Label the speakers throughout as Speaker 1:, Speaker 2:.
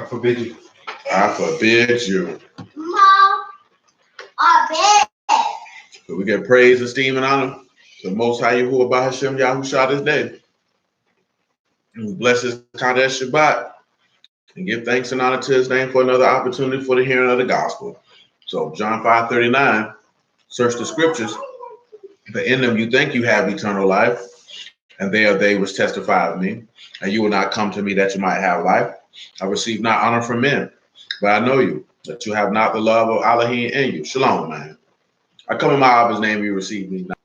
Speaker 1: I forbid you.
Speaker 2: I forbid you.
Speaker 3: Mom, I bet.
Speaker 2: So we get praise, esteem, and honor to the Most High Yahuwah Hashem Yahushua this day. And we bless his Kadesh Shabbat and give thanks and honor to his name for another opportunity for the hearing of the gospel. So John 5:39, search the scriptures, for in them you think you have eternal life, and they are they which testify of me, and you will not come to me that you might have life. I receive not honor from men, but I know you, that you have not the love of Elohim in you. Shalom, man. I come in my Abba's name, you receive me not.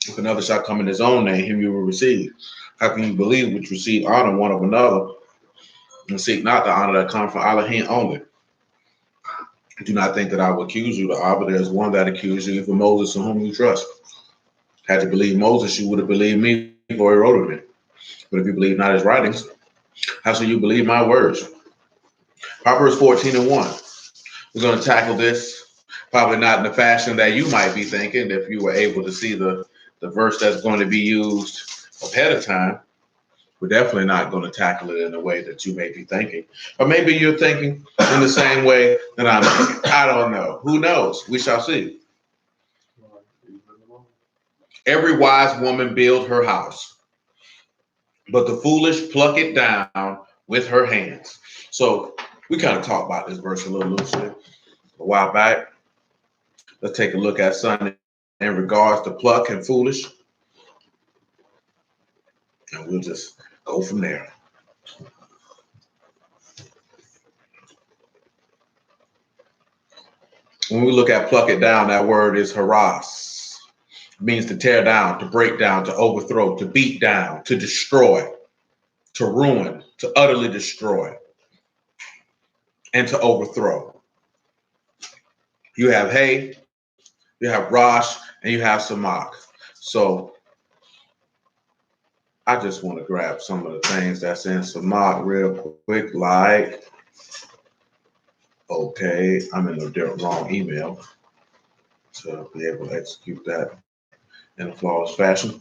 Speaker 2: If another shall come in his own name, him you will receive. How can you believe which receive honor one of another, and seek not the honor that comes from Elohim only? Do not think that I will accuse you, the Abba. There is one that accused you, even Moses, in whom you trust. Had you believed Moses, you would have believed me, for he wrote of me. But if you believe not his writings, how shall you believe my words? Proverbs 14:1. We're going to tackle this, probably not in the fashion that you might be thinking, if you were able to see the verse that's going to be used ahead of time. We're definitely not going to tackle it in the way that you may be thinking. Or maybe you're thinking in the same way that I'm thinking. I don't know. Who knows? We shall see. Every wise woman build her house, but the foolish pluck it down with her hands. So we kind of talked about this verse a little loosely a while back. Let's take a look at something in regards to pluck and foolish. And we'll just go from there. When we look at pluck it down, that word is harass. It means to tear down, to break down, to overthrow, to beat down, to destroy, to ruin, to utterly destroy, and to overthrow. You have hay, you have rosh, and you have samak. So I just want to grab some of the things that's in samak real quick, like, okay, I'm in the wrong email to be able to execute that in a flawless fashion.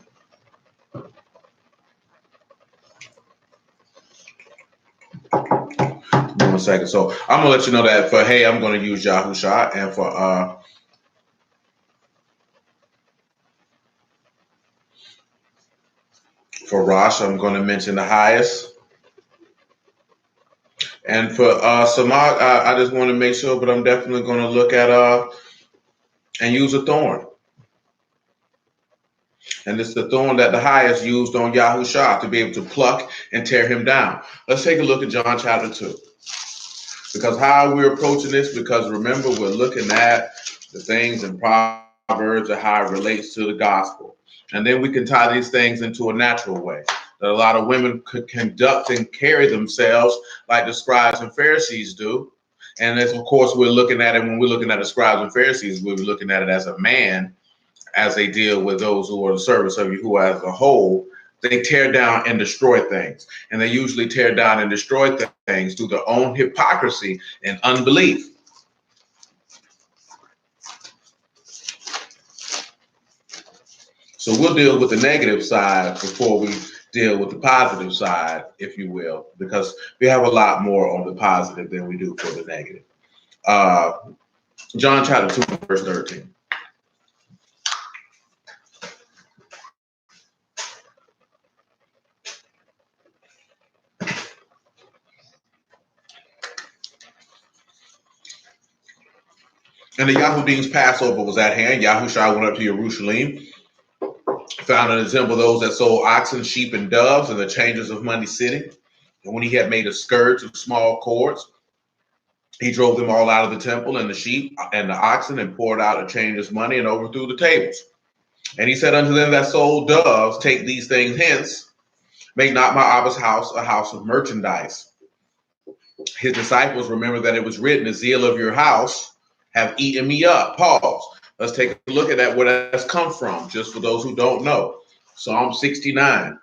Speaker 2: 1 second. So I'm gonna let you know that for hey, I'm gonna use Yahusha, and for Rosh, I'm gonna mention the highest. And for Samad, I just want to make sure, but I'm definitely gonna look at and use a thorn. And it's the thorn that the highest used on Yahusha to be able to pluck and tear him down. Let's take a look at John chapter 2. Because how we're approaching this, because remember, we're looking at the things in Proverbs and how it relates to the gospel. And then we can tie these things into a natural way. That a lot of women could conduct and carry themselves like the scribes and Pharisees do. And as of course, we're looking at it when we're looking at the scribes and Pharisees, we're looking at it as a man, as they deal with those who are the service of Yahuwah as a whole. They tear down and destroy things. And they usually tear down and destroy things through their own hypocrisy and unbelief. So we'll deal with the negative side before we deal with the positive side, if you will, because we have a lot more on the positive than we do for the negative. John chapter 2, verse 13. And the Yahudim's Passover was at hand. Yahushua went up to Jerusalem, found and assembled those that sold oxen, sheep, and doves, and the changers of money sitting. And when he had made a scourge of small cords, he drove them all out of the temple, and the sheep and the oxen, and poured out the changers' money, and overthrew the tables. And he said unto them that sold doves, take these things hence, make not my Abba's house a house of merchandise. His disciples remember that it was written, the zeal of your house have eaten me up. Pause. Let's take a look at that, where that's come from, just for those who don't know. Psalm 69.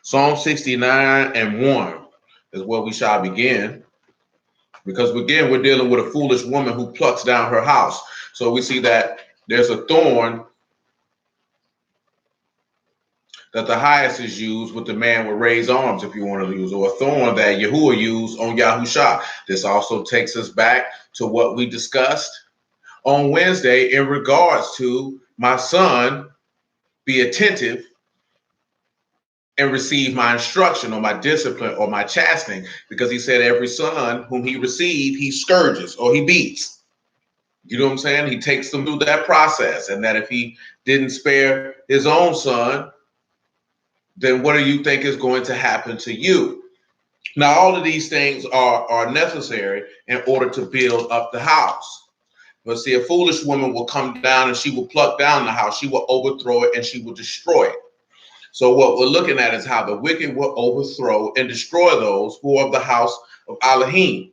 Speaker 2: Psalm 69 and 1 is where we shall begin. Because again, we're dealing with a foolish woman who plucks down her house. So we see that There's a thorn that the highest is used with the man with raised arms, if you want to use, or a thorn that Yahuwah used on Yahusha. This also takes us back to what we discussed on Wednesday in regards to my son, be attentive and receive my instruction or my discipline or my chastening, because he said every son whom he received, he scourges or he beats. You know what I'm saying? He takes them through that process, and that if he didn't spare his own son, then what do you think is going to happen to you? Now, all of these things are necessary in order to build up the house. But see, a foolish woman will come down and she will pluck down the house. She will overthrow it and she will destroy it. So what we're looking at is how the wicked will overthrow and destroy those who are of the house of Elohim.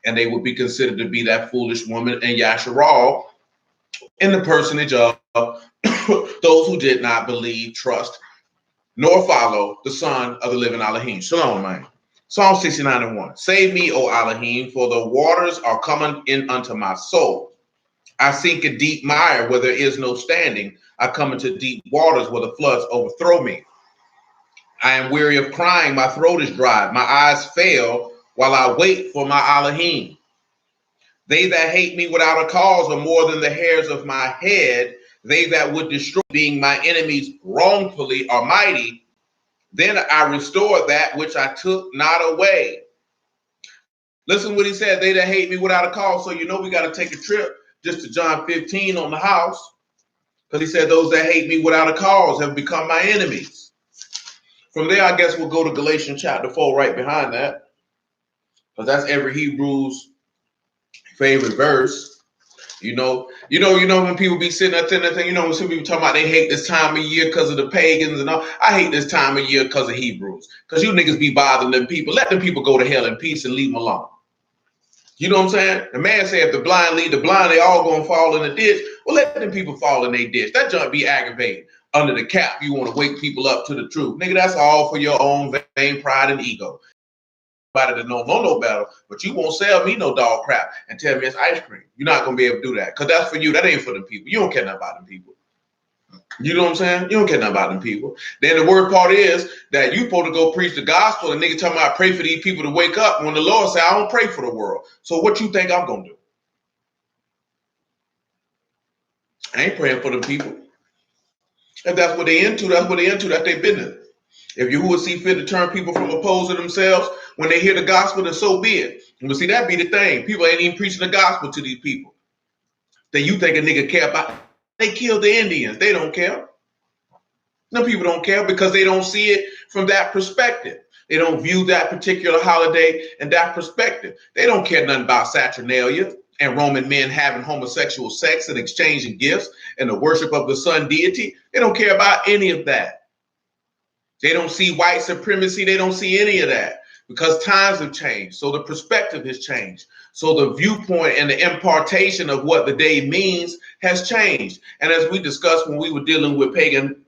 Speaker 2: And they will be considered to be that foolish woman and Yasharal in the personage of those who did not believe, trust, nor follow the Son of the living Elohim. Shalom, man. Psalm 69:1. Save me, O Elohim, for the waters are coming in unto my soul. I sink a deep mire where there is no standing. I come into deep waters where the floods overthrow me. I am weary of crying. My throat is dry. My eyes fail while I wait for my Elohim. They that hate me without a cause are more than the hairs of my head. They that would destroy, being my enemies wrongfully, are mighty. Then I restore that which I took not away. Listen what he said. They that hate me without a cause. So you know we got to take a trip just to John 15 on the house. Because he said those that hate me without a cause have become my enemies. From there, I guess we'll go to Galatians chapter 4 right behind that. Because that's every Hebrew's favorite verse. You know, when people be sitting up there, when some people talking about they hate this time of year because of the pagans and all. I hate this time of year because of Hebrews. Because you niggas be bothering them people. Let them people go to hell in peace and leave them alone. You know what I'm saying? The man said if the blind lead the blind, they all gonna fall in the ditch. Well, let them people fall in their ditch. That junk be aggravating. Under the cap, you want to wake people up to the truth. Nigga, that's all for your own vain pride and ego. That don't know no better, but you won't sell me no dog crap and tell me it's ice cream. You're not gonna be able to do that because that's for you. That ain't for them people. You don't care nothing about them people. You know what I'm saying? You don't care nothing about them people. Then the word part is that you supposed to go preach the gospel and nigga talking about pray for these people to wake up when the Lord said I don't pray for the world. So what you think I'm gonna do? I ain't praying for them people. If that's what they into, that's what they into. That's their business. If you would see fit to turn people from opposing themselves when they hear the gospel, then so be it. But see, that be the thing. People ain't even preaching the gospel to these people. Then you think a nigga care about, they killed the Indians. They don't care. No, people don't care because they don't see it from that perspective. They don't view that particular holiday in that perspective. They don't care nothing about Saturnalia and Roman men having homosexual sex and exchanging gifts and the worship of the sun deity. They don't care about any of that. They don't see white supremacy. They don't see any of that because times have changed. So the perspective has changed. So the viewpoint and the impartation of what the day means has changed. And as we discussed when we were dealing with pagan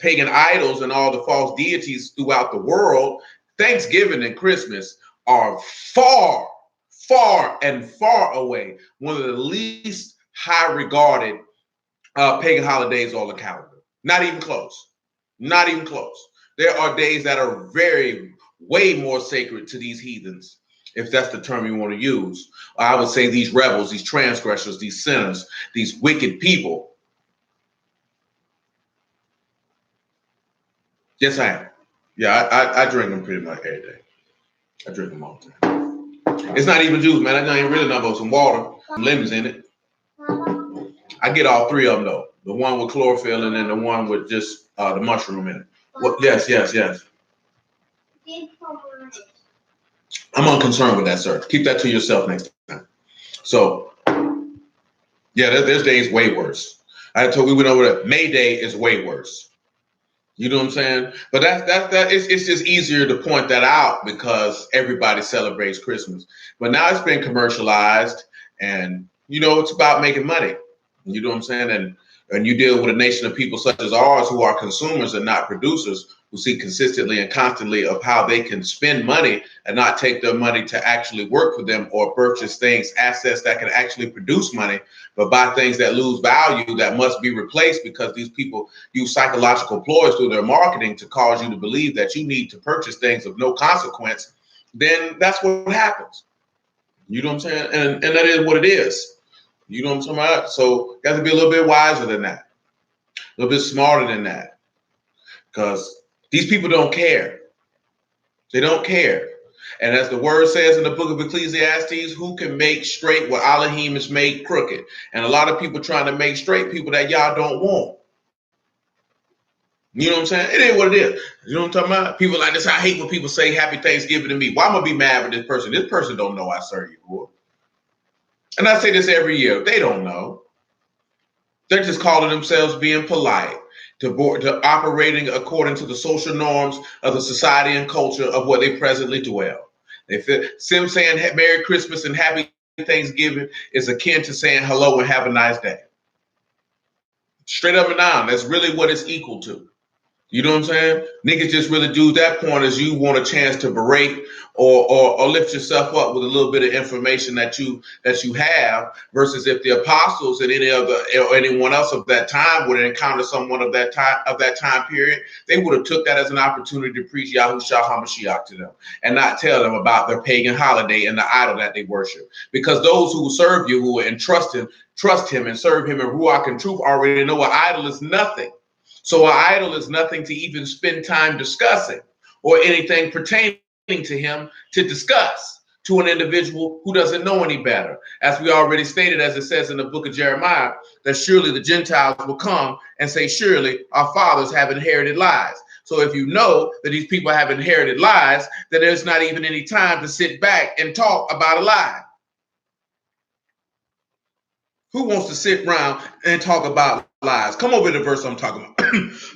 Speaker 2: idols and all the false deities throughout the world, Thanksgiving and Christmas are far, far, and far away one of the least high regarded pagan holidays on the calendar. Not even close. Not even close. There are days that are way more sacred to these heathens, if that's the term you want to use. I would say these rebels, these transgressors, these sinners, these wicked people. Yes, I am. Yeah, I drink them pretty much every day. I drink them all the time. It's not even juice, man. I ain't really nothing but some water, some lemons in it. I get all three of them, though. The one with chlorophyll and then the one with just the mushroom in it. Well, yes. I'm unconcerned with that, sir. Keep that to yourself next time. So, yeah, there's days way worse. I told we went over that. May Day is way worse. You know what I'm saying? But it's just easier to point that out because everybody celebrates Christmas. But now it's been commercialized, and it's about making money. You know what I'm saying? And And you deal with a nation of people such as ours who are consumers and not producers, who see consistently and constantly of how they can spend money and not take their money to actually work for them or purchase things, assets that can actually produce money, but buy things that lose value that must be replaced because these people use psychological ploys through their marketing to cause you to believe that you need to purchase things of no consequence. Then that's what happens. You know what I'm saying? And that is what it is. You know what I'm talking about? So you have to be a little bit wiser than that, a little bit smarter than that, because these people don't care. They don't care. And as the word says in the book of Ecclesiastes, who can make straight what Elohim has made crooked? And a lot of people trying to make straight people that y'all don't want. You know what I'm saying? It ain't what it is. You know what I'm talking about? People like this. I hate when people say happy Thanksgiving to me. Why am I be mad with this person? This person don't know I serve you, boy. And I say this every year. They don't know. They're just calling themselves being polite, to operating according to the social norms of the society and culture of where they presently dwell. They feel Sim saying Merry Christmas and Happy Thanksgiving is akin to saying hello and have a nice day. Straight up and down, that's really what it's equal to. You know what I'm saying? Niggas just really do that point as you want a chance to berate or lift yourself up with a little bit of information that you have, versus if the apostles and any other or anyone else of that time would encounter someone of that time period, they would have took that as an opportunity to preach Yahushua HaMashiach to them and not tell them about their pagan holiday and the idol that they worship. Because those who serve Yahuwah and trust him and serve him in Ruach and truth already know an idol is nothing. So an idol is nothing to even spend time discussing or anything pertaining to him to discuss to an individual who doesn't know any better. As we already stated, as it says in the book of Jeremiah, that surely the Gentiles will come and say, surely our fathers have inherited lies. So if you know that these people have inherited lies, then there's not even any time to sit back and talk about a lie. Who wants to sit around and talk about lies? Come over to the verse I'm talking about.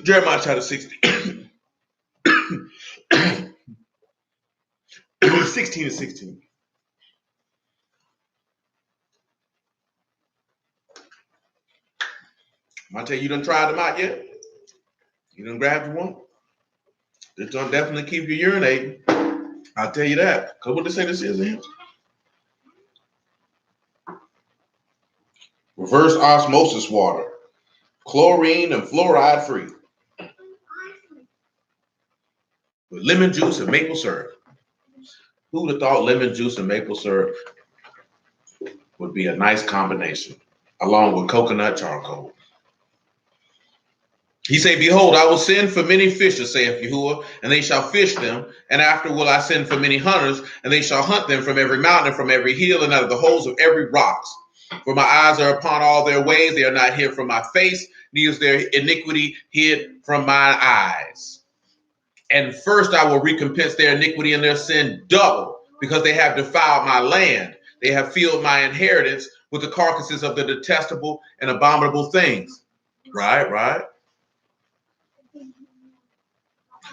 Speaker 2: Jeremiah chapter 16. 16 and 16. I tell you done tried them out yet? You done grabbed one? It's gonna definitely keep you urinating. I'll tell you that. Because what they say this is in? Reverse osmosis water. Chlorine and fluoride free. With lemon juice and maple syrup. Who would have thought lemon juice and maple syrup would be a nice combination, along with coconut charcoal? He said, behold, I will send for many fishers, saith Yahuwah, and they shall fish them. And after will I send for many hunters, and they shall hunt them from every mountain and from every hill and out of the holes of every rocks. For my eyes are upon all their ways. They are not hid from my face, neither is their iniquity hid from mine eyes. And first I will recompense their iniquity and their sin double, because they have defiled my land. They have filled my inheritance with the carcasses of the detestable and abominable things. Right.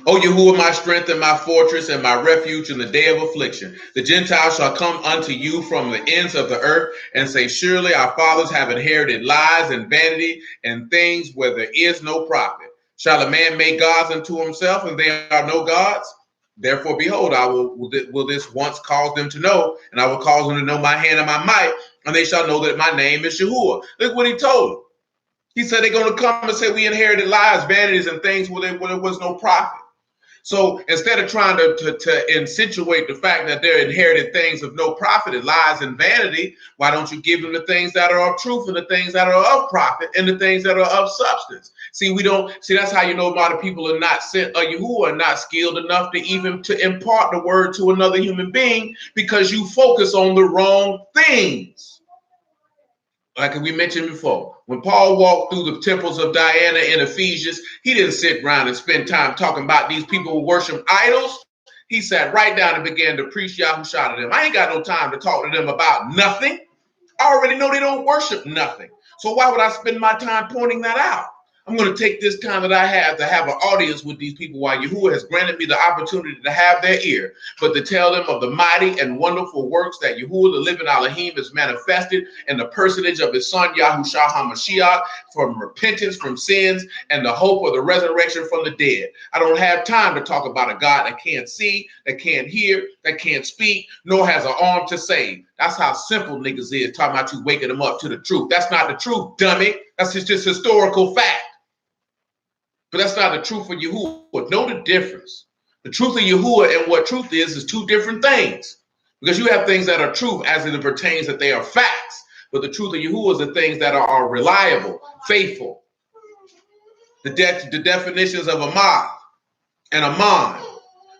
Speaker 2: O Yahuwah, my strength and my fortress and my refuge in the day of affliction. The Gentiles shall come unto you from the ends of the earth and say, surely our fathers have inherited lies and vanity and things where there is no profit. Shall a man make gods unto himself, and they are no gods? Therefore, behold, I will this once cause them to know, and I will cause them to know my hand and my might, and they shall know that my name is Yahuwah. Look what he told them. He said they're going to come and say we inherited lies, vanities, and things where there was no profit. So instead of trying to insinuate the fact that they're inherited things of no profit and lies and vanity, why don't you give them the things that are of truth and the things that are of profit and the things that are of substance? That's how you know a lot of people are not sent, who are not skilled enough to even to impart the word to another human being, because you focus on the wrong things. Like we mentioned before, when Paul walked through the temples of Diana in Ephesians, he didn't sit around and spend time talking about these people who worship idols. He sat right down and began to preach Yahushua to them. I ain't got no time to talk to them about nothing. I already know they don't worship nothing. So why would I spend my time pointing that out? I'm going to take this time that I have to have an audience with these people while Yahuwah has granted me the opportunity to have their ear, but to tell them of the mighty and wonderful works that Yahuwah, the living Elohim, has manifested in the personage of his son, Yahushua HaMashiach, from repentance from sins and the hope of the resurrection from the dead. I don't have time to talk about a God that can't see, that can't hear, that can't speak, nor has an arm to save. That's how simple niggas is, talking about you waking them up to the truth. That's not the truth, dummy. That's just historical fact. But that's not the truth of Yahuwah. Know the difference. The truth of Yahuwah and what truth is two different things. Because you have things that are truth as it pertains that they are facts. But the truth of Yahuwah is the things that are reliable, faithful. The definitions of a ma and a man.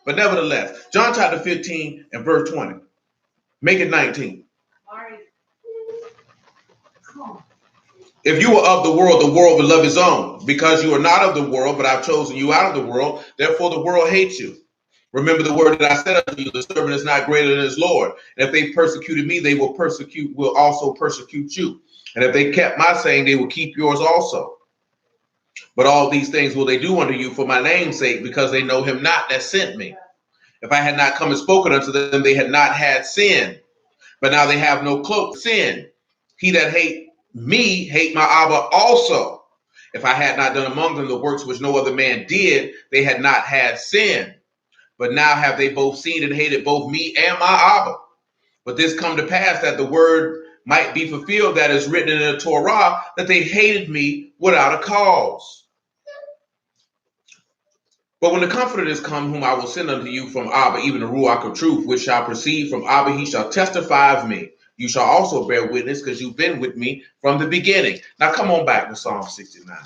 Speaker 2: But nevertheless, John chapter 15 and verse 20. Make it 19. If you were of the world would love his own. Because you are not of the world, but I've chosen you out of the world, therefore the world hates you. Remember the word that I said unto you, the servant is not greater than his Lord. And if they persecuted me, they will also persecute you. And if they kept my saying, they will keep yours also. But all these things will they do unto you for my name's sake, because they know him not that sent me. If I had not come and spoken unto them, they had not had sin. But now they have no cloak of sin. He that hate me, hate my Abba also. If I had not done among them the works which no other man did, they had not had sin. But now have they both seen and hated both me and my Abba. But this come to pass that the word might be fulfilled that is written in the Torah, that they hated me without a cause. But when the Comforter is come, whom I will send unto you from Abba, even the Ruach of truth, which shall proceed from Abba, he shall testify of me. You shall also bear witness, because you've been with me from the beginning. Now come on back to Psalm 69.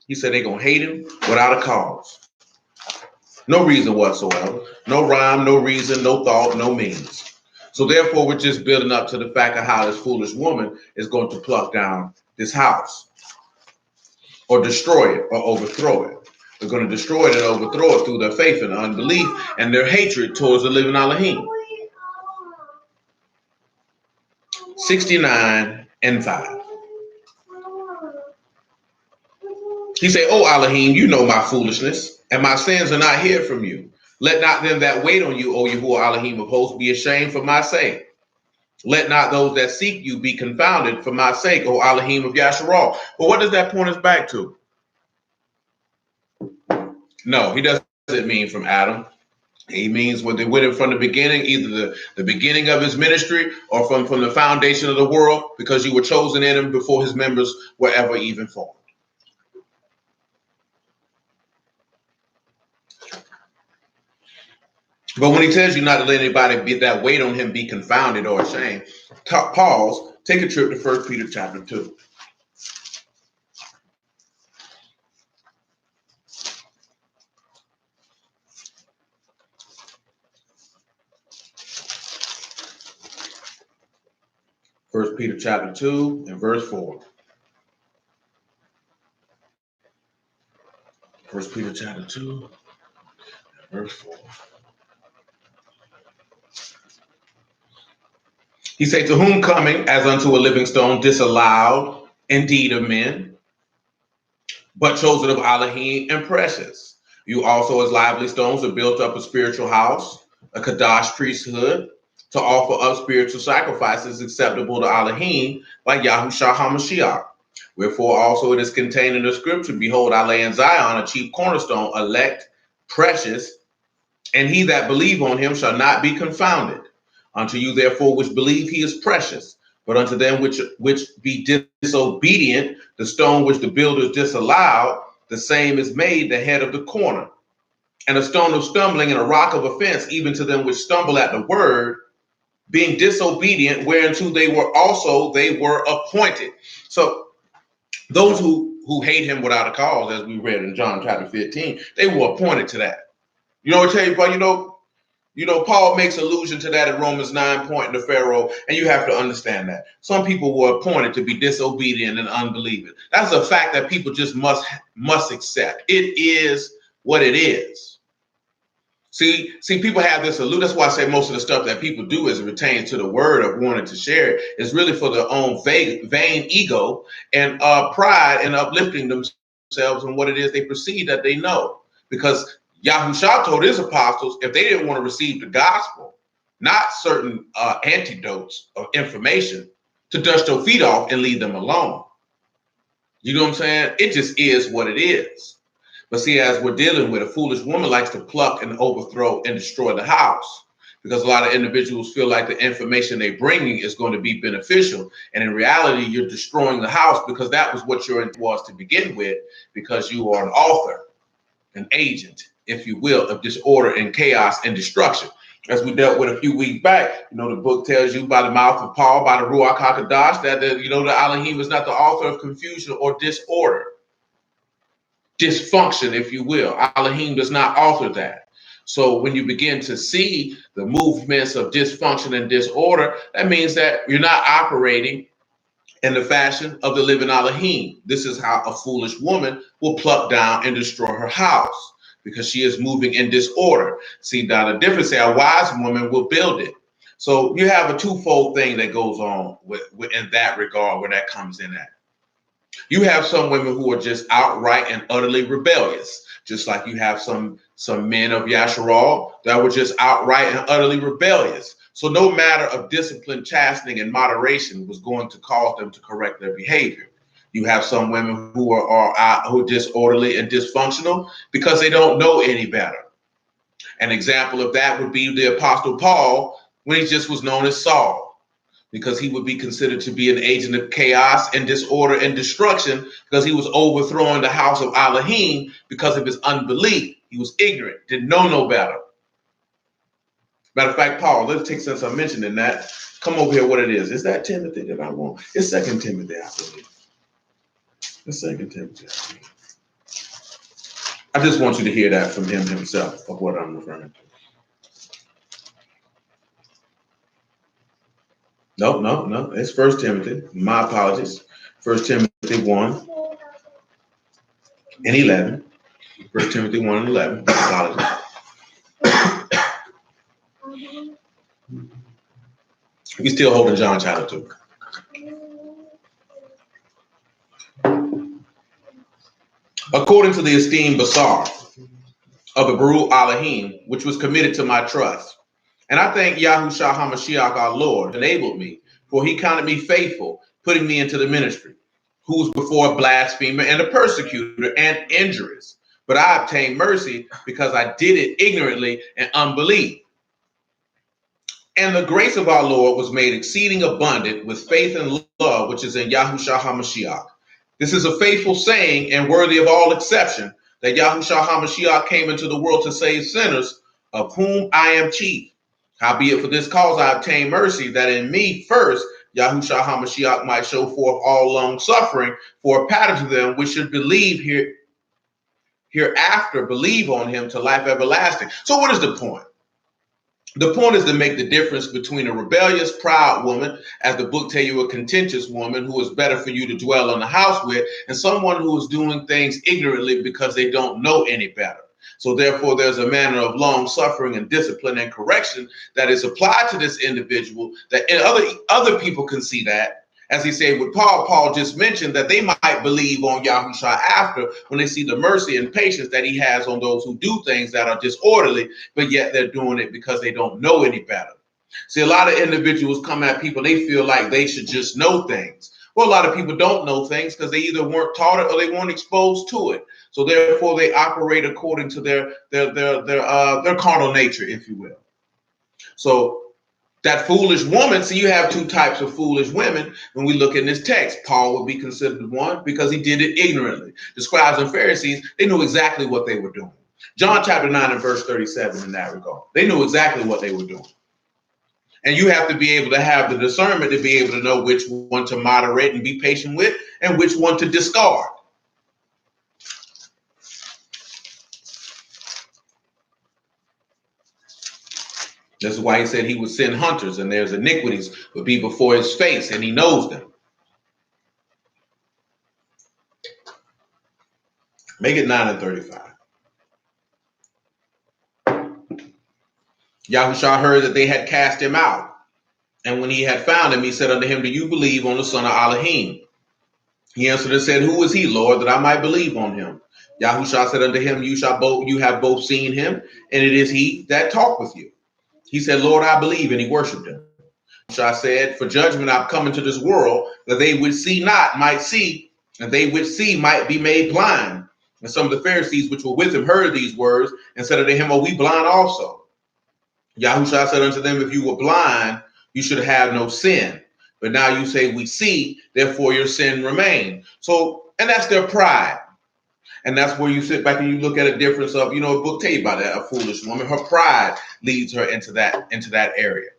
Speaker 2: He said they're going to hate him without a cause. No reason whatsoever. No rhyme, no reason, no thought, no means. So therefore, we're just building up to the fact of how this foolish woman is going to pluck down this house, or destroy it, or overthrow it. They're going to destroy it and overthrow it through their faith and unbelief and their hatred towards the living Elohim. 69 and 5. He said, "O Elohim, you know my foolishness, and my sins are not hid from you. Let not them that wait on you, O Yahuwah Elohim of hosts, be ashamed for my sake. Let not those that seek you be confounded for my sake, O Elohim of Yasharal." But what does that point us back to? No, he doesn't mean from Adam. He means when they went in from the beginning, either the beginning of his ministry or from the foundation of the world, because you were chosen in him before his members were ever even formed. But when he tells you not to let anybody that wait on him be confounded or ashamed, pause, take a trip to 1 Peter chapter 2. First Peter chapter 2 and verse 4. 1 Peter chapter 2 and verse 4. He said, "To whom coming as unto a living stone, disallowed indeed of men, but chosen of Elohim and precious. You also as lively stones are built up a spiritual house, a Kadash priesthood, to offer up spiritual sacrifices acceptable to Elohim, like Yahushua HaMashiach. Wherefore also it is contained in the scripture, behold, I lay in Zion a chief cornerstone, elect, precious, and he that believe on him shall not be confounded. Unto you therefore which believe he is precious, but unto them which be disobedient, the stone which the builders disallowed, the same is made the head of the corner, and a stone of stumbling and a rock of offense, even to them which stumble at the word, being disobedient, whereunto they were appointed." So those who hate him without a cause, as we read in John chapter 15, they were appointed to that. You know, I tell you, but you know, Paul makes allusion to that in Romans 9, pointing to Pharaoh, and you have to understand that. Some people were appointed to be disobedient and unbelieving. That's a fact that people just must accept. It is what it is. See, people have this illusion. That's why I say most of the stuff that people do is retain to the word of wanting to share it. It's really for their own vain ego and pride and uplifting themselves and what it is they perceive that they know. Because Yahushua told his apostles if they didn't want to receive the gospel, not certain antidotes of information, to dust your feet off and leave them alone. You know what I'm saying? It just is what it is. But see, as we're dealing with, a foolish woman likes to pluck and overthrow and destroy the house because a lot of individuals feel like the information they're bringing is going to be beneficial. And in reality, you're destroying the house because that was what your intent was to begin with, because you are an author, an agent, if you will, of disorder and chaos and destruction. As we dealt with a few weeks back, the book tells you by the mouth of Paul, by the Ruach HaKodesh, that the Elohim is not the author of confusion or disorder. Dysfunction, if you will. Elohim does not author that. So when you begin to see the movements of dysfunction and disorder, that means that you're not operating in the fashion of the living Elohim. This is how a foolish woman will pluck down and destroy her house, because she is moving in disorder. See, now the difference is a wise woman will build it. So you have a twofold thing that goes on in that regard where that comes in at. You have some women who are just outright and utterly rebellious, just like you have some men of Yasharal that were just outright and utterly rebellious. So no matter of discipline, chastening, and moderation was going to cause them to correct their behavior. You have some women who are disorderly and dysfunctional because they don't know any better. An example of that would be the Apostle Paul when he just was known as Saul, because he would be considered to be an agent of chaos and disorder and destruction because he was overthrowing the house of Elohim because of his unbelief. He was ignorant, didn't know no better. Matter of fact, Paul, let's take, since I'm mentioning that, come over here what it is. Is that Timothy that I want? It's 2 Timothy, I believe. It's 2 Timothy. I just want you to hear that from him himself of what I'm referring to. No. It's 1 Timothy. My apologies. 1 Timothy 1 and 11. 1 Timothy 1 and 11. Apologies. We still holding John chapter 2. According to the esteemed Basar of the Baruch Elohim, which was committed to my trust. And I thank Yahushua HaMashiach our Lord enabled me, for he counted me faithful, putting me into the ministry, who was before a blasphemer and a persecutor and injurious. But I obtained mercy because I did it ignorantly and unbelief. And the grace of our Lord was made exceeding abundant with faith and love, which is in Yahushua HaMashiach. This is a faithful saying and worthy of all exception, that Yahushua HaMashiach came into the world to save sinners, of whom I am chief. Howbeit for this cause I obtained mercy, that in me first Yahushua HaMashiach might show forth all long suffering for a pattern to them which should believe hereafter, believe on him to life everlasting. So what is the point? The point is to make the difference between a rebellious, proud woman, as the book tells you, a contentious woman who is better for you to dwell in the house with, and someone who is doing things ignorantly because they don't know any better. So therefore, there's a manner of long suffering and discipline and correction that is applied to this individual, that other people can see that. As he said with Paul just mentioned that they might believe on Yahushua after, when they see the mercy and patience that he has on those who do things that are disorderly, but yet they're doing it because they don't know any better. See, a lot of individuals come at people, they feel like they should just know things. Well, a lot of people don't know things because they either weren't taught it or they weren't exposed to it. So therefore, they operate according to their carnal nature, if you will. So that foolish woman, see, you have two types of foolish women when we look in this text. Paul would be considered one because he did it ignorantly. The scribes and Pharisees, they knew exactly what they were doing. John chapter 9 and verse 37 in that regard. They knew exactly what they were doing. And you have to be able to have the discernment to be able to know which one to moderate and be patient with and which one to discard. This is why he said he would send hunters, and there's iniquities would be before his face, and he knows them. Make it 9 and 35. Yahushua heard that they had cast him out. And when he had found him, he said unto him, do you believe on the son of Elohim? He answered and said, who is he, Lord, that I might believe on him? Yahushua said unto him, you have both seen him, and it is he that talked with you. He said, Lord, I believe, and he worshipped him. Yahushua said, for judgment I've come into this world, that they which see not might see, and they which see might be made blind. And some of the Pharisees which were with him heard these words, and said unto him, are we blind also? Yahushua said unto them, if you were blind, you should have no sin. But now you say, we see, therefore your sin remains. So, and that's their pride. And that's where you sit back and you look at a difference of, a book tell you about that, a foolish woman. Her pride leads her into that area.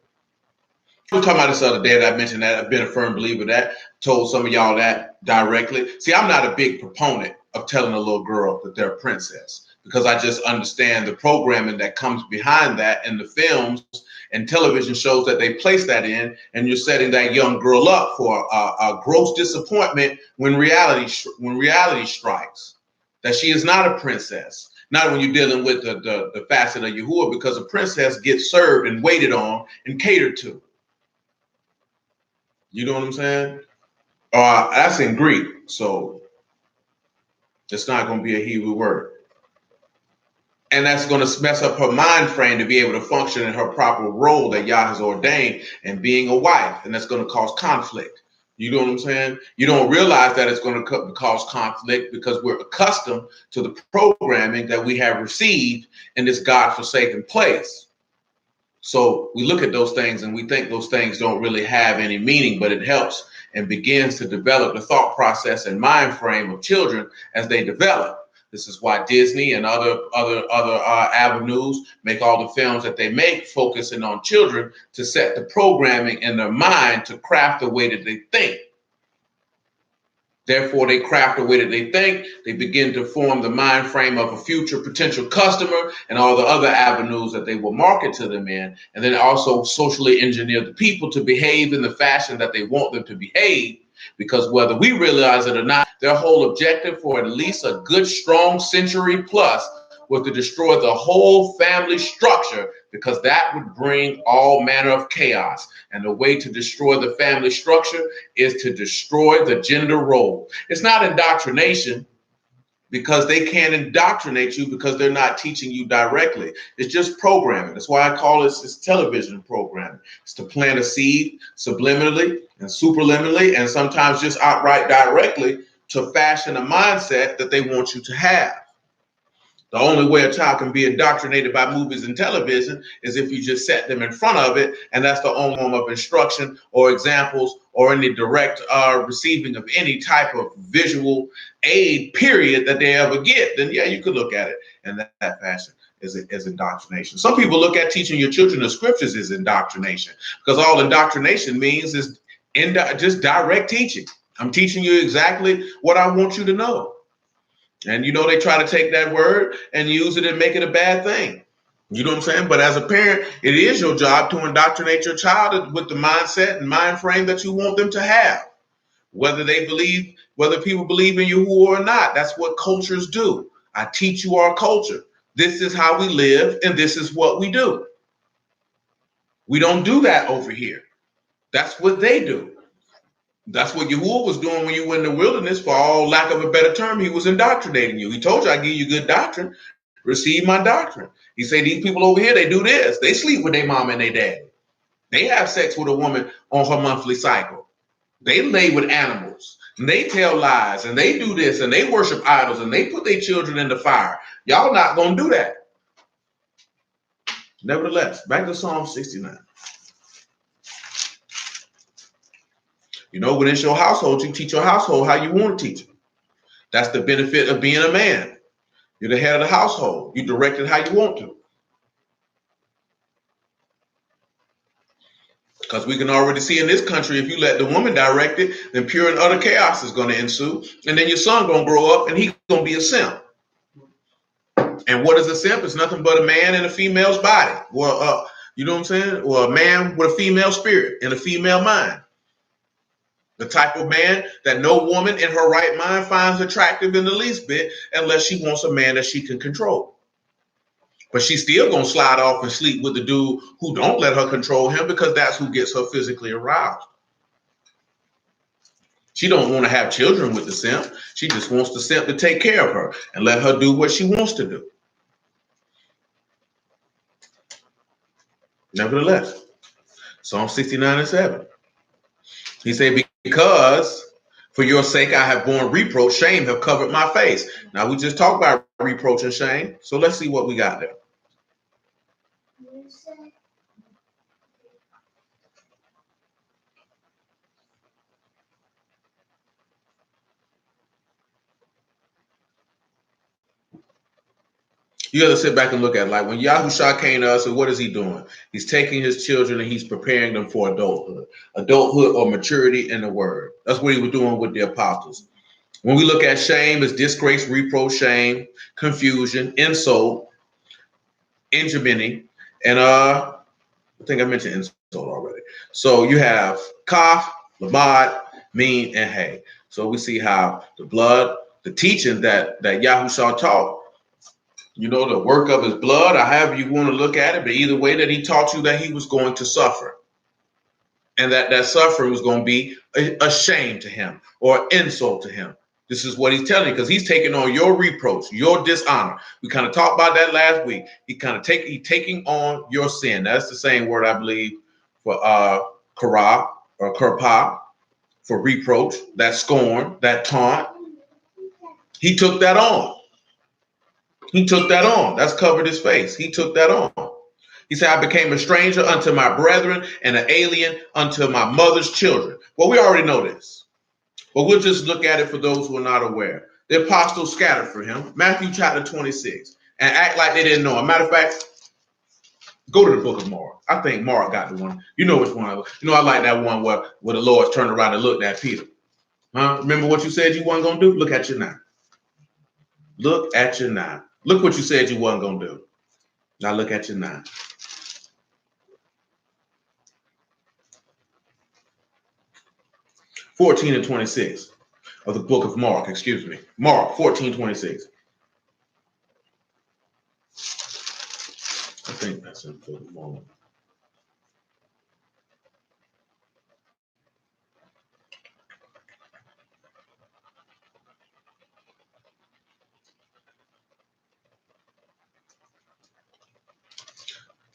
Speaker 2: We were talking about this other day that I mentioned that I've been a firm believer that, told some of y'all that directly. See, I'm not a big proponent of telling a little girl that they're a princess, because I just understand the programming that comes behind that in the films and television shows that they place that in, and you're setting that young girl up for a gross disappointment when reality strikes, that she is not a princess. Not when you're dealing with the facet of Yahuwah, because a princess gets served and waited on and catered to. You know what I'm saying? That's in Greek, so it's not going to be a Hebrew word. And that's going to mess up her mind frame to be able to function in her proper role that Yah has ordained and being a wife. And that's going to cause conflict. You know what I'm saying? You don't realize that it's going to cause conflict because we're accustomed to the programming that we have received in this God-forsaken place. So we look at those things and we think those things don't really have any meaning, but it helps and begins to develop the thought process and mind frame of children as they develop. This is why Disney and other avenues make all the films that they make, focusing on children to set the programming in their mind to craft the way that they think. Therefore, they craft the way that they think. They begin to form the mind frame of a future potential customer and all the other avenues that they will market to them in. And then also socially engineer the people to behave in the fashion that they want them to behave. Because whether we realize it or not, their whole objective for at least a good, strong century plus was to destroy the whole family structure, because that would bring all manner of chaos. And the way to destroy the family structure is to destroy the gender role. It's not indoctrination, because they can't indoctrinate you because they're not teaching you directly. It's just programming. That's why I call this television programming. It's to plant a seed subliminally and superliminally, and sometimes just outright directly, to fashion a mindset that they want you to have. The only way a child can be indoctrinated by movies and television is if you just set them in front of it, and that's the only form of instruction or examples or any direct receiving of any type of visual aid, period, that they ever get. Then yeah, you could look at it in that fashion as indoctrination. Some people look at teaching your children the scriptures as indoctrination, because all indoctrination means is just direct teaching. I'm teaching you exactly what I want you to know. And they try to take that word and use it and make it a bad thing. You know what I'm saying? But as a parent, it is your job to indoctrinate your child with the mindset and mind frame that you want them to have. Whether people believe in Yahuwah or not, that's what cultures do. I teach you our culture. This is how we live, and this is what we do. We don't do that over here. That's what they do. That's what Yahuwah was doing when you were in the wilderness. For all lack of a better term, he was indoctrinating you. He told you, I give you good doctrine. Receive my doctrine. He said, these people over here, they do this. They sleep with their mom and their dad. They have sex with a woman on her monthly cycle. They lay with animals. And they tell lies. And they do this. And they worship idols. And they put their children in the fire. Y'all not going to do that. Nevertheless, back to Psalm 69. When it's your household, you teach your household how you want to teach it. That's the benefit of being a man. You're the head of the household. You direct it how you want to. Because we can already see in this country, if you let the woman direct it, then pure and utter chaos is going to ensue. And then your son going to grow up and he's going to be a simp. And what is a simp? It's nothing but a man in a female's body. Well, you know what I'm saying? Or a man with a female spirit and a female mind. The type of man that no woman in her right mind finds attractive in the least bit, unless she wants a man that she can control. But she's still going to slide off and sleep with the dude who don't let her control him, because that's who gets her physically aroused. She don't want to have children with the simp. She just wants the simp to take care of her and let her do what she wants to do. Nevertheless, Psalm 69:7. He said, because for your sake I have borne reproach, shame have covered my face. Now we just talked about reproach and shame. So let's see what we got there. You got to sit back and look at it. Like when Yahushua came to us, and what is he doing? He's taking his children and he's preparing them for adulthood or maturity in the word. That's what he was doing with the apostles. When we look at shame, it's disgrace, reproach, shame, confusion, insult, injury, and I think I mentioned insult already. So you have kaf, lamad, mean, and hay. So we see how the blood, the teaching that Yahushua taught, you know, the work of his blood, or however you want to look at it, but either way that he taught you that he was going to suffer. And that suffering was going to be a shame to him or insult to him. This is what he's telling you, because he's taking on your reproach, your dishonor. We kind of talked about that last week. He's taking on your sin. That's the same word, I believe, for kara or kurpa, for reproach, that scorn, that taunt. He took that on. He took that on. That's covered his face. He took that on. He said, I became a stranger unto my brethren and an alien unto my mother's children. Well, we already know this, but we'll just look at it for those who are not aware. The apostles scattered for him, Matthew chapter 26, and act like they didn't know him. Matter of fact, go to the book of Mark. I think Mark got the one. You know which one. I like that one where the Lord turned around and looked at Peter. Huh? Remember what you said you weren't going to do? Look at you now. Look at you now. Look what you said you wasn't going to do. Now look at you now. (14 and 26) of the book of Mark, excuse me. Mark 14:26. I think that's in the book of Mark.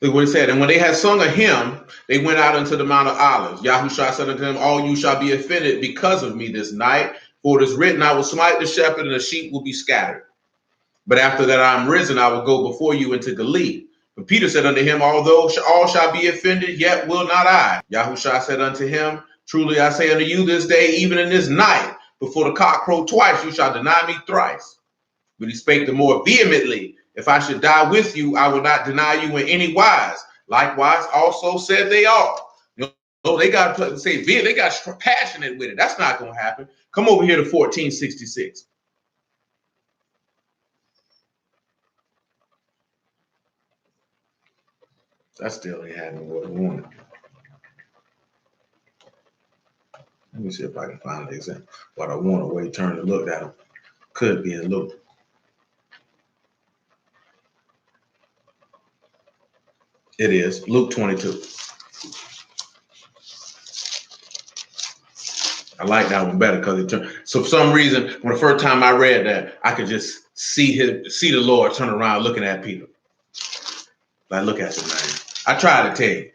Speaker 2: Look what it said. And when they had sung a hymn, they went out into the Mount of Olives. Yahushua said unto them, all you shall be offended because of me this night. For it is written, I will smite the shepherd and the sheep will be scattered. But after that I am risen, I will go before you into Galilee. But Peter said unto him, although all shall be offended, yet will not I. Yahushua said unto him, truly I say unto you this day, even in this night, before the cock crow twice, you shall deny me thrice. But he spake the more vehemently, if I should die with you, I will not deny you in any wise. Likewise, also said they all. You know, they got to say, they got passionate with it. That's not going to happen. Come over here to 14:66. That still ain't happening what I wanted. Let me see if I can find an example. What I want, the way he turned and looked at him. Could be in Luke. It is Luke 22. I like that one better because it turned. So for some reason, when the first time I read that, I could just see the Lord turn around looking at Peter. Like, look at you, man. I tried to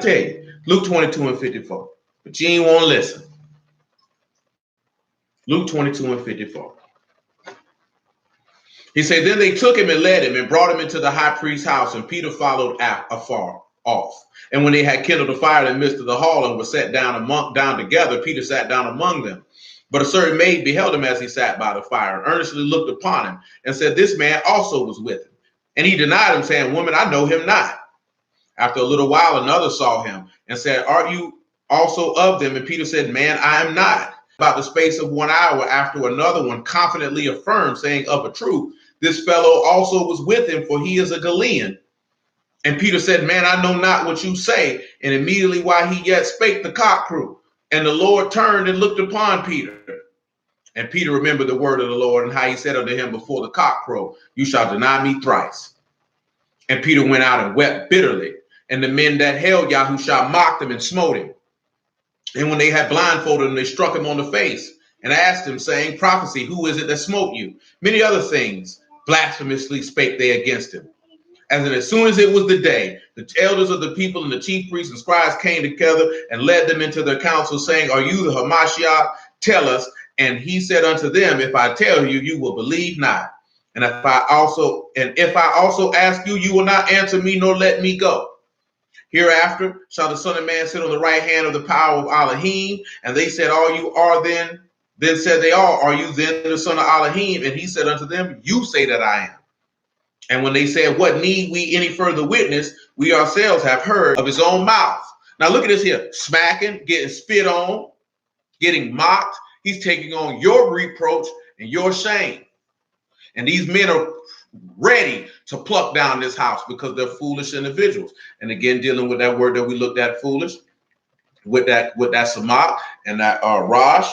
Speaker 2: tell you. Luke 22:54. But you ain't want to listen. Luke 22:54. He said, then they took him and led him and brought him into the high priest's house, and Peter followed afar off. And when they had kindled a fire in the midst of the hall and were sat down together, Peter sat down among them. But a certain maid beheld him as he sat by the fire, and earnestly looked upon him, and said, this man also was with him. And he denied him, saying, woman, I know him not. After a little while, another saw him and said, art you also of them? And Peter said, man, I am not. About the space of 1 hour after, another one confidently affirmed, saying, of a truth, this fellow also was with him, for he is a Galilean. And Peter said, man, I know not what you say. And immediately while he yet spake, the cock crew. And the Lord turned and looked upon Peter. And Peter remembered the word of the Lord and how he said unto him before the cock crow, you shall deny me thrice. And Peter went out and wept bitterly. And the men that held Yahushua mocked him and smote him. And when they had blindfolded him, they struck him on the face and asked him, saying, prophecy, who is it that smote you? Many other things blasphemously spake they against him. As soon as it was the day, the elders of the people and the chief priests and scribes came together and led them into their council, saying, are you the Hamashiach? Tell us. And he said unto them, if I tell you, you will believe not. And if I also ask you, you will not answer me nor let me go. Hereafter shall the Son of Man sit on the right hand of the power of Elohim. And they said, are you are then? Then said they all, are you then the son of Elohim? And he said unto them, you say that I am. And when they said, what need we any further witness? We ourselves have heard of his own mouth. Now look at this here, smacking, getting spit on, getting mocked. He's taking on your reproach and your shame. And these men are ready to pluck down this house because they're foolish individuals. And again, dealing with that word that we looked at, foolish, with that samak and that Raj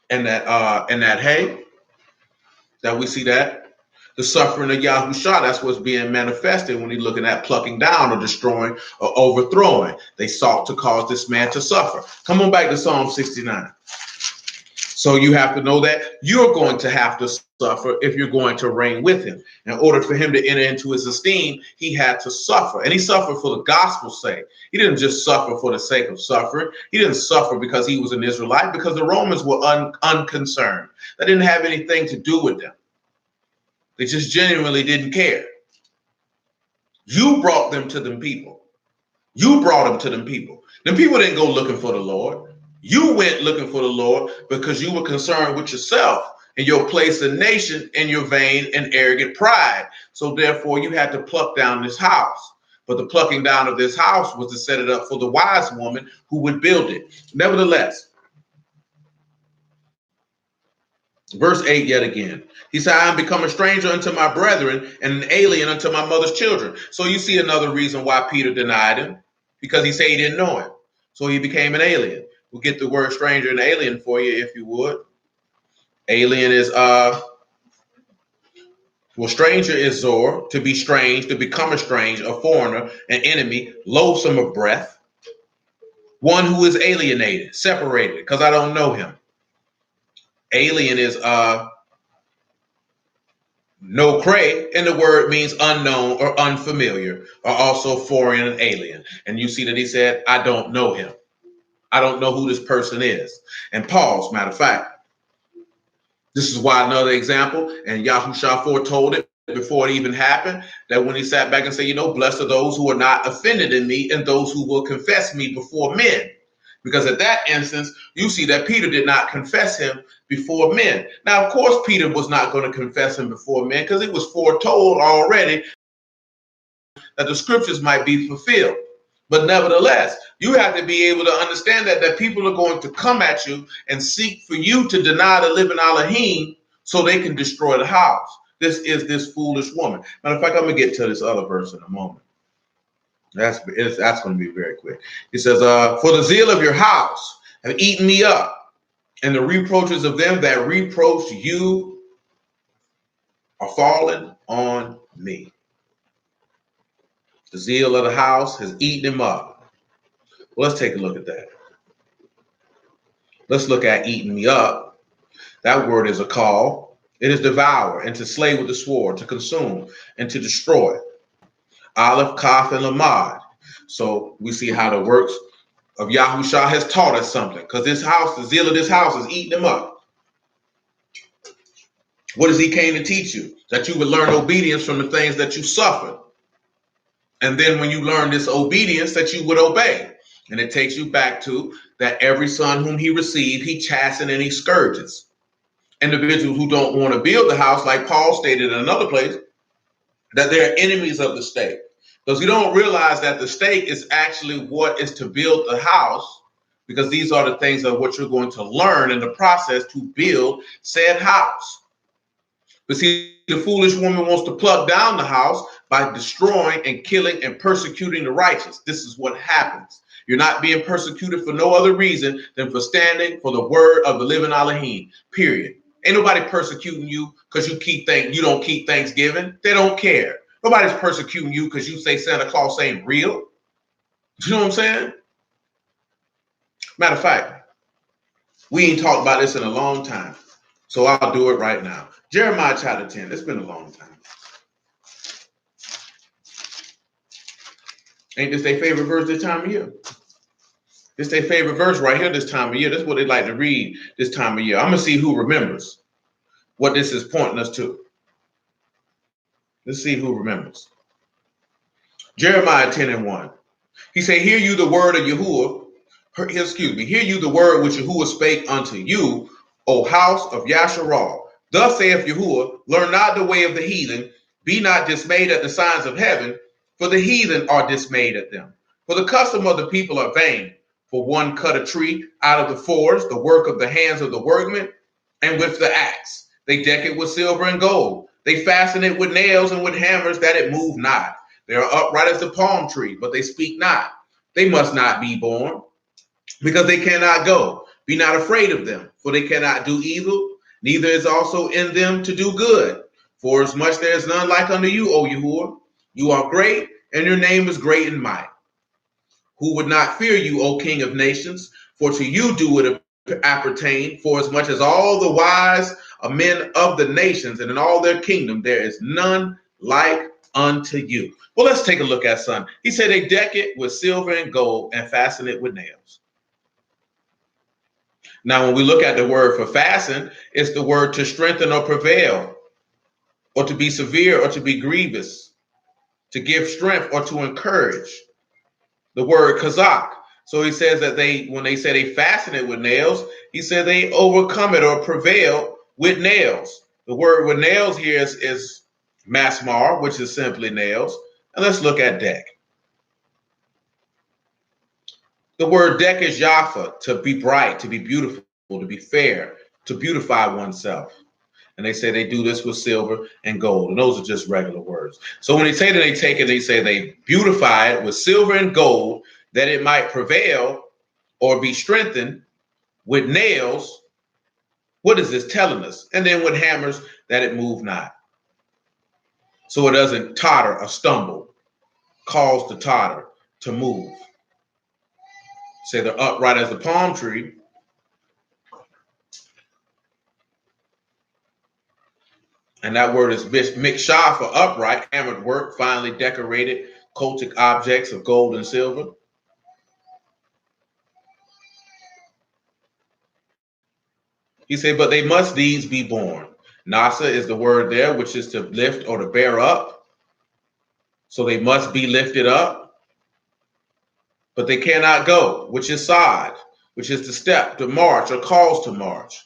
Speaker 2: and that hay, that we see that. The suffering of Yahushua, that's what's being manifested when he's looking at plucking down or destroying or overthrowing. They sought to cause this man to suffer. Come on back to Psalm 69. So you have to know that you're going to have to suffer if you're going to reign with him. In order for him to enter into his esteem, he had to suffer. And he suffered for the gospel's sake. He didn't just suffer for the sake of suffering. He didn't suffer because he was an Israelite, because the Romans were unconcerned. That didn't have anything to do with them. They just genuinely didn't care. You brought them to them people. You brought them to them people. Them people didn't go looking for the Lord. You went looking for the Lord because you were concerned with yourself and your place in nation and your vain and arrogant pride. So therefore you had to pluck down this house. But the plucking down of this house was to set it up for the wise woman who would build it. Nevertheless, verse 8 yet again. He said, I am become a stranger unto my brethren and an alien unto my mother's children. So you see another reason why Peter denied him, because he said he didn't know him. So he became an alien. We'll get the word stranger and alien for you if you would. Alien is, stranger is Zor, to be strange, to become a strange, a foreigner, an enemy, loathsome of breath. One who is alienated, separated, because I don't know him. Alien is, no cray, and the word means unknown or unfamiliar, or also foreign and alien. And you see that he said, I don't know him. I don't know who this person is. And pause, matter of fact. This is why another example, and Yahushua foretold it before it even happened, that when he sat back and said, blessed are those who are not offended in me and those who will confess me before men. Because at that instance, you see that Peter did not confess him before men. Now, of course, Peter was not going to confess him before men because it was foretold already that the scriptures might be fulfilled. But nevertheless, you have to be able to understand that people are going to come at you and seek for you to deny the living Elohim so they can destroy the house. This is this foolish woman. Matter of fact, I'm going to get to this other verse in a moment. That's going to be very quick. He says, for the zeal of your house have eaten me up, and the reproaches of them that reproach you are fallen on me. The zeal of the house has eaten him up. Well, let's take a look at that. Let's look at eating me up. That word is a call. It is devour and to slay with the sword, to consume and to destroy. Aleph, Kaf, and Lamad. So we see how the works of Yahushua has taught us something, because this house, the zeal of this house is eating them up. What does he came to teach you? That you would learn obedience from the things that you suffered. And then when you learn this obedience, that you would obey. And it takes you back to that every son whom he received, he chastened and he scourges. Individuals who don't want to build the house, like Paul stated in another place, that they're enemies of the state. Because you don't realize that the state is actually what is to build the house, because these are the things of what you're going to learn in the process to build said house. But see, the foolish woman wants to pluck down the house by destroying and killing and persecuting the righteous. This is what happens. You're not being persecuted for no other reason than for standing for the word of the living Elohim, period. Ain't nobody persecuting you because you don't keep Thanksgiving. They don't care. Nobody's persecuting you because you say Santa Claus ain't real. You know what I'm saying? Matter of fact, we ain't talked about this in a long time. So I'll do it right now. Jeremiah chapter 10. It's been a long time. Ain't this their favorite verse this time of year? This their favorite verse right here this time of year. This is what they like to read this time of year. I'm going to see who remembers what this is pointing us to. Let's see who remembers. Jeremiah 10 and 1. He said, hear you the word of Yahuwah. Hear you the word which Yahuwah spake unto you, O house of Yasharal. Thus saith Yahuwah, learn not the way of the heathen. Be not dismayed at the signs of heaven, for the heathen are dismayed at them. For the custom of the people are vain. For one cut a tree out of the forest, the work of the hands of the workmen, and with the axe. They deck it with silver and gold. They fasten it with nails and with hammers that it move not. They are upright as the palm tree, but they speak not. They must not be born, because they cannot go. Be not afraid of them, for they cannot do evil, neither is also in them to do good. For as much there is none like unto you, O Yahuwah. You are great, and your name is great in might. Who would not fear you, O King of nations? For to you do it appertain, for as much as all the wise men of the nations and in all their kingdom, there is none like unto you. Well, let's take a look at son. He said they deck it with silver and gold and fasten it with nails. Now, when we look at the word for fasten, it's the word to strengthen or prevail, or to be severe or to be grievous, to give strength or to encourage. The word kazak. So he says that when they say they fasten it with nails, he said they overcome it or prevail with nails. The word with nails here is masmar, which is simply nails. And let's look at deck. The word deck is yafa, to be bright, to be beautiful, to be fair, to beautify oneself. And they say they do this with silver and gold. And those are just regular words. So when they say that they take it, they say they beautify it with silver and gold, that it might prevail or be strengthened with nails. What is this telling us? And then with hammers, that it move not. So it doesn't totter or stumble, cause to totter, to move. Say they're upright as the palm tree. And that word is mikshah for upright, hammered work, finely decorated, cultic objects of gold and silver. He said, but they must needs be born. Nasa is the word there, which is to lift or to bear up. So they must be lifted up. But they cannot go, which is sod, which is to step, to march, or cause to march.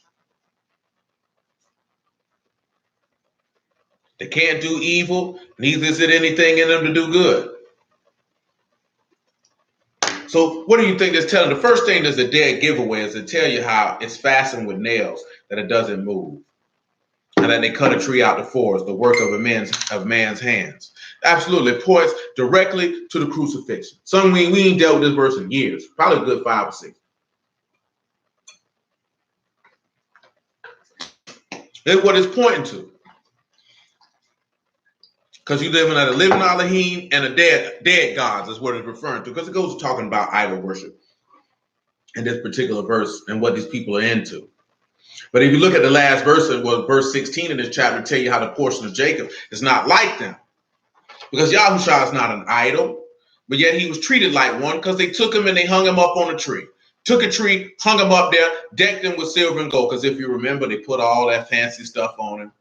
Speaker 2: They can't do evil, neither is it anything in them to do good. So what do you think that's telling? The first thing that's a dead giveaway is to tell you how it's fastened with nails, that it doesn't move. And then they cut a tree out the forest, the work of man's hands. Absolutely, it points directly to the crucifixion. We ain't dealt with this verse in years, probably a good 5 or 6. That's what it's pointing to. Because you're living at a living Elohim and a dead gods is what it's referring to. Because it goes to talking about idol worship in this particular verse and what these people are into. But if you look at the last verse, verse 16 in this chapter, tell you how the portion of Jacob is not like them. Because Yahushua is not an idol, but yet he was treated like one because they took him and they hung him up on a tree. Took a tree, hung him up there, decked him with silver and gold. Because if you remember, they put all that fancy stuff on him.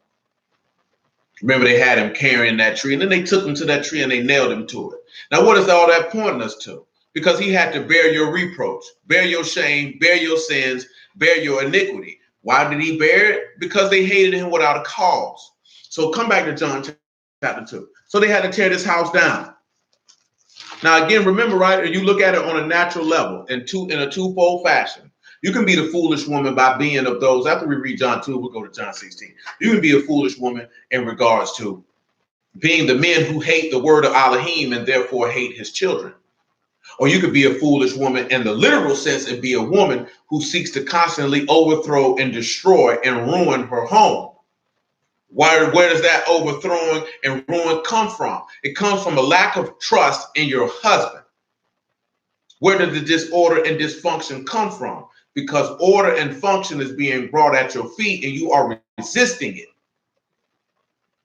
Speaker 2: Remember, they had him carrying that tree, and then they took him to that tree and they nailed him to it. Now, what is all that pointing us to? Because he had to bear your reproach, bear your shame, bear your sins, bear your iniquity. Why did he bear it? Because they hated him without a cause. So come back to John chapter 2. So they had to tear this house down. Now, again, remember, right, you look at it on a natural level in a twofold fashion. You can be the foolish woman by being of those. After we read John 2, we'll go to John 16. You can be a foolish woman in regards to being the men who hate the word of Elohim and therefore hate his children. Or you could be a foolish woman in the literal sense and be a woman who seeks to constantly overthrow and destroy and ruin her home. Where does that overthrowing and ruin come from? It comes from a lack of trust in your husband. Where did the disorder and dysfunction come from? Because order and function is being brought at your feet and you are resisting it.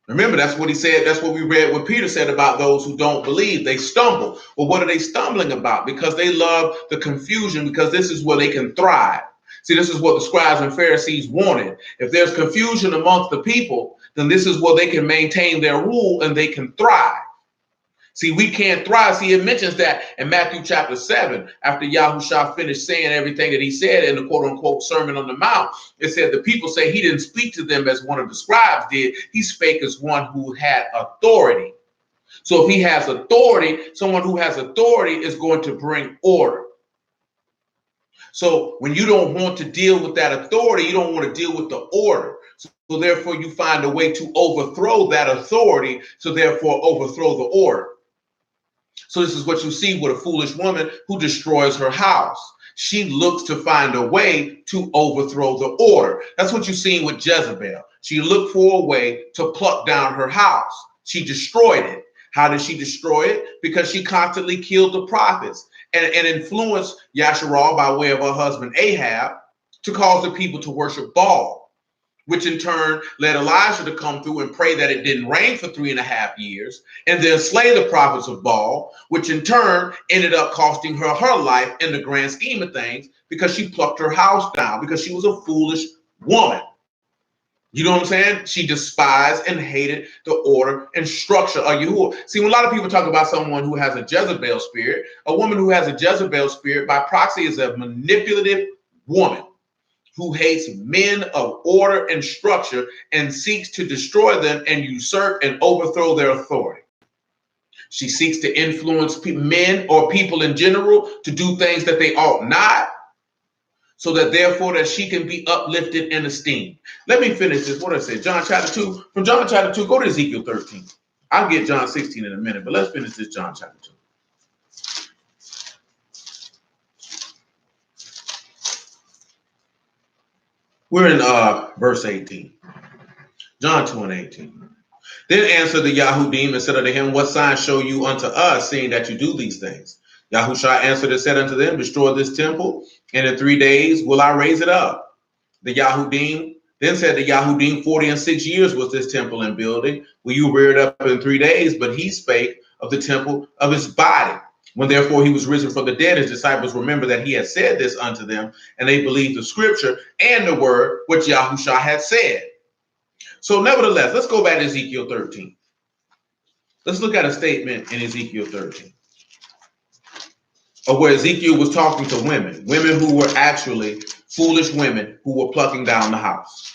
Speaker 2: Remember, that's what he said. That's what we read what Peter said about those who don't believe. They stumble. Well, what are they stumbling about? Because they love the confusion, because this is where they can thrive. See, this is what the scribes and Pharisees wanted. If there's confusion amongst the people, then this is where they can maintain their rule and they can thrive. See, we can't thrive. See, it mentions that in Matthew chapter 7, after Yahushua finished saying everything that he said in the quote unquote Sermon on the Mount. It said the people say he didn't speak to them as one of the scribes did. He spake as one who had authority. So if he has authority, someone who has authority is going to bring order. So when you don't want to deal with that authority, you don't want to deal with the order. So therefore, you find a way to overthrow that authority. So therefore, overthrow the order. So this is what you see with a foolish woman who destroys her house. She looks to find a way to overthrow the order. That's what you're seeing with Jezebel. She looked for a way to pluck down her house. She destroyed it. How did she destroy it? Because she constantly killed the prophets and influenced Yasharal by way of her husband Ahab to cause the people to worship Baal, which in turn led Elijah to come through and pray that it didn't rain for 3.5 years, and then slay the prophets of Baal, which in turn ended up costing her her life in the grand scheme of things, because she plucked her house down, because she was a foolish woman. You know what I'm saying? She despised and hated the order and structure of Yahuwah. See, when a lot of people talk about someone who has a Jezebel spirit, a woman who has a Jezebel spirit by proxy is a manipulative woman who hates men of order and structure and seeks to destroy them and usurp and overthrow their authority. She seeks to influence men or people in general to do things that they ought not, so that therefore that she can be uplifted and esteemed. Let me finish this. What did I say? John chapter 2. From John chapter 2, go to Ezekiel 13. I'll get John 16 in a minute, but let's finish this John chapter 2. We're in verse 18. John 2 and 18. Then answered the Yahudim and said unto him, what sign show you unto us, seeing that you do these things? Yahushua answered and said unto them, destroy this temple, and in 3 days will I raise it up. The Yahudim then said the Yahudim, 46 years was this temple in building. Will you rear it up in 3 days? But he spake of the temple of his body. When therefore he was risen from the dead, his disciples remembered that he had said this unto them, and they believed the scripture and the word which Yahushua had said. So nevertheless, let's go back to Ezekiel 13. Let's look at a statement in Ezekiel 13. Of where Ezekiel was talking to women who were actually foolish women who were plucking down the house.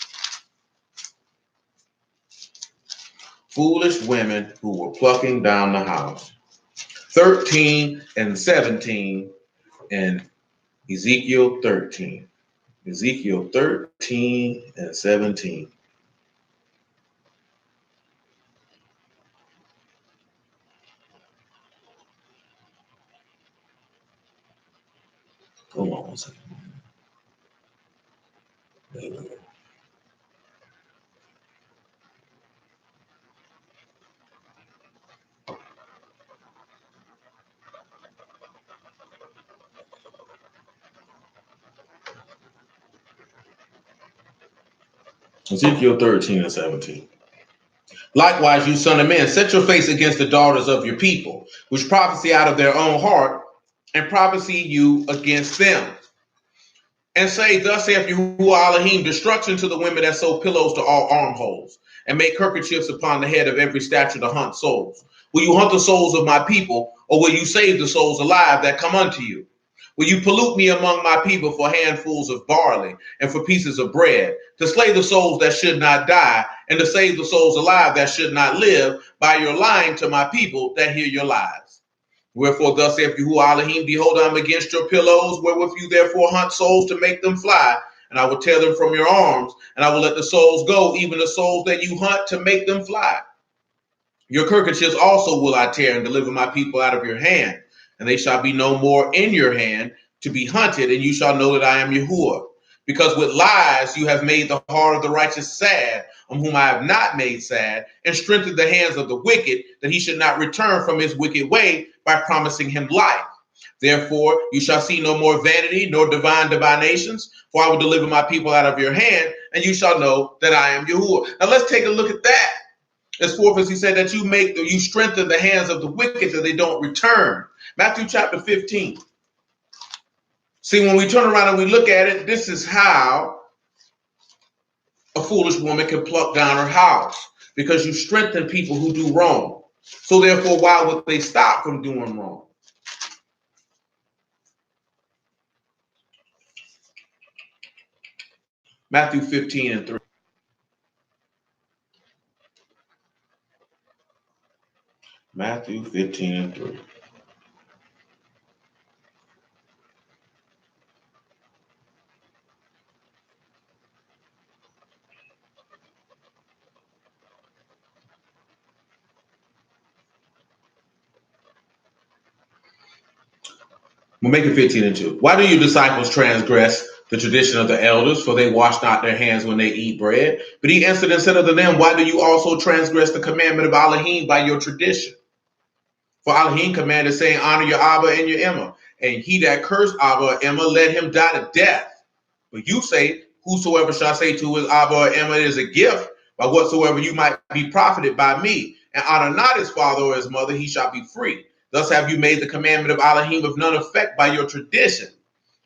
Speaker 2: Foolish women who were plucking down the house. 13 and 17 in Ezekiel 13. Ezekiel 13 and 17. Hold on one second. Ezekiel 13 and 17. Likewise, you son of man, set your face against the daughters of your people, which prophesy out of their own heart, and prophesy you against them. And say, thus saith Yahuwah Elohim, destruction to the women that sew pillows to all armholes, and make kerchiefs upon the head of every statue to hunt souls. Will you hunt the souls of my people, or will you save the souls alive that come unto you? Will you pollute me among my people for handfuls of barley and for pieces of bread, to slay the souls that should not die, and to save the souls alive that should not live, by your lying to my people that hear your lies? Wherefore thus saith Yahuwah Elohim, behold, I am against your pillows, wherewith you therefore hunt souls to make them fly, and I will tear them from your arms, and I will let the souls go, even the souls that you hunt to make them fly. Your kerchiefs also will I tear and deliver my people out of your hand. and they shall be no more in your hand to be hunted, and you shall know that I am Yahuwah. Because with lies you have made the heart of the righteous sad, whom I have not made sad, and strengthened the hands of the wicked, that he should not return from his wicked way by promising him life. Therefore, you shall see no more vanity, nor divine divinations, for I will deliver my people out of your hand, and you shall know that I am Yahuwah. Now let's take a look at that. As forth as he said that you strengthen the hands of the wicked that they don't return. Matthew chapter 15. See, when we turn around and we look at it, this is how a foolish woman can pluck down her house, because you strengthen people who do wrong. So therefore, why would they stop from doing wrong? Matthew 15 and 3. Matthew 15 and 3. We'll make it 15 and 2. Why do your disciples transgress the tradition of the elders? For they wash not their hands when they eat bread. But he answered and said unto them, why do you also transgress the commandment of Elohim by your tradition? For Elohim commanded, saying, honor your Abba and your Emma. And he that cursed Abba or Emma, let him die to death. But you say, whosoever shall say to his Abba or Emma, it is a gift, by whatsoever you might be profited by me, and honor not his father or his mother, he shall be free. Thus have you made the commandment of Elohim of none effect by your tradition.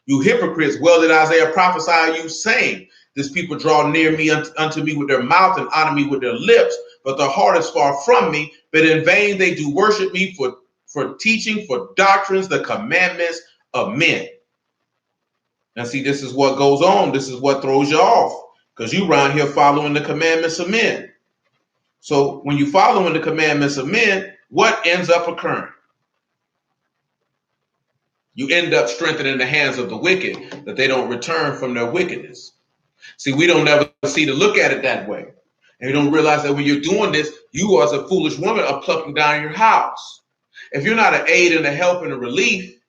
Speaker 2: You hypocrites, well did Isaiah prophesy of you, saying, this people draw near me unto me with their mouth and honor me with their lips, but their heart is far from me. But in vain they do worship me for teaching, for doctrines, the commandments of men. Now see, this is what goes on. This is what throws you off, because you around here following the commandments of men. So when you following the commandments of men, what ends up occurring? You end up strengthening the hands of the wicked, that they don't return from their wickedness. See, we don't ever see to look at it that way. And you don't realize that when you're doing this, you as a foolish woman are plucking down your house. If you're not an aid and a help and a relief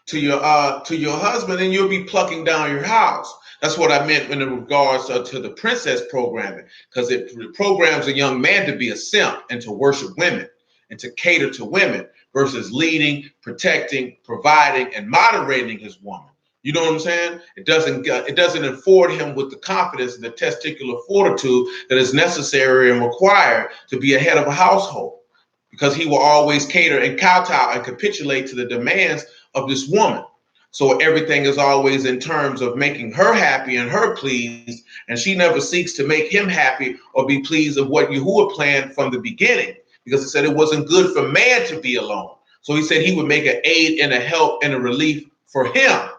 Speaker 2: to your husband, then you'll be plucking down your house. That's what I meant in regards to the princess programming, because it programs a young man to be a simp and to worship women and to cater to women versus leading, protecting, providing, and moderating his woman. You know what I'm saying? It doesn't afford him with the confidence and the testicular fortitude that is necessary and required to be a head of a household, because he will always cater and kowtow and capitulate to the demands of this woman. So everything is always in terms of making her happy and her pleased, and she never seeks to make him happy or be pleased of what Yahuwah planned from the beginning, because he said it wasn't good for man to be alone. So he said he would make an aid and a help and a relief for him.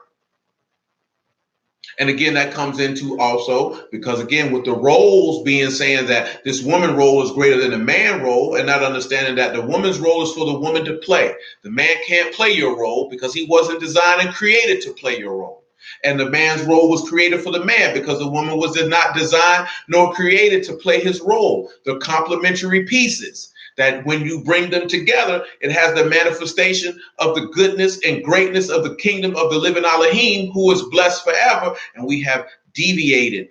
Speaker 2: And again, that comes into also, because again, with the roles being saying that this woman role is greater than the man role, and not understanding that the woman's role is for the woman to play. The man can't play your role because he wasn't designed and created to play your role. And the man's role was created for the man because the woman was not designed nor created to play his role. They're complementary pieces that when you bring them together, it has the manifestation of the goodness and greatness of the kingdom of the living Elohim, who is blessed forever. And we have deviated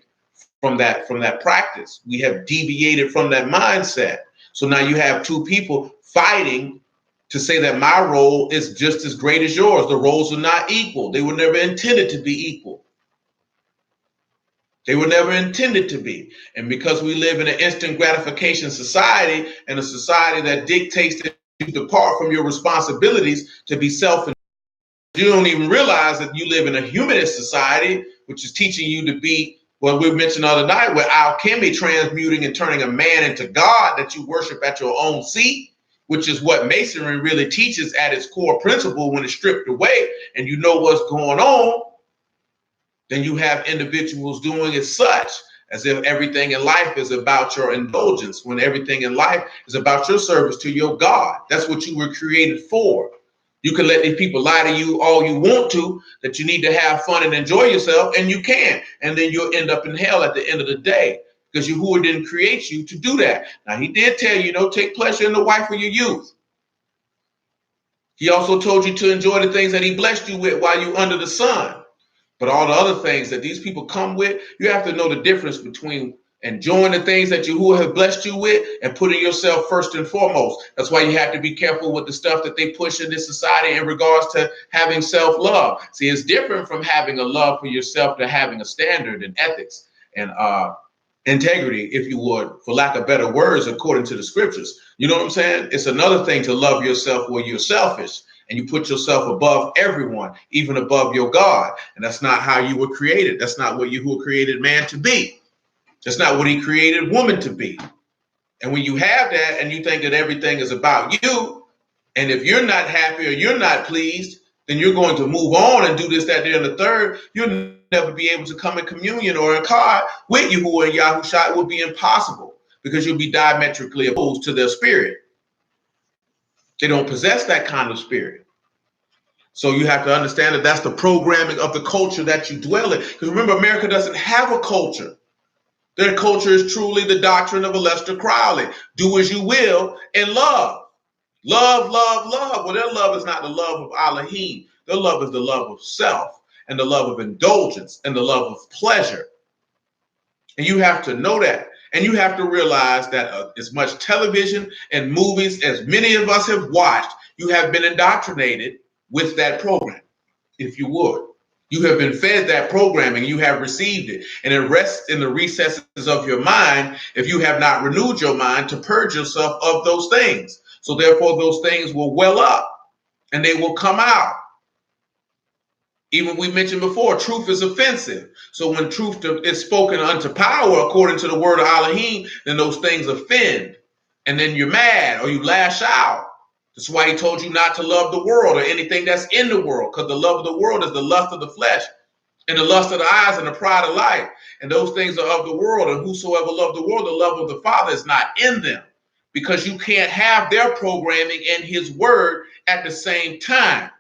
Speaker 2: from that practice. We have deviated from that mindset. So now you have two people fighting to say that my role is just as great as yours. The roles are not equal. They were never intended to be equal. They were never intended to be. And because we live in an instant gratification society, and a society that dictates that you depart from your responsibilities to be selfish, you don't even realize that you live in a humanist society, which is teaching you to be what we mentioned the other night, where alchemy, transmuting and turning a man into God that you worship at your own seat, which is what Masonry really teaches at its core principle when it's stripped away and you know what's going on. Then you have individuals doing it such as if everything in life is about your indulgence, when everything in life is about your service to your God. That's what you were created for. You can let these people lie to you all you want to, that you need to have fun and enjoy yourself, and you can. And then you'll end up in hell at the end of the day, because Yahuwah didn't create you to do that. Now, he did tell you, take pleasure in the wife of your youth. He also told you to enjoy the things that he blessed you with while you're under the sun. But all the other things that these people come with, you have to know the difference between enjoying the things that who have blessed you with and putting yourself first and foremost. That's why you have to be careful with the stuff that they push in this society in regards to having self-love. See, it's different from having a love for yourself to having a standard and ethics and integrity, if you would, for lack of better words, according to the scriptures. You know what I'm saying? It's another thing to love yourself where you're selfish and you put yourself above everyone, even above your God. And that's not how you were created. That's not what you were created man to be. That's not what he created woman to be. And when you have that and you think that everything is about you, and if you're not happy or you're not pleased, then you're going to move on and do this, that, there, and the third. You'll never be able to come in communion or in card with Yahuwah and Yahushua. It will be impossible because you'll be diametrically opposed to their spirit. They don't possess that kind of spirit. So you have to understand that that's the programming of the culture that you dwell in. Because remember, America doesn't have a culture. Their culture is truly the doctrine of Aleister Crowley. Do as you will and love. Love, love, love. Well, their love is not the love of Elohim. Their love is the love of self and the love of indulgence and the love of pleasure. And you have to know that. And you have to realize that as much television and movies as many of us have watched, you have been indoctrinated with that program, if you would. You have been fed that programming, you have received it, and it rests in the recesses of your mind if you have not renewed your mind to purge yourself of those things. So therefore, those things will well up and they will come out. Even we mentioned before, truth is offensive. So when truth is spoken unto power, according to the word of Elohim, then those things offend. And then you're mad or you lash out. That's why he told you not to love the world or anything that's in the world, because the love of the world is the lust of the flesh and the lust of the eyes and the pride of life. And those things are of the world. And whosoever love the world, the love of the Father is not in them, because you can't have their programming and his word at the same time,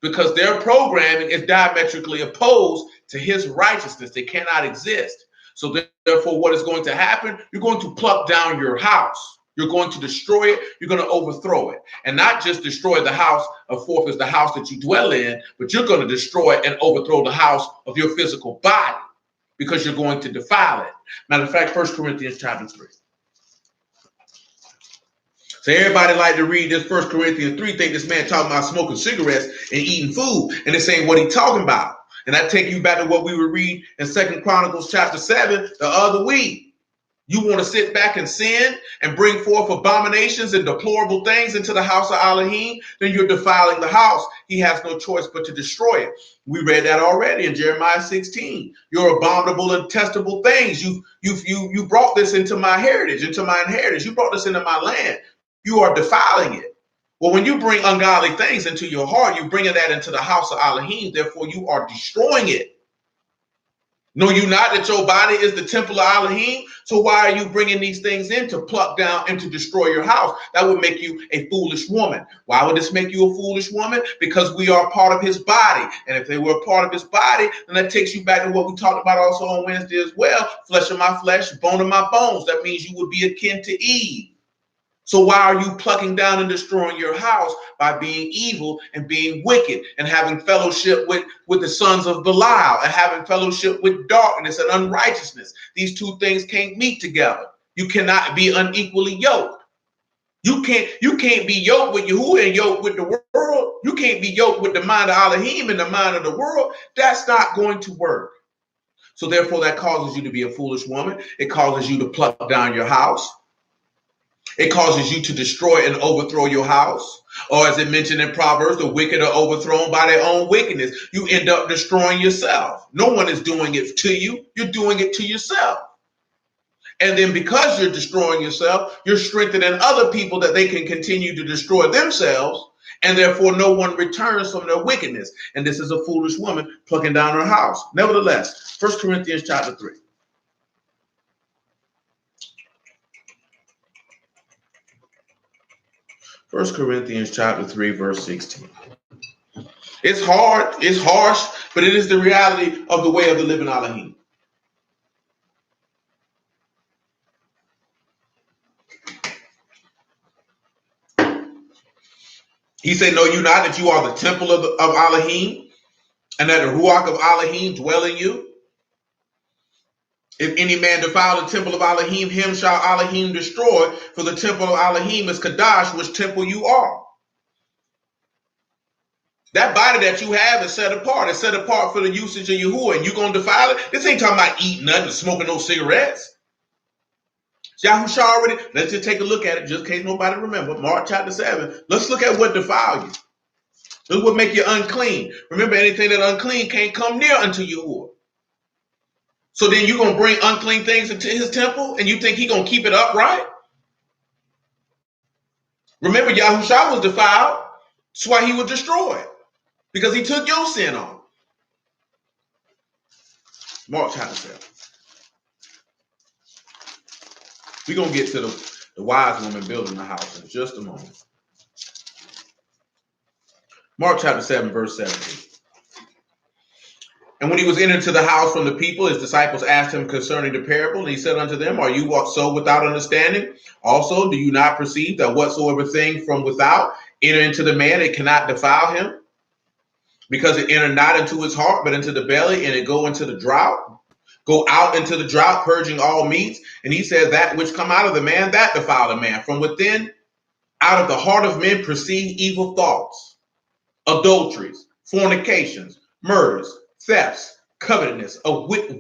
Speaker 2: because their programming is diametrically opposed to his righteousness. They cannot exist. So therefore, what is going to happen? You're going to pluck down your house. You're going to destroy it. You're going to overthrow it. And not just destroy the house of forth is the house that you dwell in, but you're going to destroy and overthrow the house of your physical body, because you're going to defile it. Matter of fact, 1 Corinthians chapter 3. So everybody like to read this 1 Corinthians 3, think this man talking about smoking cigarettes and eating food, and this ain't what he talking about. And I take you back to what we would read in 2 Chronicles chapter 7 the other week. You want to sit back and sin and bring forth abominations and deplorable things into the house of Elohim, then you're defiling the house. He has no choice but to destroy it. We read that already in Jeremiah 16. Your abominable and detestable things. You brought this into my heritage, into my inheritance. You brought this into my land. You are defiling it. Well, when you bring ungodly things into your heart, you're bringing that into the house of Elohim. Therefore, you are destroying it. Know you not that your body is the temple of Elohim? So why are you bringing these things in to pluck down and to destroy your house? That would make you a foolish woman. Why would this make you a foolish woman? Because we are part of his body. And if they were a part of his body, then that takes you back to what we talked about also on Wednesday as well. Flesh of my flesh, bone of my bones. That means you would be akin to Eve. So why are you plucking down and destroying your house by being evil and being wicked and having fellowship with the sons of Belial and having fellowship with darkness and unrighteousness? These two things can't meet together. You cannot be unequally yoked. You can't be yoked with Yahuwah and yoked with the world. You can't be yoked with the mind of Elohim and the mind of the world. That's not going to work. So therefore, that causes you to be a foolish woman. It causes you to pluck down your house. It causes you to destroy and overthrow your house. Or as it mentioned in Proverbs, the wicked are overthrown by their own wickedness. You end up destroying yourself. No one is doing it to you. You're doing it to yourself. And then because you're destroying yourself, you're strengthening other people that they can continue to destroy themselves. And therefore, no one returns from their wickedness. And this is a foolish woman plucking down her house. Nevertheless, 1 Corinthians chapter 3. 1 Corinthians chapter 3, verse 16. It's hard, it's harsh, but it is the reality of the way of the living Elohim. He said, know you not that you are the temple of Elohim, and that the Ruach of Elohim dwell in you? If any man defile the temple of Elohim, him shall Elohim destroy, for the temple of Elohim is Kadash, which temple you are. That body that you have is set apart. It's set apart for the usage of Yahuwah, and you're going to defile it? This ain't talking about eating nothing and smoking no cigarettes. Yahusha already, let's just take a look at it, just in case nobody remember. Mark chapter 7. Let's look at what defile you. This is what make you unclean. Remember, anything that unclean can't come near unto Yahuwah. So then you're going to bring unclean things into his temple, and you think he's going to keep it upright? Remember, Yahusha was defiled. That's why he was destroyed. Because he took your sin on. Mark chapter 7. We're going to get to the wise woman building the house in just a moment. Mark chapter 7, verse 17. And when he was entered to the house from the people, his disciples asked him concerning the parable. And he said unto them, are you so without understanding? Also, do you not perceive that whatsoever thing from without enter into the man, it cannot defile him? Because it enter not into his heart, but into the belly, and it go into the drought. Go out into the drought, purging all meats. And he said, that which come out of the man, that defile the man. From within, out of the heart of men proceed evil thoughts, adulteries, fornications, murders, thefts, covetousness,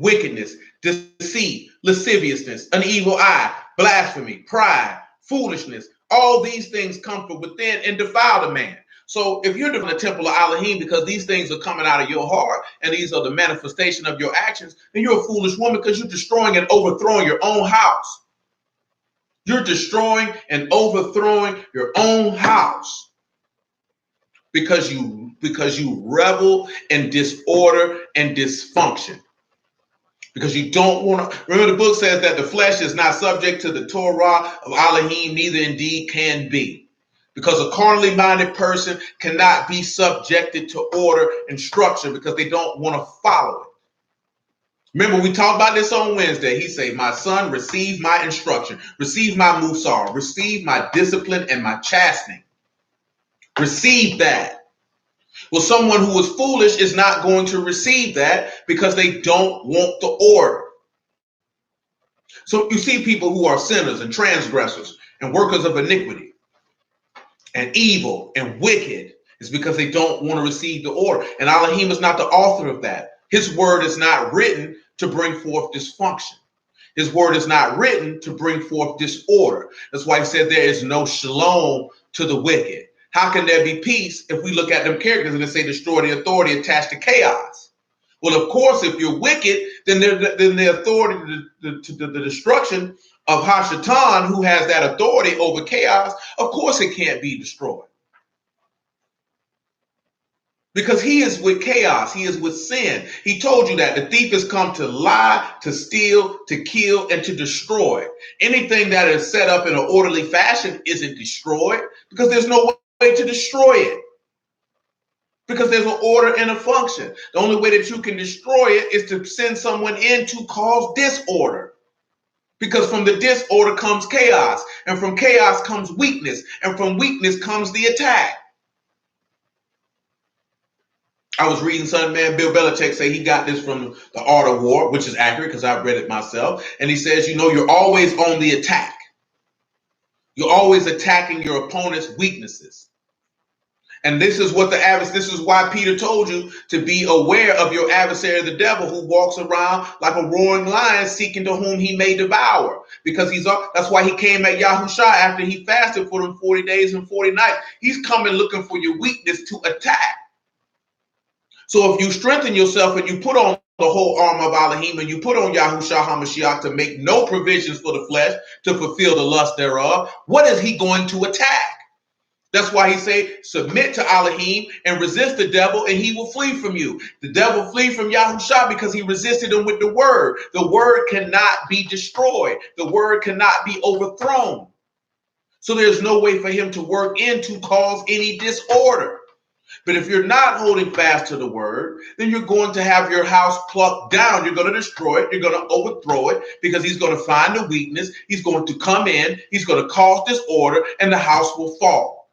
Speaker 2: wickedness, deceit, lasciviousness, an evil eye, blasphemy, pride, foolishness. All these things come from within and defile the man. So if you're in the temple of Elohim, because these things are coming out of your heart and these are the manifestation of your actions, then you're a foolish woman because you're destroying and overthrowing your own house. You're destroying and overthrowing your own house because you revel in disorder and dysfunction. Because you don't want to. Remember, the book says that the flesh is not subject to the Torah of Elohim, neither indeed can be. Because a carnally minded person cannot be subjected to order and structure because they don't want to follow it. Remember, we talked about this on Wednesday. He said, my son, receive my instruction, receive my musar, receive my discipline and my chastening. Receive that. Well, someone who is foolish is not going to receive that because they don't want the order. So you see people who are sinners and transgressors and workers of iniquity and evil and wicked is because they don't want to receive the order. And Elohim is not the author of that. His word is not written to bring forth dysfunction. His word is not written to bring forth disorder. That's why he said there is no shalom to the wicked. How can there be peace if we look at them characters and they say destroy the authority attached to chaos? Well, of course, if you're wicked, then the authority to the destruction of Hashatan, who has that authority over chaos, of course it can't be destroyed. Because he is with chaos. He is with sin. He told you that the thief has come to lie, to steal, to kill, and to destroy. Anything that is set up in an orderly fashion isn't destroyed because there's no way to destroy it. Because there's an order and a function. The only way that you can destroy it is to send someone in to cause disorder. Because from the disorder comes chaos. And from chaos comes weakness. And from weakness comes the attack. I was reading some man, Bill Belichick, say he got this from The Art of War, which is accurate because I've read it myself. And he says, you're always on the attack. You're always attacking your opponent's weaknesses. And this is why Peter told you to be aware of your adversary, the devil, who walks around like a roaring lion seeking to whom he may devour. Because that's why he came at Yahusha after he fasted for them 40 days and 40 nights. He's coming looking for your weakness to attack. So if you strengthen yourself and you put on the whole armor of Elohim and you put on Yahushua HaMashiach to make no provisions for the flesh to fulfill the lust thereof, what is he going to attack? That's why he say, submit to Elohim and resist the devil and he will flee from you. The devil flee from Yahushua because he resisted him with the word. The word cannot be destroyed. The word cannot be overthrown. So there's no way for him to work in to cause any disorder. But if you're not holding fast to the word, then you're going to have your house plucked down. You're going to destroy it. You're going to overthrow it because he's going to find the weakness. He's going to come in. He's going to cause disorder and the house will fall.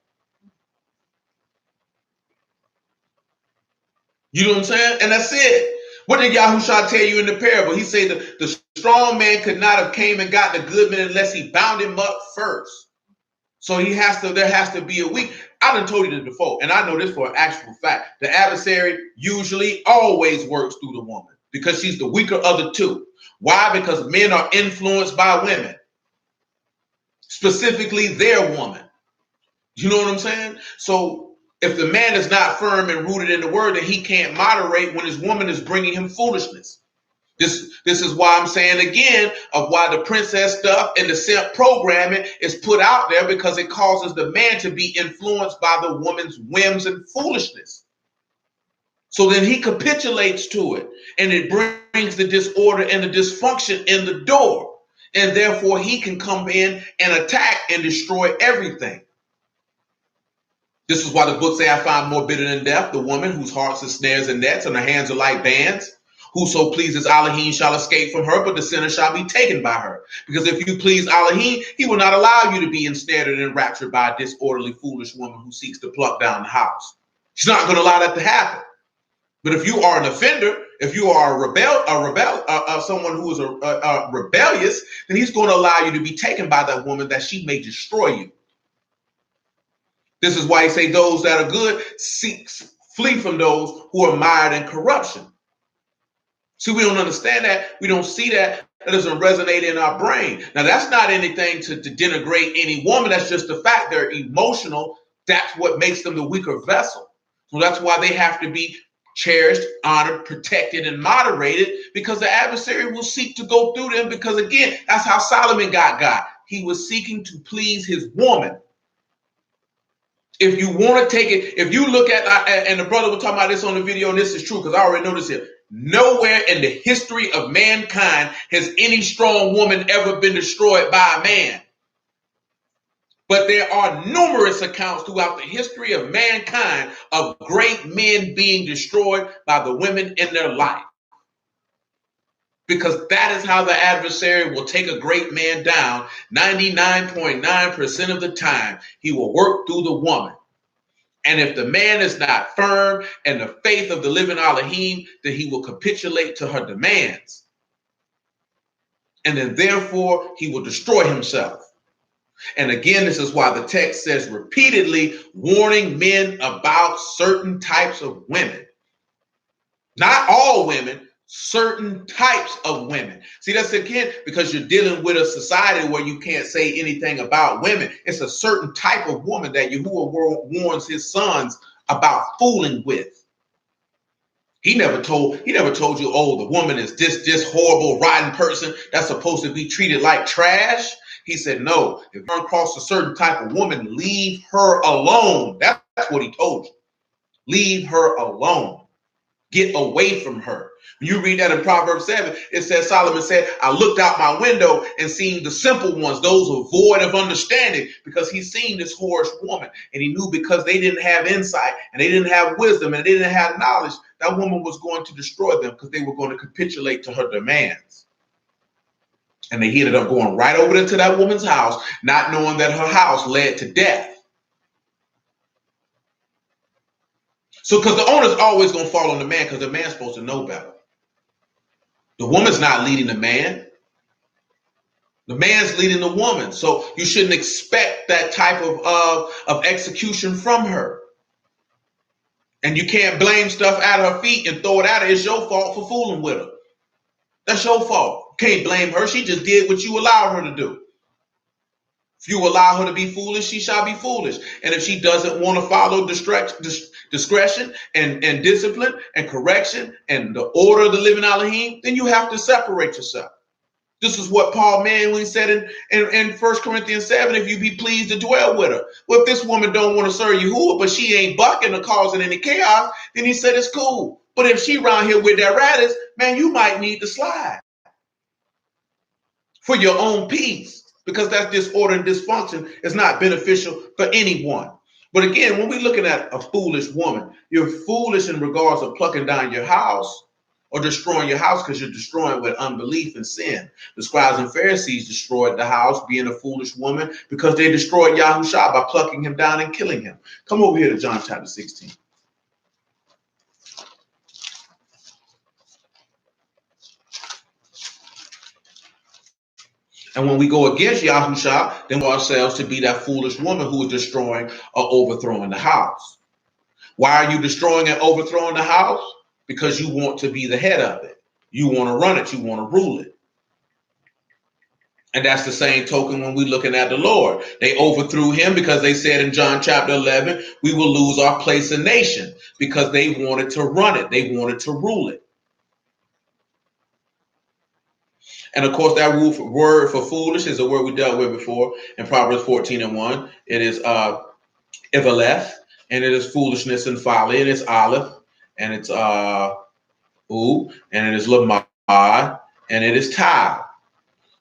Speaker 2: You know what I'm saying? And that's it. What did Yahushua tell you in the parable? He said the strong man could not have came and got the good man unless he bound him up first. So there has to be a weak. I done told you this before, and I know this for an actual fact. The adversary usually always works through the woman because she's the weaker of the two. Why? Because men are influenced by women, specifically their woman. You know what I'm saying? So if the man is not firm and rooted in the word, then he can't moderate when his woman is bringing him foolishness. This is why I'm saying again of why the princess stuff and the simp programming is put out there, because it causes the man to be influenced by the woman's whims and foolishness. So then he capitulates to it, and it brings the disorder and the dysfunction in the door. And therefore he can come in and attack and destroy everything. This is why the book say, I find more bitter than death the woman whose hearts are snares and nets and her hands are like bands. Whoso pleases Elohim shall escape from her, but the sinner shall be taken by her. Because if you please Elohim, he will not allow you to be ensnared and enraptured by a disorderly, foolish woman who seeks to pluck down the house. He's not going to allow that to happen. But if you are an offender, if you are someone who is rebellious, then he's going to allow you to be taken by that woman that she may destroy you. This is why he say those that are good flee from those who are mired in corruption. See, we don't understand that. We don't see that. That doesn't resonate in our brain. Now, that's not anything to denigrate any woman. That's just the fact they're emotional. That's what makes them the weaker vessel. So that's why they have to be cherished, honored, protected, and moderated, because the adversary will seek to go through them. Because again, that's how Solomon got God. He was seeking to please his woman. If you want to take it, if you look at, and the brother was talking about this on the video, and this is true because I already know this here. Nowhere in the history of mankind has any strong woman ever been destroyed by a man. But there are numerous accounts throughout the history of mankind of great men being destroyed by the women in their life. Because that is how the adversary will take a great man down. 99.9% of the time, he will work through the woman. And if the man is not firm in the faith of the living Elohim, then he will capitulate to her demands. And then therefore, he will destroy himself. And again, this is why the text says repeatedly, warning men about certain types of women. Not all women, certain types of women. See, that's again, because you're dealing with a society where you can't say anything about women. It's a certain type of woman that Yahuwah warns his sons about fooling with. He never told you, oh, the woman is this horrible, rotten person that's supposed to be treated like trash. He said, no, if you run across a certain type of woman, leave her alone. That's what he told you. Leave her alone. Get away from her. When you read that in Proverbs 7, it says, Solomon said, I looked out my window and seen the simple ones, those who are void of understanding, because he's seen this whorish woman. And he knew because they didn't have insight and they didn't have wisdom and they didn't have knowledge, that woman was going to destroy them because they were going to capitulate to her demands. And they ended up going right over into that woman's house, not knowing that her house led to death. So, because the owner's always going to fall on the man, because the man's supposed to know better. The woman's not leading the man. The man's leading the woman. So you shouldn't expect that type of execution from her. And you can't blame stuff at her feet and throw it at her. It's your fault for fooling with her. That's your fault. Can't blame her. She just did what you allowed her to do. If you allow her to be foolish, she shall be foolish. And if she doesn't want to follow discretion and discipline and correction and the order of the living Elohim, then you have to separate yourself. This is what Paul meant when he said in 1 Corinthians 7, if you be pleased to dwell with her. Well, if this woman don't want to serve Yahuwah, but she ain't bucking or causing any chaos, then he said it's cool. But if she around here with that radish, man, you might need to slide for your own peace. Because that disorder and dysfunction is not beneficial for anyone. But again, when we're looking at a foolish woman, you're foolish in regards of plucking down your house or destroying your house because you're destroying with unbelief and sin. The scribes and Pharisees destroyed the house, being a foolish woman, because they destroyed Yahushua by plucking him down and killing him. Come over here to John chapter 16. And when we go against Yahusha, then we ourselves to be that foolish woman who is destroying or overthrowing the house. Why are you destroying and overthrowing the house? Because you want to be the head of it. You want to run it. You want to rule it. And that's the same token when we're looking at the Lord. They overthrew him because they said in John chapter 11, we will lose our place in nation because they wanted to run it. They wanted to rule it. And of course, that word for foolish is a word we dealt with before in Proverbs 14:1. It is Ivaleth, and it is foolishness and folly, and it's Aleph, and it's and it is Lamad, and it is Tav.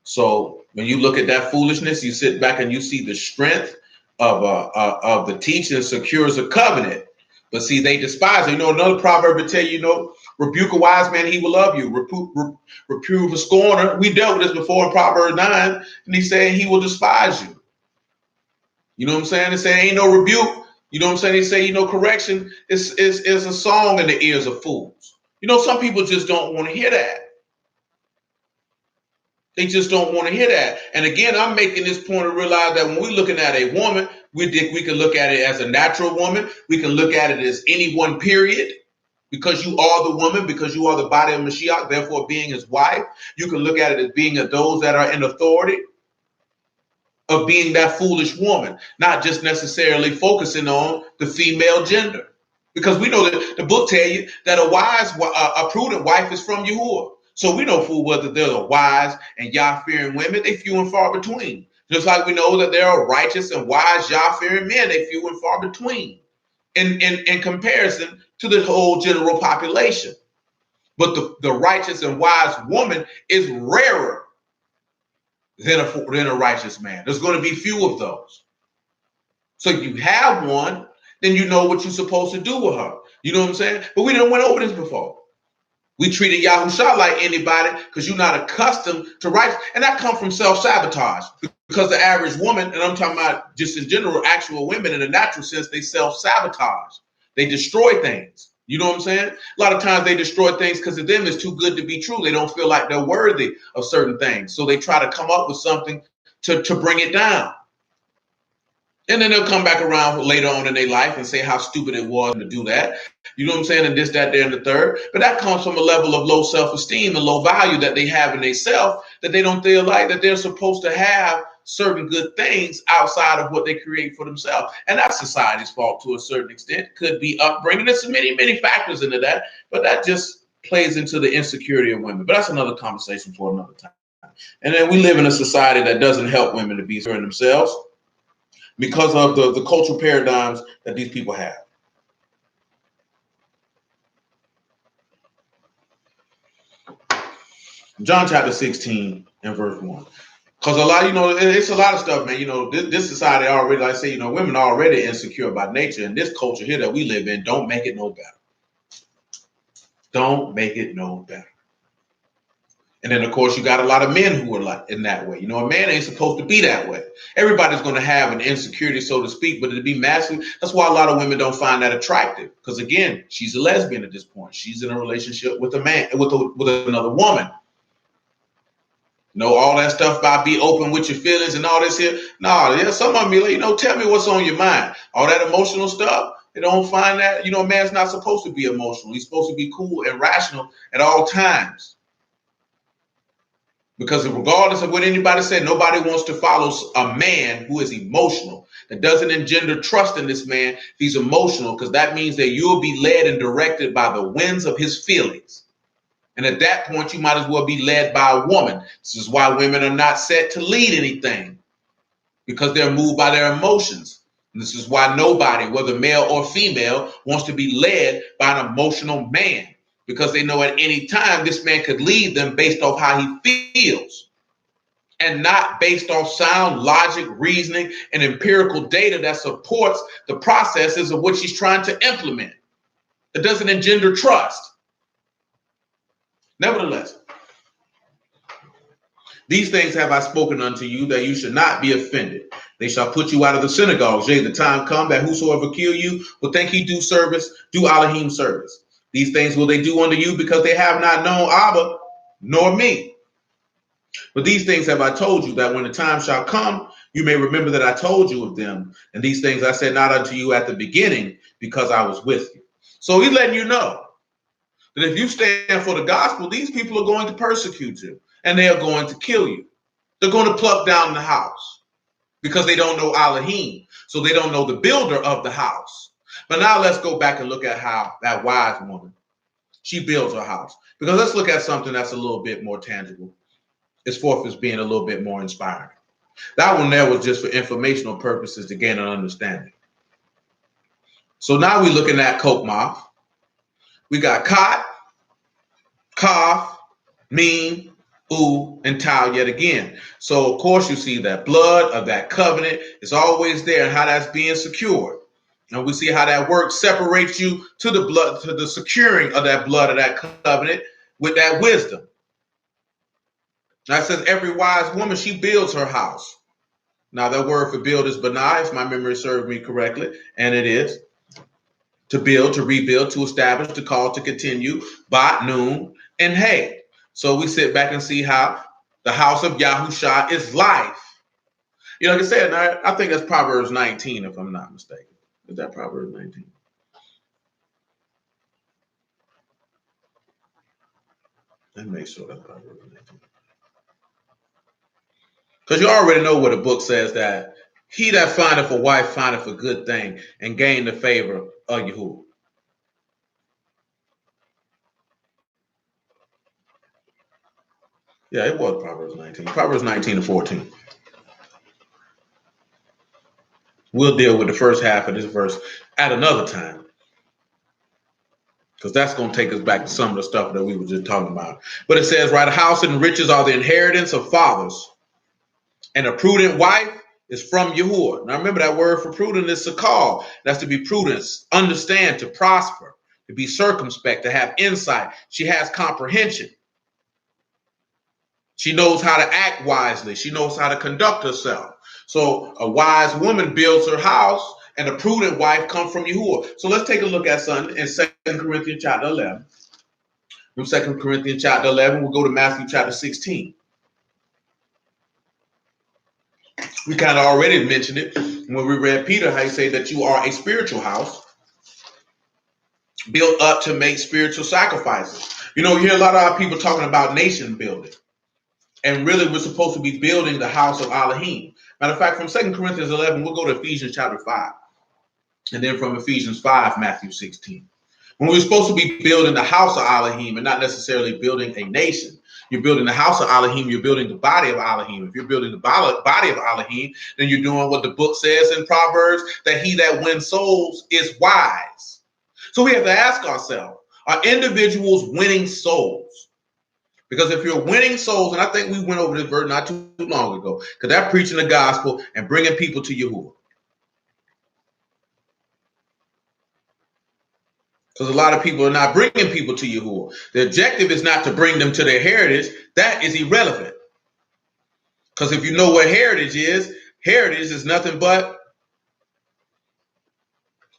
Speaker 2: So when you look at that foolishness, you sit back and you see the strength of the teaching secures a covenant. But see, they despise it. You know, another proverb would tell you, rebuke a wise man, he will love you. Reprove a scorner. We dealt with this before in Proverbs 9, and he said he will despise you. You know what I'm saying? They say ain't no rebuke. You know what I'm saying? They say, correction is a song in the ears of fools. Some people just don't want to hear that. They just don't want to hear that. And again, I'm making this point to realize that when we're looking at a woman, we can look at it as a natural woman. We can look at it as any one period because you are the woman, because you are the body of Mashiach, therefore being his wife. You can look at it as being those that are in authority of being that foolish woman, not just necessarily focusing on the female gender. Because we know that the book tell you that a prudent wife is from Yahuwah. So we know full well that there are wise and Yah-fearing women, they few and far between. Just like we know that there are righteous and wise Yah-fearing men, they few and far between in comparison to the whole general population. But the righteous and wise woman is rarer than a righteous man. There's going to be few of those. So if you have one, then you know what you're supposed to do with her. You know what I'm saying? But we done went over this before. We treated Yahusha like anybody because you're not accustomed to rights. And that comes from self-sabotage because the average woman, and I'm talking about just in general, actual women in a natural sense, they self-sabotage. They destroy things. You know what I'm saying? A lot of times they destroy things because to them it's too good to be true. They don't feel like they're worthy of certain things. So they try to come up with something to bring it down. And then they'll come back around later on in their life and say how stupid it was to do that. You know what I'm saying? And this, that, there, and the third. But that comes from a level of low self-esteem and low value that they have in themselves, that they don't feel like that they're supposed to have certain good things outside of what they create for themselves. And that's society's fault to a certain extent. Could be upbringing. There's many, many factors into that. But that just plays into the insecurity of women. But that's another conversation for another time. And then we live in a society that doesn't help women to be certain themselves, because of the cultural paradigms that these people have. John chapter 16 and verse 1. Because a lot, it's a lot of stuff, man. This society already, like I say, women are already insecure by nature. And this culture here that we live in don't make it no better. Don't make it no better. And then, of course, you got a lot of men who are like in that way. A man ain't supposed to be that way. Everybody's going to have an insecurity, so to speak, but to be masculine, that's why a lot of women don't find that attractive. Because, again, she's a lesbian at this point. She's in a relationship with a man, with another woman. All that stuff about be open with your feelings and all this here. No, some of them be like, tell me what's on your mind. All that emotional stuff, they don't find that. A man's not supposed to be emotional. He's supposed to be cool and rational at all times. Because regardless of what anybody said, nobody wants to follow a man who is emotional. That doesn't engender trust in this man if he's emotional, because that means that you'll be led and directed by the winds of his feelings. And at that point, you might as well be led by a woman. This is why women are not set to lead anything, because they're moved by their emotions. And this is why nobody, whether male or female, wants to be led by an emotional man. Because they know at any time this man could lead them based off how he feels and not based off sound logic, reasoning, and empirical data that supports the processes of what she's trying to implement. It doesn't engender trust. Nevertheless, these things have I spoken unto you, that you should not be offended. They shall put you out of the synagogues. Yea, the time come that whosoever kill you will think he do Elohim service. These things will they do unto you because they have not known Abba nor me. But these things have I told you, that when the time shall come, you may remember that I told you of them. And these things I said not unto you at the beginning, because I was with you. So he's letting you know that if you stand for the gospel, these people are going to persecute you and they are going to kill you. They're going to pluck down the house because they don't know Elohim. So they don't know the builder of the house. But now let's go back and look at how that wise woman, she builds her house. Because let's look at something that's a little bit more tangible, as forth as being a little bit more inspiring. That one there was just for informational purposes to gain an understanding. So now we're looking at Kokmoth. We got Kot, Kaf, Meme, U, and Tau yet again. So of course you see that blood of that covenant is always there and how that's being secured. And we see how that work separates you to the blood, to the securing of that blood of that covenant with that wisdom. Now it says every wise woman, she builds her house. Now that word for build is benai, if my memory serves me correctly, and it is. To build, to rebuild, to establish, to call, to continue, bat, noon, and hey. So we sit back and see how the house of Yahusha is life. You know, like I said, I think that's Proverbs 19, if I'm not mistaken. Is that Proverbs 19? Let me make sure that's Proverbs 19. Because you already know what the book says, that he that findeth a wife findeth a good thing and gain the favor of Yahuwah. Yeah, it was Proverbs 19. Proverbs 19 and 14. We'll deal with the first half of this verse at another time, because that's going to take us back to some of the stuff that we were just talking about. But it says, right, a house and riches are the inheritance of fathers, and a prudent wife is from Yahuwah. Now remember, that word for prudent is sakal. That's to be prudent, understand, to prosper, to be circumspect, to have insight. She has comprehension. She knows how to act wisely. She knows how to conduct herself. So a wise woman builds her house, and a prudent wife comes from Yahuwah. So let's take a look at something in 2 Corinthians chapter 11. From 2 Corinthians chapter 11, we'll go to Matthew chapter 16. We kind of already mentioned it when we read Peter, how he said that you are a spiritual house built up to make spiritual sacrifices. You know, you hear a lot of our people talking about nation building. And really, we're supposed to be building the house of Elohim. Matter of fact, from 2 Corinthians 11, we'll go to Ephesians chapter 5. And then from Ephesians 5, Matthew 16. When we're supposed to be building the house of Elohim and not necessarily building a nation. You're building the house of Elohim, you're building the body of Elohim. If you're building the body of Elohim, then you're doing what the book says in Proverbs, that he that wins souls is wise. So we have to ask ourselves, are individuals winning souls? Because if you're winning souls, and I think we went over this verse not too long ago, because they're preaching the gospel and bringing people to Yahuwah. Because a lot of people are not bringing people to Yahuwah. The objective is not to bring them to their heritage. That is irrelevant. Because if you know what heritage is nothing but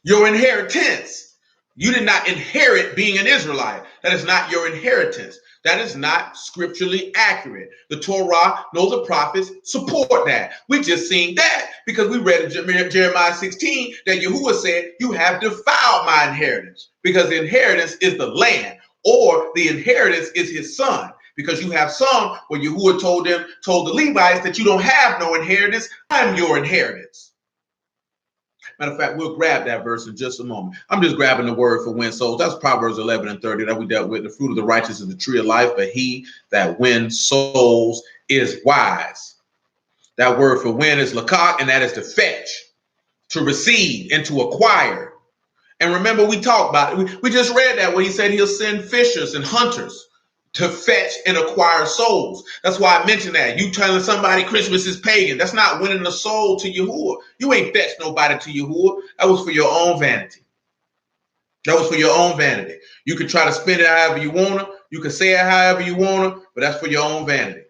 Speaker 2: your inheritance. You did not inherit being an Israelite. That is not your inheritance. That is not scripturally accurate. The Torah, nor the prophets support that. We just seen that because we read in Jeremiah 16 that Yahuwah said, you have defiled my inheritance, because the inheritance is the land, or the inheritance is his son. Because you have some where Yahuwah told the Levites that you don't have no inheritance. I'm your inheritance. Matter of fact, we'll grab that verse in just a moment. I'm just grabbing the word for win souls. That's Proverbs 11 and 30 that we dealt with. The fruit of the righteous is the tree of life, but he that wins souls is wise. That word for win is lakak, and that is to fetch, to receive, and to acquire. And remember, we talked about it. We just read that when he said he'll send fishers and hunters to fetch and acquire souls. That's why I mentioned that. You telling somebody Christmas is pagan, that's not winning the soul to Yahuwah. You ain't fetched nobody to Yahuwah. That was for your own vanity. That was for your own vanity. You can try to spend it however you want to. You can say it however you want to, but that's for your own vanity.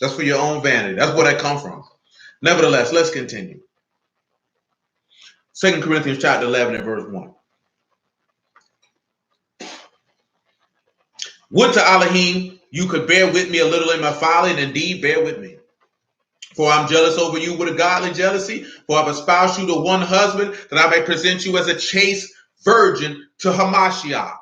Speaker 2: That's for your own vanity. That's where that come from. Nevertheless, let's continue. 2 Corinthians chapter 11 and verse 1. Would to Elohim, you could bear with me a little in my folly, and indeed bear with me. For I'm jealous over you with a godly jealousy, for I've espoused you to one husband, that I may present you as a chaste virgin to Hamashiach.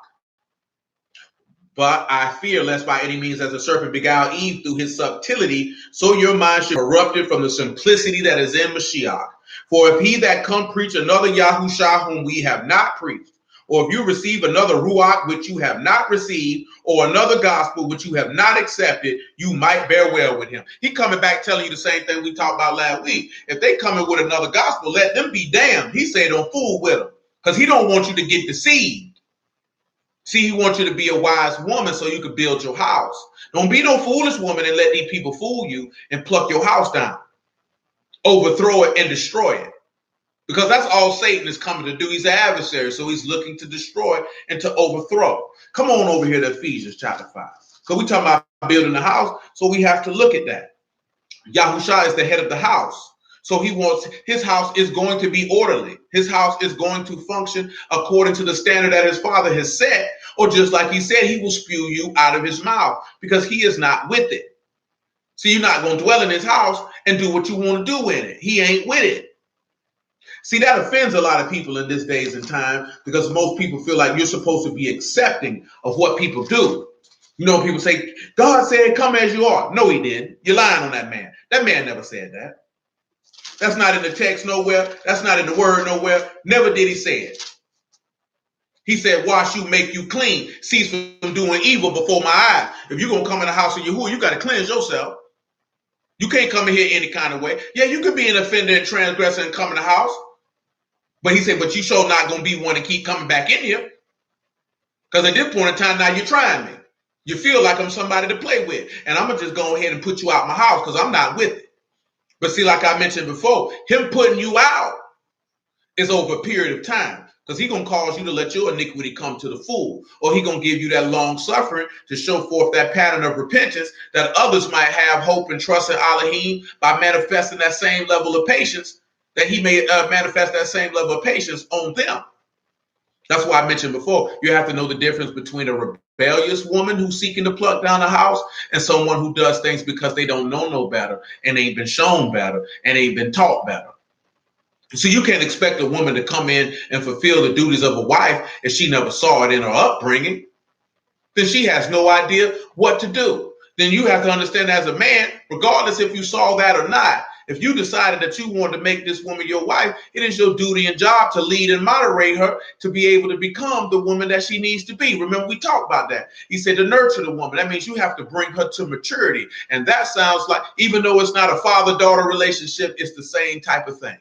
Speaker 2: But I fear lest by any means as the serpent beguiled Eve through his subtlety, so your mind should be corrupted from the simplicity that is in Mashiach. For if he that come preach another Yahushua whom we have not preached, or if you receive another Ruach which you have not received, or another gospel which you have not accepted, you might bear well with him. He coming back telling you the same thing we talked about last week. If they coming with another gospel, let them be damned. He said don't fool with them, because he don't want you to get deceived. See, he wants you to be a wise woman so you can build your house. Don't be no foolish woman and let these people fool you and pluck your house down, overthrow it and destroy it. Because that's all Satan is coming to do. He's an adversary, so he's looking to destroy and to overthrow. Come on over here to Ephesians chapter 5. So we talking about building the house, so we have to look at that. Yahushua is the head of the house. So he wants his house is going to be orderly. His house is going to function according to the standard that his father has set, or just like he said, he will spew you out of his mouth because he is not with it. So you're not going to dwell in his house and do what you want to do in it. He ain't with it. See, that offends a lot of people in this days and time because most people feel like you're supposed to be accepting of what people do. You know, people say, God said, come as you are. No, he didn't. You're lying on that man. That man never said that. That's not in the text nowhere. That's not in the word nowhere. Never did he say it. He said, wash you, make you clean. Cease from doing evil before my eyes. If you're going to come in the house of Yahuwah, you got to cleanse yourself. You can't come in here any kind of way. Yeah, you could be an offender and transgressor and come in the house. But he said, but you sure not going to be one to keep coming back in here. Because at this point in time, now you're trying me. You feel like I'm somebody to play with. And I'm going to just go ahead and put you out my house because I'm not with it. But see, like I mentioned before, him putting you out is over a period of time because he's going to cause you to let your iniquity come to the full, or he's going to give you that long suffering to show forth that pattern of repentance that others might have hope and trust in Elohim by manifesting that same level of patience, that he may manifest that same level of patience on them. That's why I mentioned before, you have to know the difference between a rebellious woman who's seeking to pluck down a house and someone who does things because they don't know no better and ain't been shown better and ain't been taught better. So you can't expect a woman to come in and fulfill the duties of a wife if she never saw it in her upbringing. Then she has no idea what to do. Then you have to understand as a man, regardless if you saw that or not, if you decided that you wanted to make this woman your wife, it is your duty and job to lead and moderate her to be able to become the woman that she needs to be. Remember, we talked about that. He said to nurture the woman. That means you have to bring her to maturity. And that sounds like, even though it's not a father-daughter relationship, it's the same type of thing.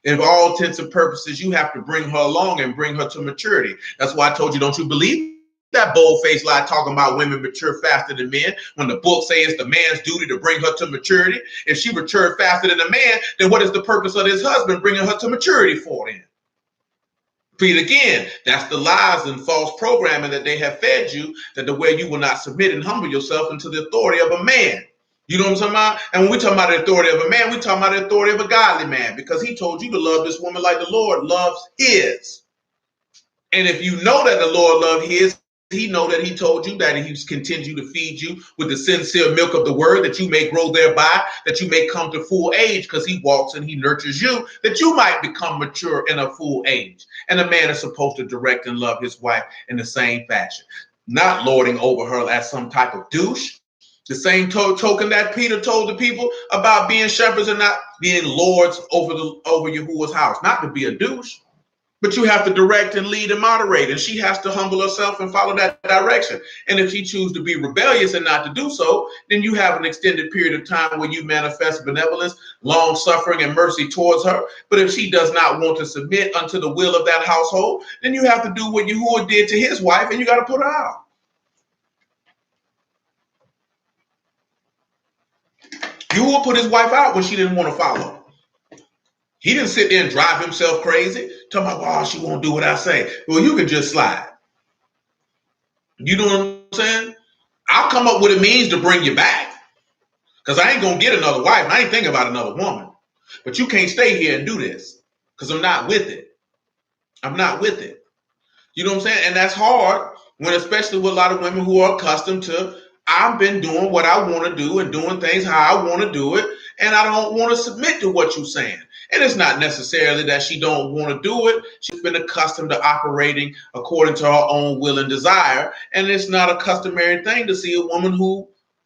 Speaker 2: And for all intents and purposes, you have to bring her along and bring her to maturity. That's why I told you, don't you believe that bold-faced lie talking about women mature faster than men when the book says it's the man's duty to bring her to maturity? If she matured faster than a man, then what is the purpose of this husband bringing her to maturity for then? Repeat again, that's the lies and false programming that they have fed you, that the way you will not submit and humble yourself into the authority of a man. You know what I'm talking about? And when we talk about the authority of a man, we talk about the authority of a godly man, because he told you to love this woman like the Lord loves his. And if you know that the Lord loves his, he know that he told you that he's continue to feed you with the sincere milk of the word, that you may grow thereby, that you may come to full age, because he walks and he nurtures you, that you might become mature in a full age. And a man is supposed to direct and love his wife in the same fashion, not lording over her as some type of douche. The same token that Peter told the people about being shepherds and not being lords over Yahuwah's house, not to be a douche. But you have to direct and lead and moderate, and she has to humble herself and follow that direction. And if she chooses to be rebellious and not to do so, then you have an extended period of time where you manifest benevolence, long suffering, and mercy towards her. But if she does not want to submit unto the will of that household, then you have to do what Yahuwah did to his wife, and you got to put her out. Yahuwah put his wife out when she didn't want to follow. He didn't sit there and drive himself crazy, talking about, oh, she won't do what I say. Well, you can just slide. You know what I'm saying? I'll come up with a means to bring you back, because I ain't going to get another wife. I ain't thinking about another woman. But you can't stay here and do this, because I'm not with it. I'm not with it. You know what I'm saying? And that's hard, When especially with a lot of women who are accustomed to, I've been doing what I want to do and doing things how I want to do it, and I don't want to submit to what you're saying. And it's not necessarily that she don't want to do it. She's been accustomed to operating according to her own will and desire, and it's not a customary thing to see a woman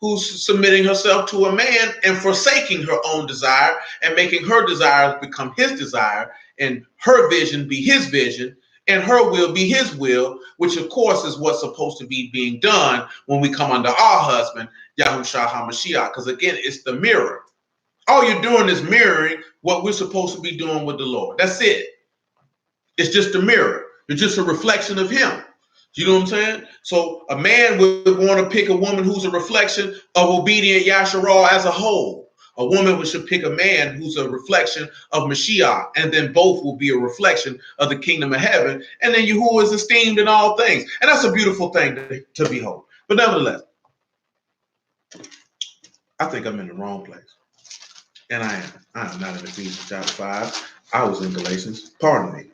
Speaker 2: who's submitting herself to a man and forsaking her own desire and making her desires become his desire and her vision be his vision and her will be his will, which of course is what's supposed to be being done when we come under our husband, Yahushua HaMashiach, because again, it's the mirror. All you're doing is mirroring what we're supposed to be doing with the Lord. That's it. It's just a mirror. It's just a reflection of him. You know what I'm saying? So a man would want to pick a woman who's a reflection of obedient Yasharal as a whole. A woman should pick a man who's a reflection of Mashiach, and then both will be a reflection of the kingdom of heaven. And then Yahuwah is esteemed in all things. And that's a beautiful thing to behold. But nevertheless, I think I'm in the wrong place. And I am. I am not in Ephesians chapter 5. I was in Galatians. Pardon me.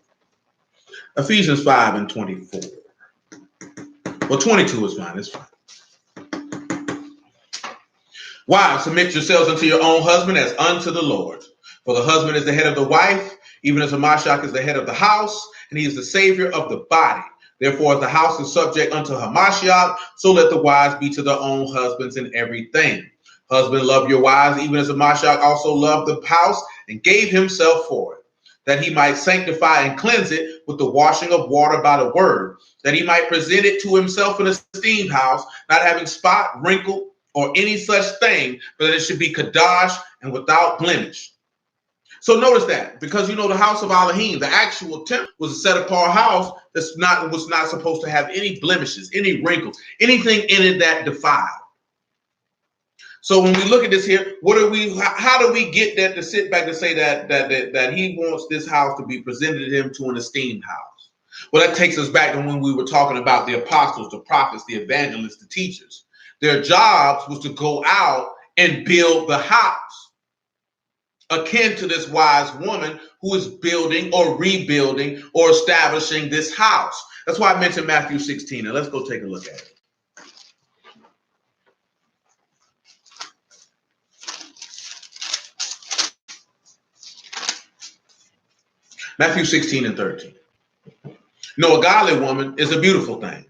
Speaker 2: Ephesians 5 and 24. Well, 22 is fine. It's fine. Wives, submit yourselves unto your own husband as unto the Lord. For the husband is the head of the wife, even as Hamashiach is the head of the house, and he is the savior of the body. Therefore, as the house is subject unto Hamashiach, so let the wives be to their own husbands in everything. Husband, love your wives, even as Hamashiach also loved the house and gave himself for it, that he might sanctify and cleanse it with the washing of water by the word, that he might present it to himself an esteemed house, not having spot, wrinkle, or any such thing, but that it should be kadosh and without blemish. So notice that, because you know the house of Elohim, the actual temple, was a set apart house was not supposed to have any blemishes, any wrinkles, anything in it that defiled. So when we look at this here, how do we get that to sit back and say that he wants this house to be presented to him to an esteemed house? Well, that takes us back to when we were talking about the apostles, the prophets, the evangelists, the teachers. Their jobs was to go out and build the house, akin to this wise woman who is building or rebuilding or establishing this house. That's why I mentioned Matthew 16, and let's go take a look at it. Matthew 16 and 13. No, a godly woman is a beautiful thing.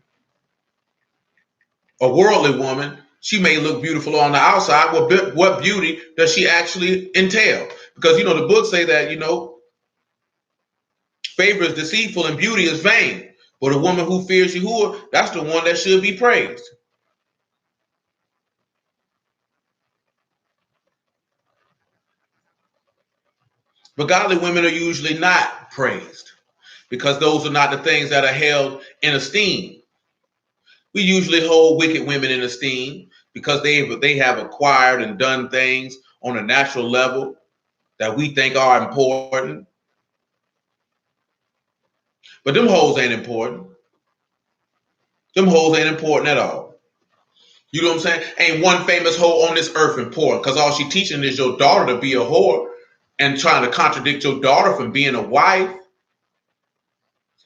Speaker 2: A worldly woman, she may look beautiful on the outside. What beauty does she actually entail? Because, you know, the books say that, you know, favor is deceitful and beauty is vain. But a woman who fears Yahuwah, that's the one that should be praised. But godly women are usually not praised because those are not the things that are held in esteem. We usually hold wicked women in esteem because they have acquired and done things on a natural level that we think are important. But them hoes ain't important. Them hoes ain't important at all. You know what I'm saying? Ain't one famous hoe on this earth important because all she teaching is your daughter to be a whore and trying to contradict your daughter from being a wife.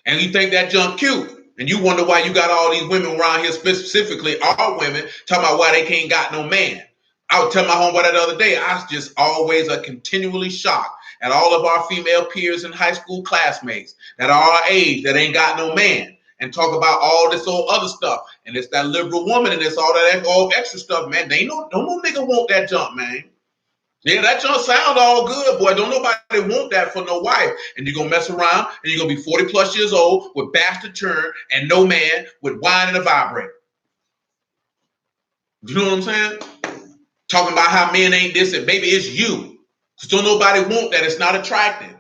Speaker 2: And you think that junk cute. And you wonder why you got all these women around here, specifically our women, talking about why they can't got no man. I would tell my homeboy that the other day, I was just always continually shocked at all of our female peers and high school classmates that are our age that ain't got no man and talk about all this old other stuff. And it's that liberal woman and it's all that old extra stuff, man. They no nigga want that junk, man. Yeah, that junk sound all good, boy. Don't nobody want that for no wife. And you're going to mess around and you're going to be 40 plus years old with bastard churn and no man with wine and a vibrator. You know what I'm saying? Talking about how men ain't this and maybe it's you. Because don't nobody want that. It's not attractive.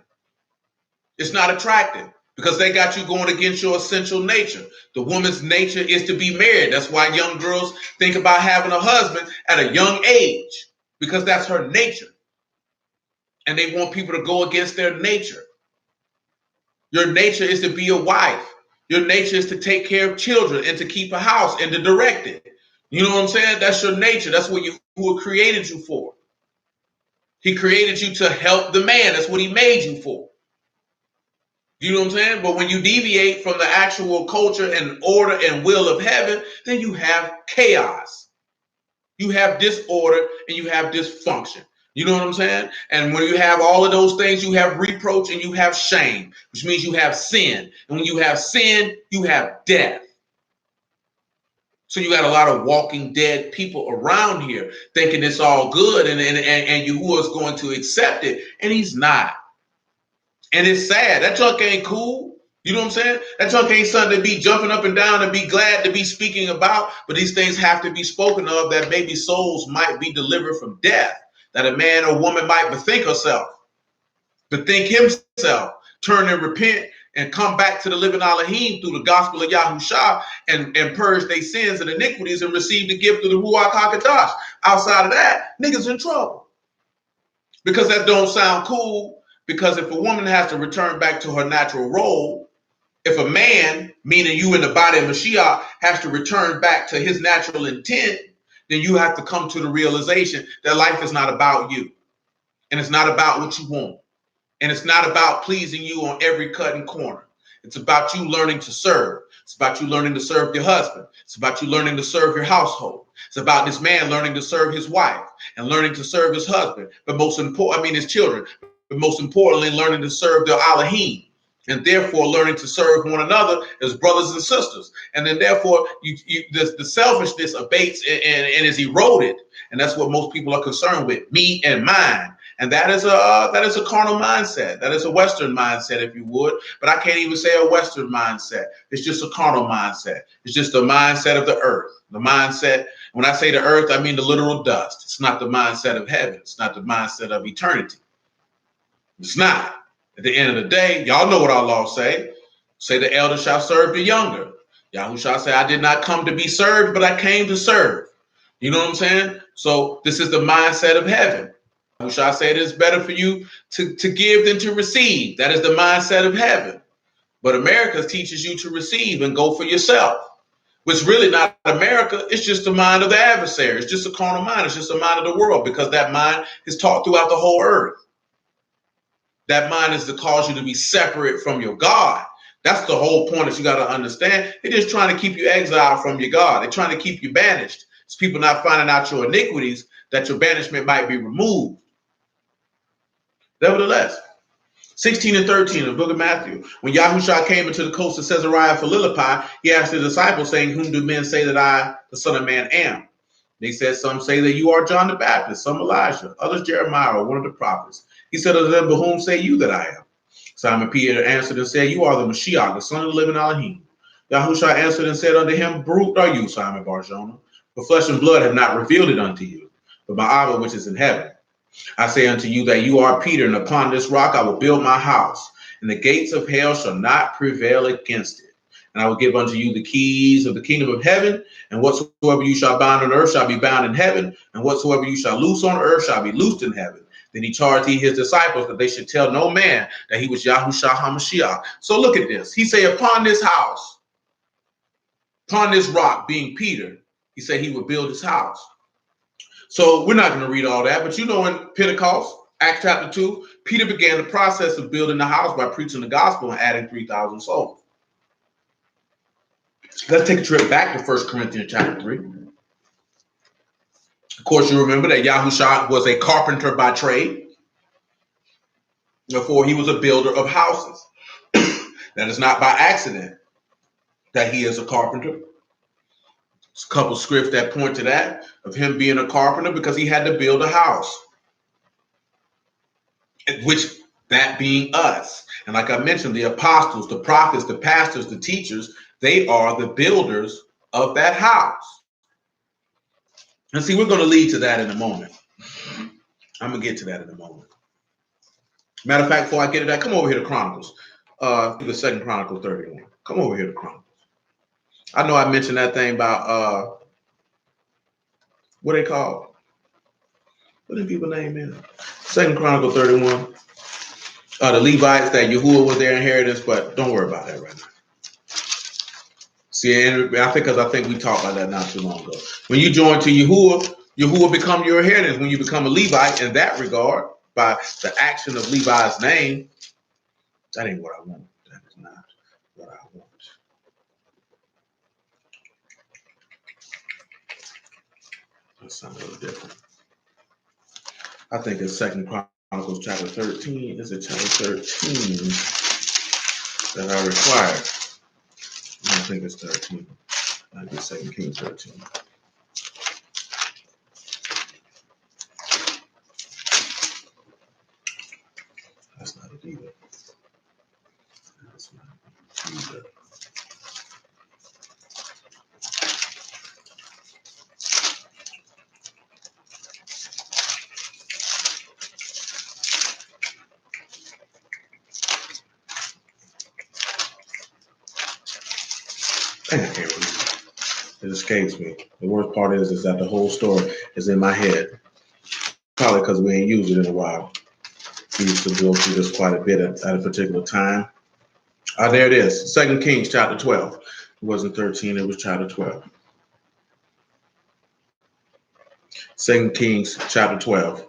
Speaker 2: It's not attractive because they got you going against your essential nature. The woman's nature is to be married. That's why young girls think about having a husband at a young age because that's her nature. And they want people to go against their nature. Your nature is to be a wife. Your nature is to take care of children and to keep a house and to direct it. You know what I'm saying? That's your nature. That's what Yahuwah created you for. He created you to help the man. That's what he made you for. You know what I'm saying? But when you deviate from the actual culture and order and will of heaven, then you have chaos. You have disorder and you have dysfunction. You know what I'm saying? And when you have all of those things, you have reproach and you have shame, which means you have sin. And when you have sin, you have death. So you got a lot of walking dead people around here thinking it's all good and Yahuwah is going to accept it. And he's not. And it's sad. That junk ain't cool. You know what I'm saying? That junk ain't something to be jumping up and down and be glad to be speaking about. But these things have to be spoken of, that maybe souls might be delivered from death, that a man or woman might bethink herself, bethink himself, turn and repent and come back to the living Elohim through the gospel of Yahushua and purge their sins and iniquities and receive the gift of the Ruach HaKodesh. Outside of that, niggas in trouble. Because that don't sound cool. Because if a woman has to return back to her natural role, if a man, meaning you in the body of Mashiach, has to return back to his natural intent, then you have to come to the realization that life is not about you. And it's not about what you want. And it's not about pleasing you on every cut and corner. It's about you learning to serve. It's about you learning to serve your husband. It's about you learning to serve your household. It's about this man learning to serve his wife and learning to serve his husband. But most important, his children. But most importantly, learning to serve their Elohim. And therefore learning to serve one another as brothers and sisters. And then therefore the selfishness abates and is eroded. And that's what most people are concerned with, me and mine. And that is a carnal mindset. That is a Western mindset, if you would. But I can't even say a Western mindset. It's just a carnal mindset. It's just the mindset of the earth. The mindset, when I say the earth, I mean the literal dust. It's not the mindset of heaven. It's not the mindset of eternity. It's not. At the end of the day, y'all know what our law say. Say the elder shall serve the younger. Yahushua say, I did not come to be served, but I came to serve. You know what I'm saying? So this is the mindset of heaven. Yahushua say it is better for you to give than to receive. That is the mindset of heaven. But America teaches you to receive and go for yourself. Which really not America. It's just the mind of the adversary. It's just a carnal mind. It's just the mind of the world, because that mind is taught throughout the whole earth. That mind is to cause you to be separate from your God. That's the whole point that you got to understand. They're just trying to keep you exiled from your God. They're trying to keep you banished. It's people not finding out your iniquities, that your banishment might be removed. Nevertheless, 16 and 13 of the book of Matthew. When Yahushua came into the coast of Caesarea Philippi, he asked the disciples, saying, whom do men say that I, the Son of Man, am? They said, some say that you are John the Baptist, some Elijah, others Jeremiah or one of the prophets. He said unto them, but whom say you that I am? Simon Peter answered and said, you are the Mashiach, the Son of the living Elohim. Yahushua answered and said unto him, brute are you, Simon Bar-Jonah, for flesh and blood have not revealed it unto you, but my Abba which is in heaven. I say unto you that you are Peter, and upon this rock I will build my house, and the gates of hell shall not prevail against it. And I will give unto you the keys of the kingdom of heaven, and whatsoever you shall bind on earth shall be bound in heaven, and whatsoever you shall loose on earth shall be loosed in heaven. Then he charged his disciples that they should tell no man that he was Yahushua HaMashiach. So look at this. He say, upon this house, upon this rock, being Peter, he said he would build his house. So we're not going to read all that, but you know, in Pentecost, Acts chapter 2, Peter began the process of building the house by preaching the gospel and adding 3,000 souls. Let's take a trip back to 1 Corinthians chapter 3. Of course, you remember that Yahushua was a carpenter by trade. Therefore, he was a builder of houses. That is not by accident that he is a carpenter. There's a couple scripts that point to that, of him being a carpenter, because he had to build a house. Which, that being us. And like I mentioned, the apostles, the prophets, the pastors, the teachers, they are the builders of that house. And see, we're going to lead to that in a moment. I'm going to get to that in a moment. Matter of fact, before I get to that, come over here to Chronicles. The 2nd Chronicle 31. Come over here to Chronicles. I know I mentioned that thing about, what they call? What do people name in? 2nd Chronicle 31. The Levites, that Yahuwah was their inheritance, but don't worry about that right now. See, and I think we talked about that not too long ago. When you join to Yahuwah, Yahuwah become your inheritance. When you become a Levite in that regard, by the action of Levi's name, that ain't what I want. That sounds a little different. I think it's 2 Chronicles chapter 13. Is it chapter 13 that I require? I don't think it's 13. I think it's 2 Kings 13. That's not it either. That's not it either. I can't read it. It escapes me. The worst part is that the whole story is in my head. Probably because we ain't used it in a while. We used to go through this quite a bit at a particular time. There it is. 2 Kings chapter 12. It wasn't 13, it was chapter 12. 2 Kings chapter 12.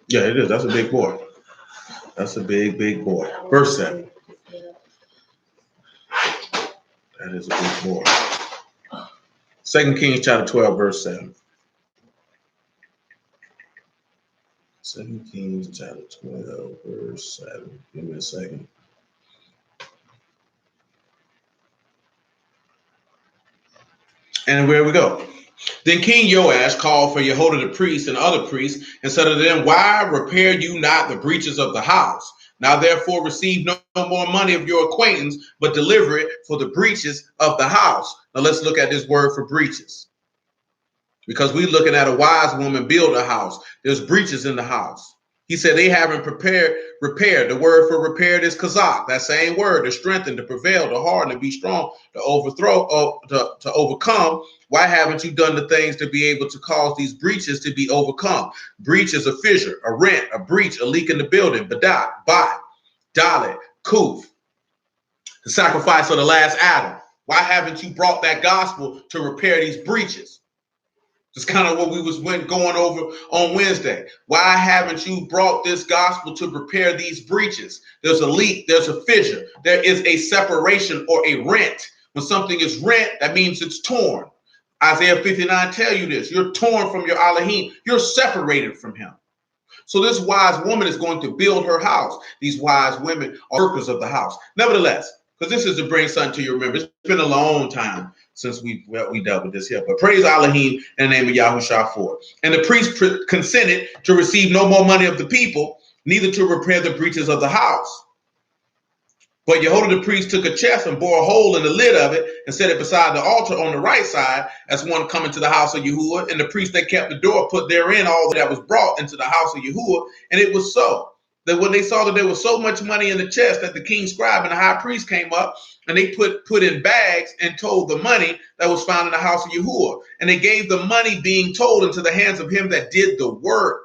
Speaker 2: Yeah, it is. That's a big boy. That's a big, big boy. Verse 7. That is a big boy. 2 Kings chapter 12, verse 7. 2 Kings chapter 12, verse 7. Give me a second. And where we go. Then King Joash called for Jehoiada the priest and other priests and said to them, why repair you not the breaches of the house? Now therefore receive no more money of your acquaintance, but deliver it for the breaches of the house. Now let's look at this word for breaches. Because we're looking at a wise woman build a house. There's breaches in the house. He said they haven't repaired. The word for repaired is kazak. That same word, to strengthen, to prevail, to harden, to be strong, to overthrow, to overcome. Why haven't you done the things to be able to cause these breaches to be overcome? Breach is a fissure, a rent, a breach, a leak in the building. Badat, bat, dalit, kuf. The sacrifice of the last Adam. Why haven't you brought that gospel to repair these breaches? It's kind of what we went going over on Wednesday. Why haven't you brought this gospel to repair these breaches? There's a leak, there's a fissure, there is a separation or a rent. When something is rent, that means it's torn. Isaiah 59 tell you this. You're torn from your Elohim. You're separated from him. So this wise woman is going to build her house. These wise women are workers of the house. Nevertheless, because this is to bring something to your remembrance. It's been a long time since we dealt with this here. But praise Elohim in the name of Yahushua for it. And the priest consented to receive no more money of the people, neither to repair the breaches of the house. But Jehoiada the priest took a chest and bore a hole in the lid of it and set it beside the altar on the right side as one coming to the house of Yahuwah. And the priest that kept the door put therein all that was brought into the house of Yahuwah. And it was so that when they saw that there was so much money in the chest, that the king's scribe and the high priest came up and they put in bags and told the money that was found in the house of Yahuwah. And they gave the money being told into the hands of him that did the work,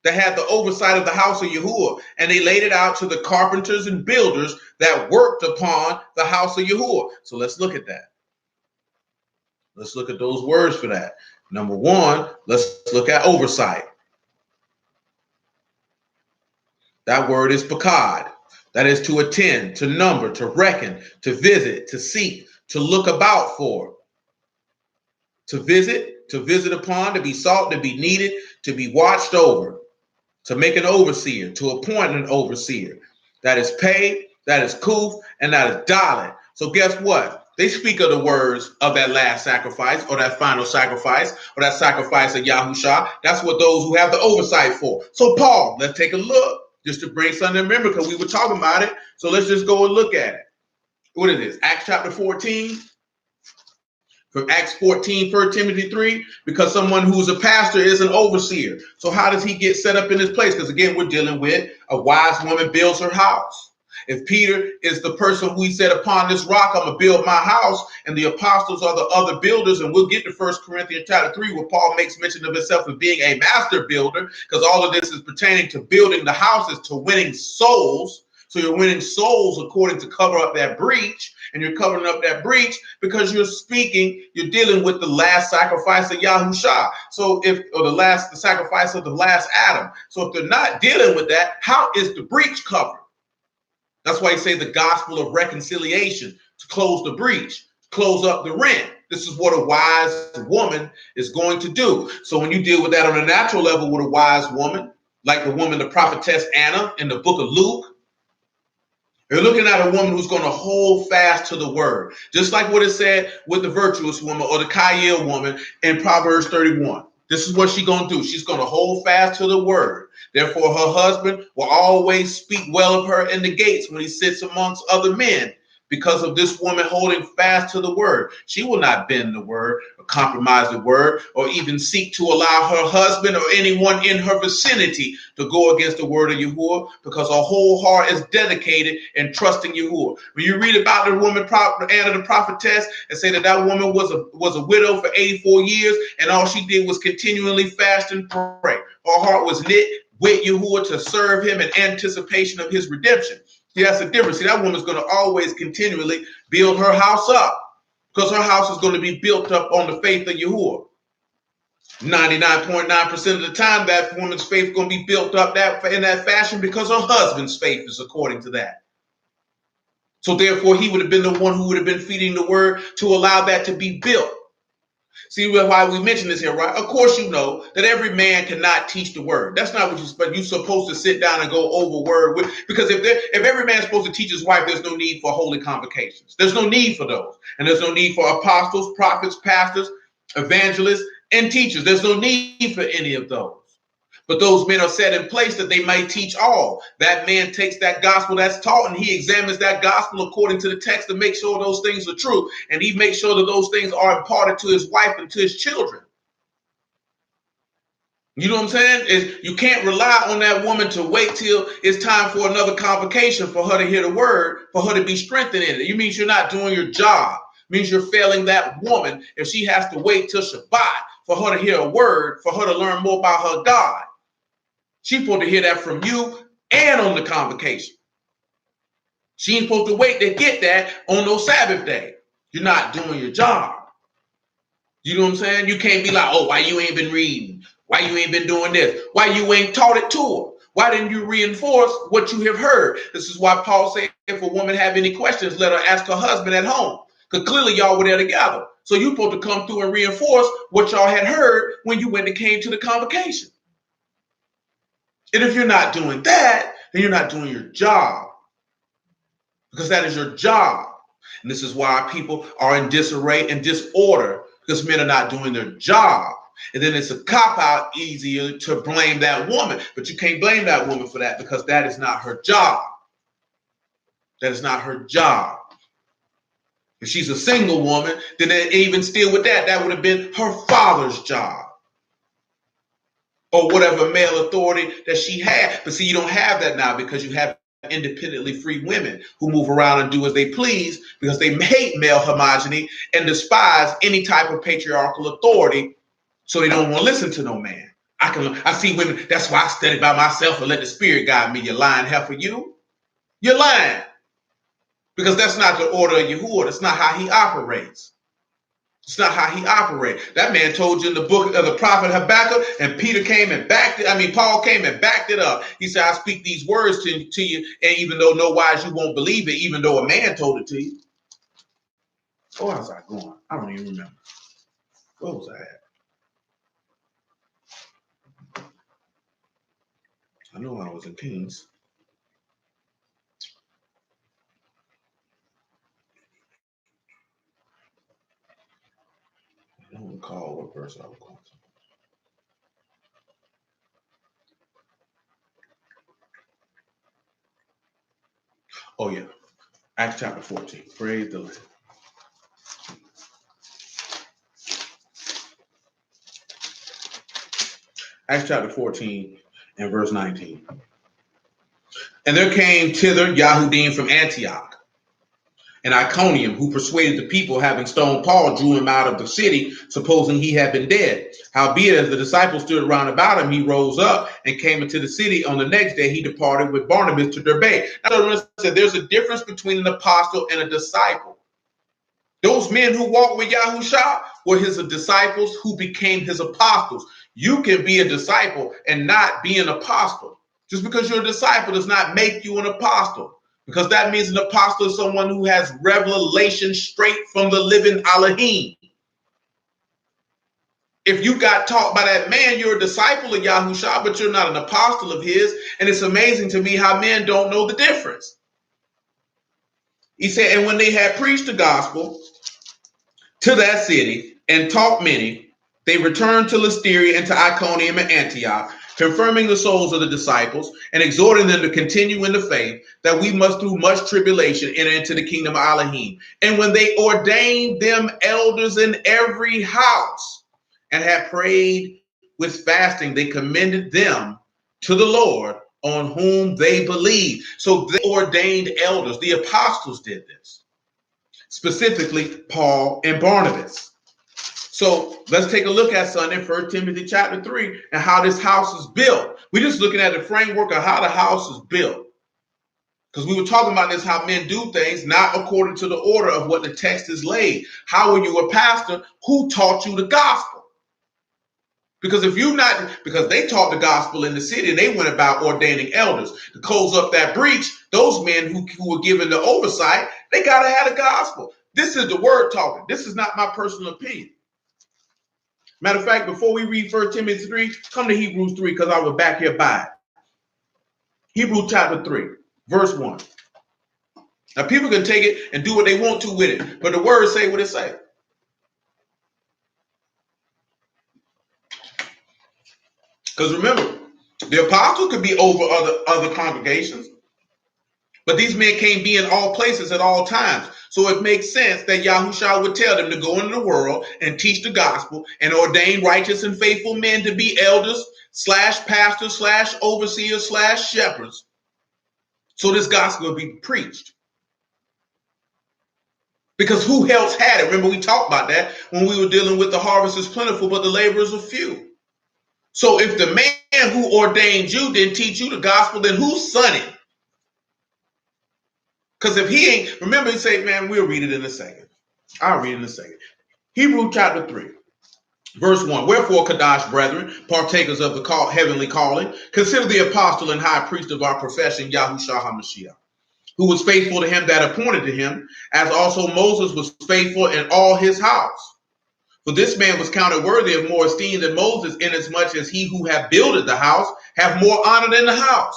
Speaker 2: that had the oversight of the house of Yahuwah, and they laid it out to the carpenters and builders that worked upon the house of Yahuwah. So let's look at that. Let's look at those words for that. Number one, let's look at oversight. That word is pakad. That is to attend, to number, to reckon, to visit, to seek, to look about for. To visit upon, to be sought, to be needed, to be watched over. To make an overseer, to appoint an overseer. That is paid, that is kuf, and that is dalit. So guess what? They speak of the words of that last sacrifice, or that final sacrifice, or that sacrifice of Yahusha. That's what those who have the oversight for. So Paul, let's take a look, just to bring something to remember, because we were talking about it. So let's just go and look at it. What is this? Acts chapter 14. From Acts 14, 1 Timothy 3, because someone who's a pastor is an overseer. So how does he get set up in this place? Because again, we're dealing with a wise woman builds her house. If Peter is the person who he said, upon this rock, I'm going to build my house, and the apostles are the other builders, and we'll get to 1 Corinthians chapter 3, where Paul makes mention of himself as being a master builder, because all of this is pertaining to building the houses, to winning souls. So you're winning souls according to cover up that breach, and you're covering up that breach because you're dealing with the last sacrifice of Yahusha. So the sacrifice of the last Adam. So if they're not dealing with that, how is the breach covered? That's why he say the gospel of reconciliation, to close the breach, close up the rent. This is what a wise woman is going to do. So when you deal with that on a natural level with a wise woman, like the woman, the prophetess Anna in the book of Luke, you're looking at a woman who's going to hold fast to the word. Just like what it said with the virtuous woman or the Kael woman in Proverbs 31. This is what she's going to do. She's going to hold fast to the word. Therefore, her husband will always speak well of her in the gates when he sits amongst other men. Because of this woman holding fast to the word, she will not bend the word or compromise the word or even seek to allow her husband or anyone in her vicinity to go against the word of Yahuwah, because her whole heart is dedicated and trusting Yahuwah. When you read about the woman Anna the prophetess and say that that woman was a widow for 84 years and all she did was continually fast and pray. Her heart was knit with Yahuwah to serve him in anticipation of his redemption. See, that's the difference. See, that woman's going to always continually build her house up, because her house is going to be built up on the faith of Yahuwah. 99.9% of the time, that woman's faith is going to be built up in that fashion because her husband's faith is according to that. So therefore, he would have been the one who would have been feeding the word to allow that to be built. See why we mention this here, right? Of course, you know that every man cannot teach the word. That's not what you're supposed to sit down and go over word with. Because if every man's supposed to teach his wife, there's no need for holy convocations. There's no need for those. And there's no need for apostles, prophets, pastors, evangelists, and teachers. There's no need for any of those. But those men are set in place that they might teach all. That man takes that gospel that's taught and he examines that gospel according to the text to make sure those things are true. And he makes sure that those things are imparted to his wife and to his children. You know what I'm saying? You can't rely on that woman to wait till it's time for another convocation for her to hear the word, for her to be strengthened in it. You mean you're not doing your job. It means you're failing that woman if she has to wait till Shabbat for her to hear a word, for her to learn more about her God. She's supposed to hear that from you and on the convocation. She ain't supposed to wait to get that on no Sabbath day. You're not doing your job. You know what I'm saying? You can't be like, oh, why you ain't been reading? Why you ain't been doing this? Why you ain't taught it to her? Why didn't you reinforce what you have heard? This is why Paul said, if a woman have any questions, let her ask her husband at home. Because clearly y'all were there together. So you're supposed to come through and reinforce what y'all had heard when you went and came to the convocation. And if you're not doing that, then you're not doing your job, because that is your job. And this is why people are in disarray and disorder, because men are not doing their job. And then it's a cop-out easier to blame that woman. But you can't blame that woman for that, because that is not her job. That is not her job. If she's a single woman, then even still with that, that would have been her father's job, or whatever male authority that she had. But see, you don't have that now, because you have independently free women who move around and do as they please, because they hate male homogeny and despise any type of patriarchal authority. So they don't want to listen to no man. I see women, that's why I study by myself and let the spirit guide me. You're lying, heifer, you. You're lying. Because that's not the order of Yahuwah. That's not how he operates. It's not how he operates. That man told you in the book of the prophet Habakkuk, and Peter came and Paul came and backed it up. He said, I speak these words to you, and even though no wise you won't believe it, even though a man told it to you. Where was I going? I don't even remember. Where was I at? I know I was in Kings. I don't recall what verse I was going to. Oh, yeah. Acts chapter 14. Praise the Lord. Acts chapter 14 and verse 19. And there came thither Yahudim from Antioch and Iconium, who persuaded the people, having stoned Paul, drew him out of the city, supposing he had been dead. Howbeit, as the disciples stood round about him, he rose up and came into the city. On the next day, he departed with Barnabas to Derbe. Now, there's a difference between an apostle and a disciple. Those men who walked with Yahushua were his disciples who became his apostles. You can be a disciple and not be an apostle. Just because you're a disciple does not make you an apostle. because that means an apostle is someone who has revelation straight from the living Elohim. If you got taught by that man, you're a disciple of Yahushua, but you're not an apostle of his. And it's amazing to me how men don't know the difference. He said, and when they had preached the gospel to that city and taught many, they returned to Lystra and to Iconium and Antioch, confirming the souls of the disciples and exhorting them to continue in the faith, that we must through much tribulation enter into the kingdom of Elohim. And when they ordained them elders in every house and had prayed with fasting, they commended them to the Lord on whom they believed. So they ordained elders. The apostles did this, specifically Paul and Barnabas. So let's take a look at Sunday, 1 Timothy chapter 3, and how this house is built. We're just looking at the framework of how the house is built. Because we were talking about this, how men do things not according to the order of what the text is laid. How are you a pastor? Who taught you the gospel? Because if you're not, because they taught the gospel in the city and they went about ordaining elders to close up that breach. Those men who were given the oversight, they got to have the gospel. This is the word talking. This is not my personal opinion. Matter of fact, before we read 1 Timothy 3, come to Hebrews 3 because I was back here by it. Hebrews chapter 3, verse 1. Now people can take it and do what they want to with it, but the words say what it say. Because remember, the apostle could be over other congregations, but these men can't be in all places at all times. So it makes sense that Yahushua would tell them to go into the world and teach the gospel and ordain righteous and faithful men to be elders / pastors / overseers / shepherds. So this gospel will be preached. Because who else had it? Remember, we talked about that when we were dealing with the harvest is plentiful, but the laborers are few. So if the man who ordained you didn't teach you the gospel, then whose son it? Because if he ain't, remember he said, man, we'll read it in a second. I'll read it in a second. Hebrews chapter 3, verse 1. Wherefore, Kadash, brethren, partakers of the heavenly calling, consider the apostle and high priest of our profession, Yahushua HaMashiach, who was faithful to him that appointed to him, as also Moses was faithful in all his house. For this man was counted worthy of more esteem than Moses, inasmuch as he who hath builded the house have more honor than the house.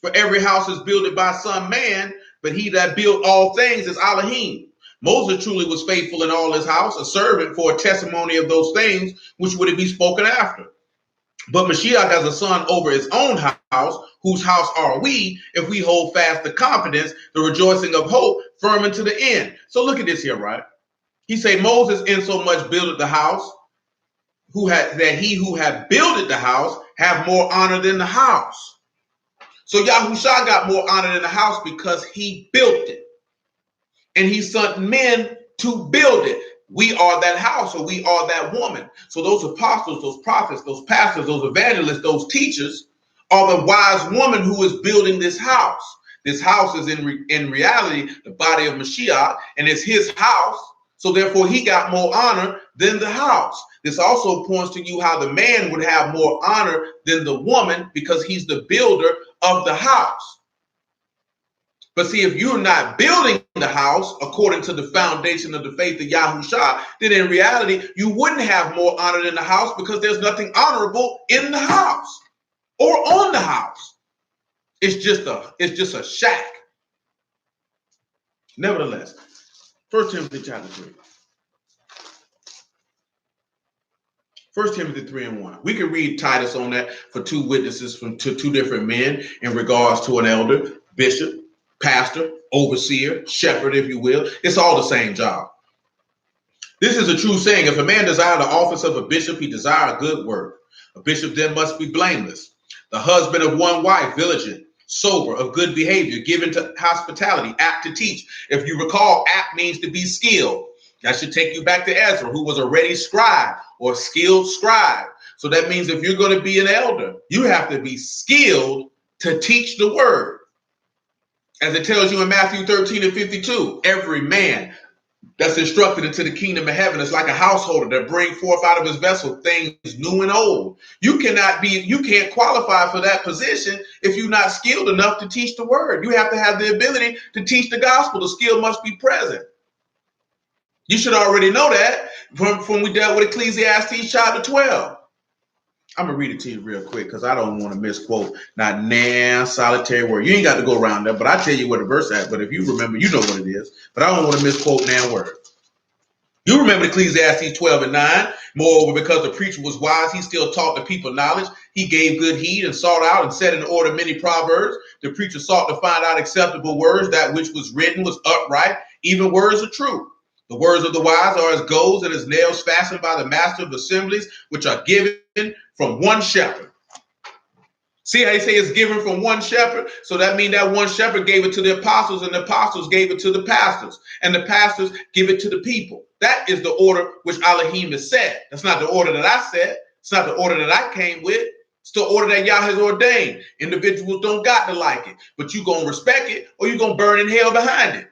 Speaker 2: For every house is builded by some man, but he that built all things is Elohim. Moses truly was faithful in all his house, a servant for a testimony of those things which would be spoken after. But Mashiach has a son over his own house, whose house are we, if we hold fast the confidence, the rejoicing of hope, firm unto the end. So look at this here, right? He say Moses insomuch builded the house, that he who had builded the house have more honor than the house. So Yahushua got more honor than the house because he built it. And he sent men to build it. We are that house, or we are that woman. So those apostles, those prophets, those pastors, those evangelists, those teachers are the wise woman who is building this house. This house is in reality the body of Mashiach, and it's his house. So therefore he got more honor than the house. This also points to you how the man would have more honor than the woman because he's the builder of the house. But see, if you're not building the house according to the foundation of the faith of Yahushua, then in reality, you wouldn't have more honor than the house because there's nothing honorable in the house or on the house. It's just a shack. Nevertheless, 1 Timothy chapter 3. 1 Timothy 3 and 1. We can read Titus on that for two witnesses from two different men in regards to an elder, bishop, pastor, overseer, shepherd, if you will. It's all the same job. This is a true saying. If a man desire the office of a bishop, he desire a good work. A bishop then must be blameless, the husband of one wife, vigilant, sober, of good behavior, given to hospitality, apt to teach. If you recall, apt means to be skilled. That should take you back to Ezra, who was a ready scribe or skilled scribe. So that means if you're going to be an elder, you have to be skilled to teach the word. As it tells you in Matthew 13 and 52, every man that's instructed into the kingdom of heaven. It's like a householder that brings forth out of his vessel things new and old. You can't qualify for that position if you're not skilled enough to teach the word. You have to have the ability to teach the gospel. The skill must be present. You should already know that from we dealt with Ecclesiastes chapter 12. I'm going to read it to you real quick because I don't want to misquote not nan solitary word. You ain't got to go around there, but I tell you what the verse at. But if you remember, you know what it is. But I don't want to misquote nan word. You remember Ecclesiastes 12 and 9. Moreover, because the preacher was wise, he still taught the people knowledge. He gave good heed and sought out and set in order many proverbs. The preacher sought to find out acceptable words. That which was written was upright, even words of truth. The words of the wise are as goads and as nails fastened by the master of assemblies, which are given from one shepherd. See how he say it's given from one shepherd? So that means that one shepherd gave it to the apostles, and the apostles gave it to the pastors, and the pastors give it to the people. That is the order which Elohim has said. That's not the order that I said. It's not the order that I came with. It's the order that Yah has ordained. Individuals don't got to like it, but you going to respect it or you going to burn in hell behind it.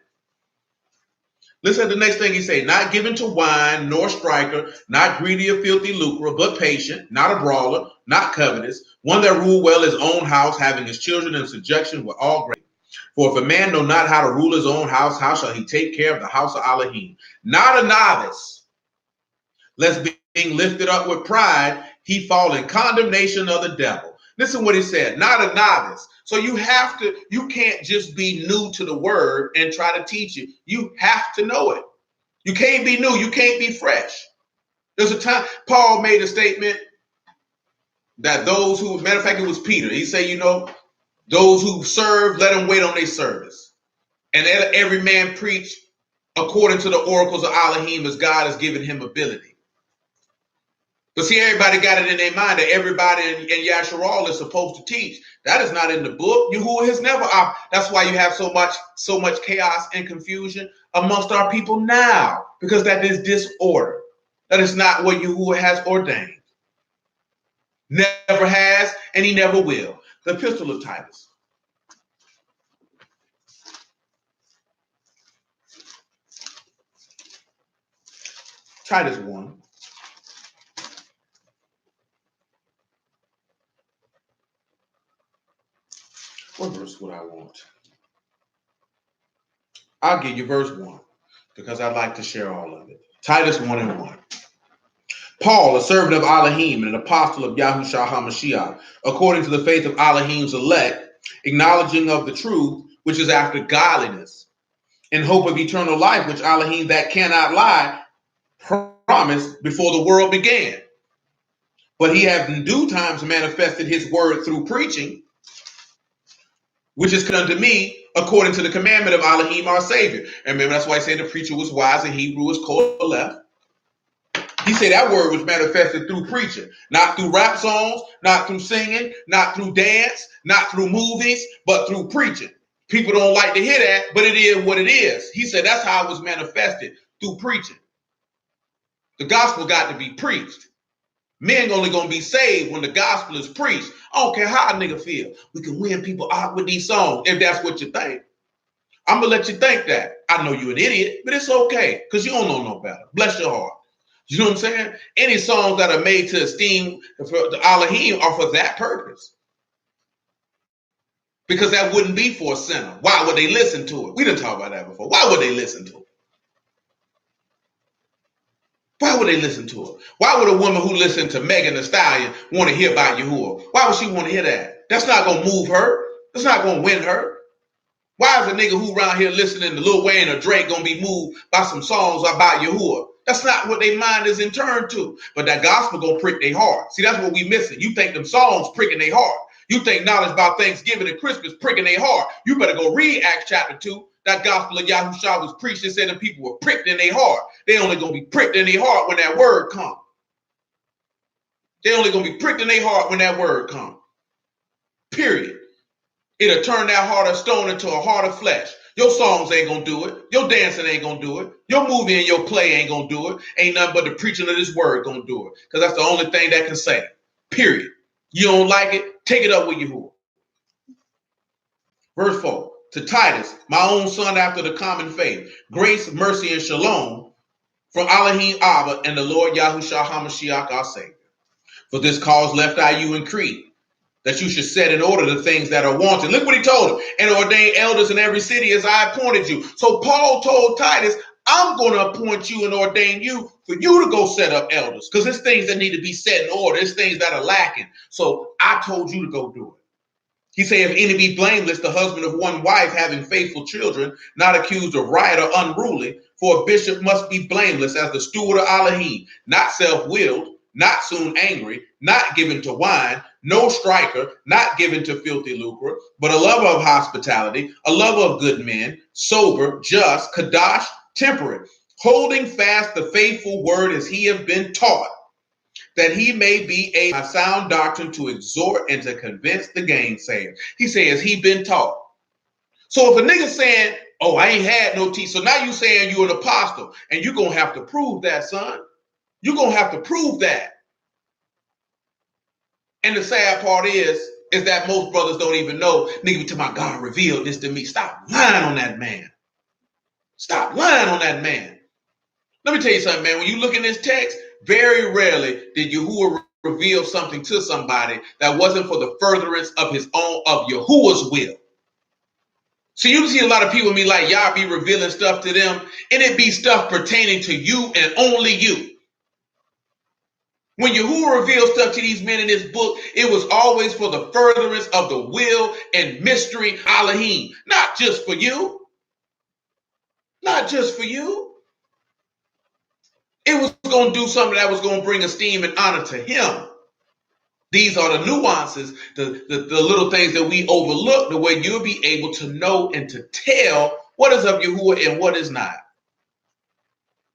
Speaker 2: Listen to the next thing he say, not given to wine, nor striker, not greedy of filthy lucre, but patient, not a brawler, not covetous, one that rule well his own house, having his children in subjection with all grace. For if a man know not how to rule his own house, how shall he take care of the house of Elohim? Not a novice, lest being lifted up with pride, he fall in condemnation of the devil. Listen what he said, not a novice. So you can't just be new to the word and try to teach it. You have to know it. You can't be new. You can't be fresh. There's a time Paul made a statement that those who, matter of fact, it was Peter. He said, those who serve, let them wait on their service. And let every man preach according to the oracles of Elohim as God has given him ability. But see, everybody got it in their mind that everybody in Yasharal is supposed to teach. That is not in the book. Yahuwah has never. That's why you have so much chaos and confusion amongst our people now, because that is disorder. That is not what Yahuwah has ordained. Never has, and he never will. The epistle of Titus. Titus 1. What verse would I want? I'll give you verse 1 because I'd like to share all of it. Titus 1 and 1. Paul, a servant of Elohim and an apostle of Yahushua HaMashiach, according to the faith of Elohim's elect, acknowledging of the truth, which is after godliness, in hope of eternal life, which Elohim that cannot lie promised before the world began. But he hath in due times manifested his word through preaching, which is unto me according to the commandment of Elohim our Savior. And remember, that's why I say the preacher was wise in Hebrew is Koleth. He said that word was manifested through preaching, not through rap songs, not through singing, not through dance, not through movies, but through preaching. People don't like to hear that, but it is what it is. He said that's how it was manifested, through preaching. The gospel got to be preached. Men only gonna be saved when the gospel is preached. I don't care how a nigga feel. We can win people out with these songs if that's what you think. I'm gonna let you think that. I know you're an idiot, but it's okay because you don't know no better. Bless your heart. You know what I'm saying? Any songs that are made to esteem for the Elohim are for that purpose. Because that wouldn't be for a sinner. Why would they listen to it? We didn't talk about that before. Why would they listen to it? Why would they listen to it? Why would a woman who listened to Megan Thee Stallion want to hear about Yahuwah? Why would she want to hear that? That's not going to move her. That's not going to win her. Why is a nigga who around here listening to Lil Wayne or Drake going to be moved by some songs about Yahuwah? That's not what their mind is in turn to. But that gospel going to prick their heart. See, that's what we missing. You think them songs pricking their heart. You think knowledge about Thanksgiving and Christmas pricking their heart. You better go read Acts chapter 2. That gospel of Yahushua was preached and said that people were pricked in their heart. They only going to be pricked in their heart when that word comes. They only going to be pricked in their heart when that word comes. Period. It'll turn that heart of stone into a heart of flesh. Your songs ain't going to do it. Your dancing ain't going to do it. Your movie and your play ain't going to do it. Ain't nothing but the preaching of this word going to do it. Because that's the only thing that can save. Period. You don't like it? Take it up with Yahuwah. Verse 4. to Titus, my own son after the common faith, grace, mercy, and shalom from Elohim Abba and the Lord Yahushua HaMashiach our Savior. For this cause left I you in Crete, that you should set in order the things that are wanted. Look what he told him. And ordain elders in every city as I appointed you. So Paul told Titus, I'm going to appoint you and ordain you for you to go set up elders. Because there's things that need to be set in order. There's things that are lacking. So I told you to go do it. He said, if any be blameless, the husband of one wife, having faithful children, not accused of riot or unruly, for a bishop must be blameless as the steward of Elohim, not self-willed, not soon angry, not given to wine, no striker, not given to filthy lucre, but a lover of hospitality, a lover of good men, sober, just, kadash, temperate, holding fast the faithful word as he has been taught, that he may be a sound doctrine to exhort and to convince the gainsayer. He says he been taught. So if a nigga saying, oh, I ain't had no teach, so now you saying you're an apostle, and you're going to have to prove that, son. You're going to have to prove that. And the sad part is that most brothers don't even know, nigga, to my God revealed this to me. Stop lying on that man. Stop lying on that man. Let me tell you something, man. When you look in this text, very rarely did Yahuwah reveal something to somebody that wasn't for the furtherance of his own, of Yahuwah's will. So you see a lot of people be like, y'all be revealing stuff to them, and it be stuff pertaining to you and only you. When Yahuwah revealed stuff to these men in this book, it was always for the furtherance of the will and mystery Elohim. Not just for you. Not just for you. It was going to do something that was going to bring esteem and honor to him. These are the nuances, the little things that we overlook, the way you'll be able to know and to tell what is of Yahuwah and what is not.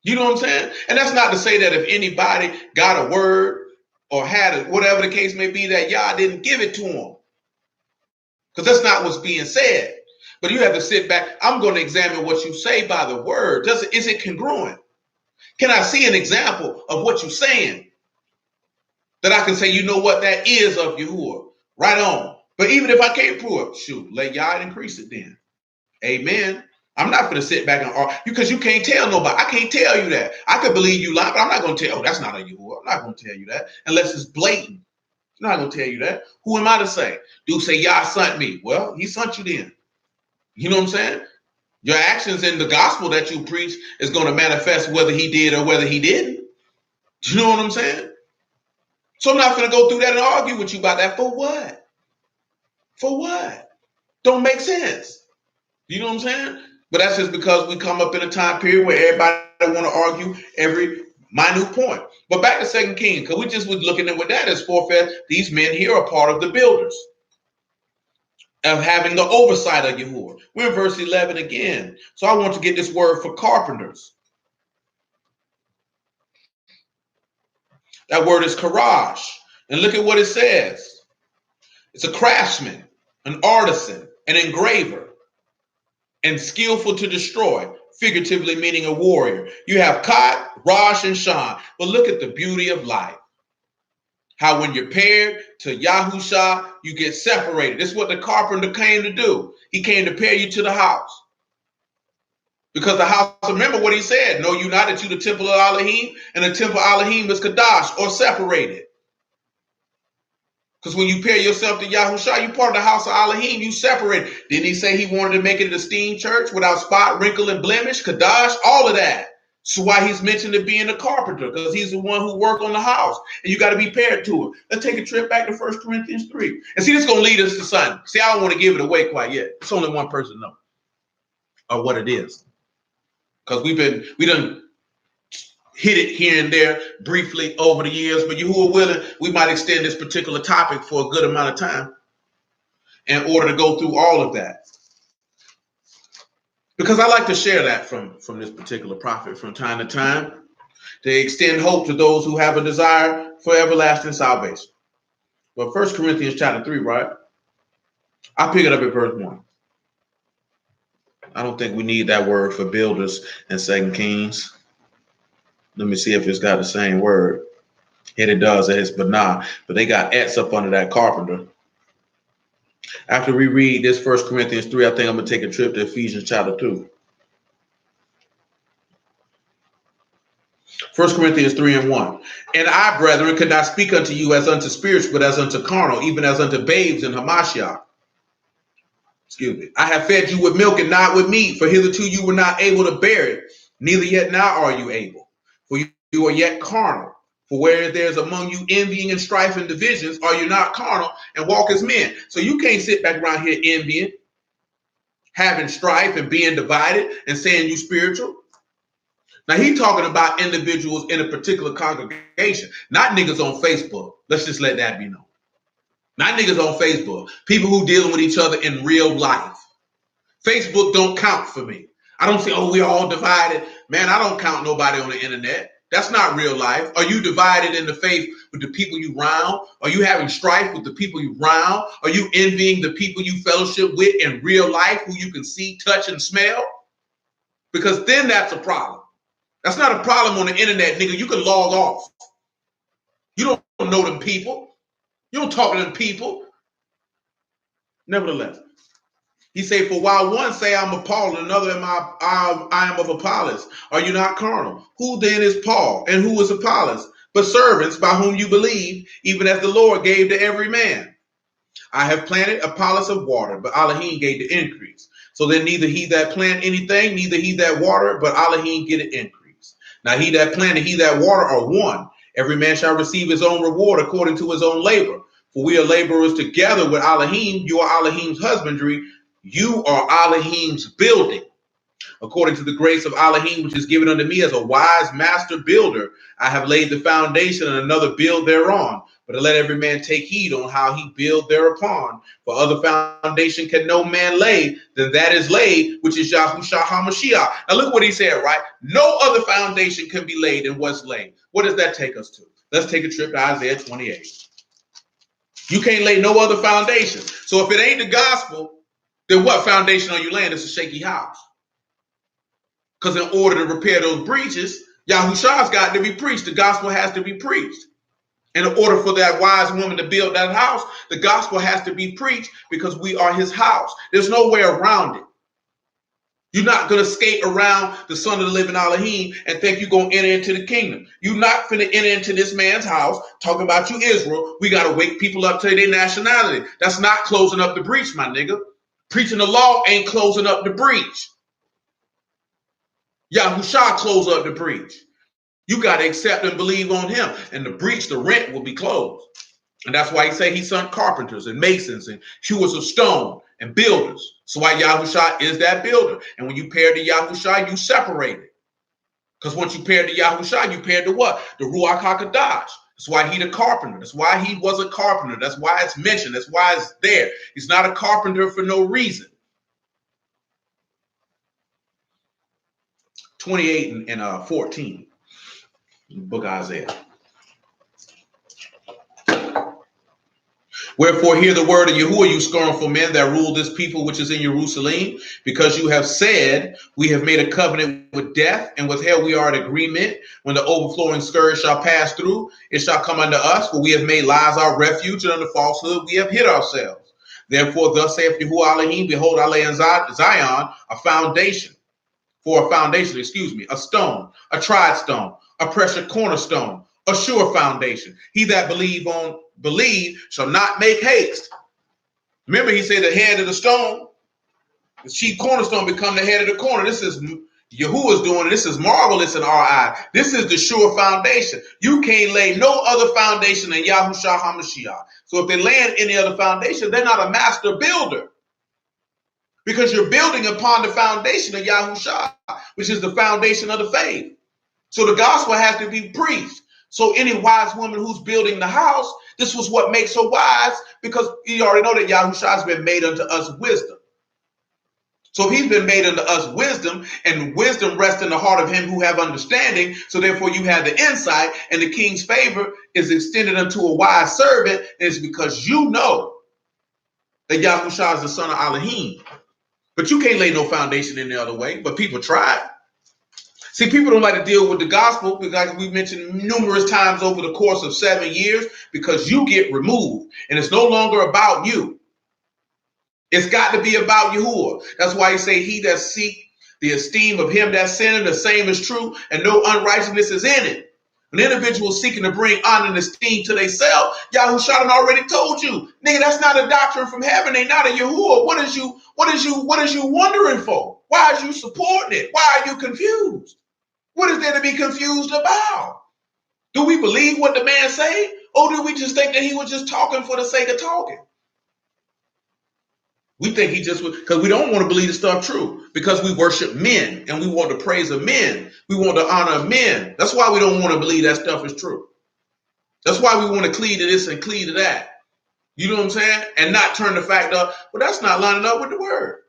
Speaker 2: You know what I'm saying? And that's not to say that if anybody got a word or had it, whatever the case may be, that Yah didn't give it to him. Because that's not what's being said. But you have to sit back. I'm going to examine what you say by the word. Is it congruent? Can I see an example of what you're saying? That I can say, you know what, that is of Yahuwah. Right on. But even if I can't prove it, shoot, let Yah increase it then. Amen. I'm not going to sit back and argue because you can't tell nobody. I can't tell you that. I could believe you lie, but I'm not going to tell, oh, that's not a Yahuwah. I'm not going to tell you that unless it's blatant. I'm not going to tell you that. Who am I to say? Dude say, Yah sent me. Well, he sent you then. You know what I'm saying? Your actions in the gospel that you preach is going to manifest whether he did or whether he didn't. You know what I'm saying? So I'm not going to go through that and argue with you about that. For what? For what? Don't make sense. You know what I'm saying? But that's just because we come up in a time period where everybody want to argue every minute point. But back to 2 Kings, because we just was looking at what that is for. These men here are part of the builders of having the oversight of Yahuwah. We're in verse 11 again. So I want to get this word for carpenters. That word is karash. And look at what it says. It's a craftsman, an artisan, an engraver, and skillful to destroy, figuratively meaning a warrior. You have Kat, Rosh, and Shan. But look at the beauty of life. How when you're paired to Yahusha, you get separated. This is what the carpenter came to do. He came to pair you to the house. Because the house, remember what he said, know you not that you the temple of Elohim, and the temple of Elohim is Kadash, or separated. Because when you pair yourself to Yahusha, you part of the house of Elohim, you separate. Didn't he say he wanted to make it an esteemed church without spot, wrinkle, and blemish? Kadash, all of that. So why he's mentioned to being a carpenter, because he's the one who worked on the house, and you got to be paired to him. Let's take a trip back to 1 Corinthians 3. And see, this is going to lead us to something. See, I don't want to give it away quite yet. It's only one person knows of what it is. Because we done hit it here and there briefly over the years, but you who are willing, we might extend this particular topic for a good amount of time in order to go through all of that. Because I like to share that from this particular prophet from time to time to extend hope to those who have a desire for everlasting salvation. But 1 Corinthians chapter 3, right? I'll pick it up at verse 1. I don't think we need that word for builders in 2 Kings. Let me see if it's got the same word. It does, it's banah, but they got X up under that carpenter. After we read this 1 Corinthians 3, I think I'm going to take a trip to Ephesians chapter 2. 1 Corinthians 3 and 1. And I, brethren, could not speak unto you as unto spirits, but as unto carnal, even as unto babes in Mashal. Excuse me. I have fed you with milk and not with meat, for hitherto you were not able to bear it, neither yet now are you able. For you are yet carnal. For where there's among you envying and strife and divisions, are you not carnal and walk as men? So you can't sit back around here envying, having strife and being divided and saying you spiritual. Now he's talking about individuals in a particular congregation, not niggas on Facebook. Let's just let that be known. Not niggas on Facebook. People who dealing with each other in real life. Facebook don't count for me. I don't say, oh, we're all divided. Man, I don't count nobody on the internet. That's not real life. Are you divided in the faith with the people you round? Are you having strife with the people you round? Are you envying the people you fellowship with in real life who you can see, touch, and smell? Because then that's a problem. That's not a problem on the internet, nigga. You can log off. You don't know them people. You don't talk to them people. Nevertheless, he say, for while one say I'm of Paul, and another I am of Apollos, are you not carnal? Who then is Paul, and who is Apollos? But servants by whom you believe, even as the Lord gave to every man. I have planted, Apollos of water, but Elohim gave the increase. So then neither he that plant anything, neither he that water, but Elohim get an increase. Now he that planted, he that water are one. Every man shall receive his own reward according to his own labor. For we are laborers together with Elohim. You are Elohim's husbandry. You are Elohim's building. According to the grace of Elohim, which is given unto me as a wise master builder, I have laid the foundation and another build thereon. But to let every man take heed on how he build thereupon. For other foundation can no man lay than that is laid, which is Yahushua HaMashiach. Now look what he said, right? No other foundation can be laid than what's laid. What does that take us to? Let's take a trip to Isaiah 28. You can't lay no other foundation. So if it ain't the gospel, then what foundation are you laying? It's a shaky house. Because in order to repair those breaches, Yahushua's got to be preached. The gospel has to be preached. In order for that wise woman to build that house, the gospel has to be preached because we are his house. There's no way around it. You're not going to skate around the son of the living Elohim and think you're going to enter into the kingdom. You're not going to enter into this man's house talking about you, Israel. We got to wake people up to their nationality. That's not closing up the breach, my nigga. Preaching the law ain't closing up the breach. Yahushua close up the breach. You got to accept and believe on him. And the breach, the rent will be closed. And that's why he say he sent carpenters and masons and hewers of stone and builders. So why Yahushua is that builder. And when you pair to Yahushua, you separate it. Because once you pair to Yahushua, you pair to what? The Ruach HaKodesh. That's why he the carpenter. That's why he was a carpenter. That's why it's mentioned. That's why it's there. He's not a carpenter for no reason. 28 and 14. Book of Isaiah. Wherefore hear the word of Yahuwah, you scornful men that rule this people which is in Jerusalem, because you have said, we have made a covenant with death, and with hell we are at agreement. When the overflowing scourge shall pass through, it shall come unto us, for we have made lies our refuge, and under falsehood we have hid ourselves. Therefore thus saith Yahuwah Elohim, behold, I lay in Zion a foundation, a stone, a tried stone, a precious cornerstone, a sure foundation. He that believe shall not make haste. Remember, he said the head of the stone, the chief cornerstone, become the head of the corner. This is Yahuwah's doing. This is marvelous in our eye. This is the sure foundation. You can't lay no other foundation than Yahushua HaMashiach. So if they land any other foundation, they're not a master builder. Because you're building upon the foundation of Yahushua, which is the foundation of the faith. So the gospel has to be preached. So any wise woman who's building the house, this was what makes her wise, because you already know that Yahushua has been made unto us wisdom. So if he's been made unto us wisdom, and wisdom rests in the heart of him who have understanding, so therefore you have the insight, and the king's favor is extended unto a wise servant, and it's because you know that Yahushua is the son of Elohim. But you can't lay no foundation any other way, but people try. See, people don't like to deal with the gospel, because we mentioned numerous times over the course of 7 years, because you get removed and it's no longer about you. It's got to be about Yahuwah. That's why he say, he that seek the esteem of him that sinned, the same is true, and no unrighteousness is in it. An individual seeking to bring honor and esteem to themselves, Yahushua already told you, nigga, that's not a doctrine from heaven. They not a Yahuwah. What is you wondering for? Why are you supporting it? Why are you confused? What is there to be confused about? Do we believe what the man say? Or do we just think that he was just talking for the sake of talking? We think he just was, because we don't want to believe the stuff true, because we worship men and we want the praise of men. We want the honor of men. That's why we don't want to believe that stuff is true. That's why we want to cleave to this and cleave to that. You know what I'm saying? And not turn the fact up, well, that's not lining up with the word.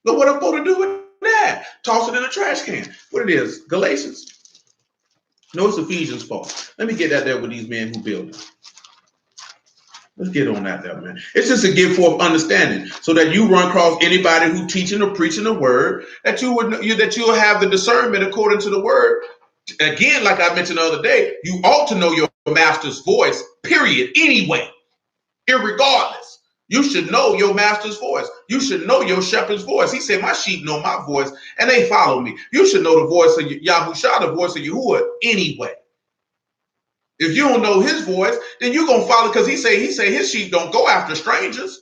Speaker 2: But what I'm supposed to do with that? Toss it in the trash can. What it is, Galatians? No, it's Ephesians 4. Let me get that there with these men who build it. Let's get on that there, man. It's just a give forth understanding, so that you run across anybody who teaching or preaching the word, that you'll have the discernment according to the word. Again, like I mentioned the other day, you ought to know your master's voice, period, anyway, irregardless. You should know your master's voice. You should know your shepherd's voice. He said, my sheep know my voice and they follow me. You should know the voice of Yahushua, the voice of Yahuwah, anyway. If you don't know his voice, then you're going to follow, because he say his sheep don't go after strangers.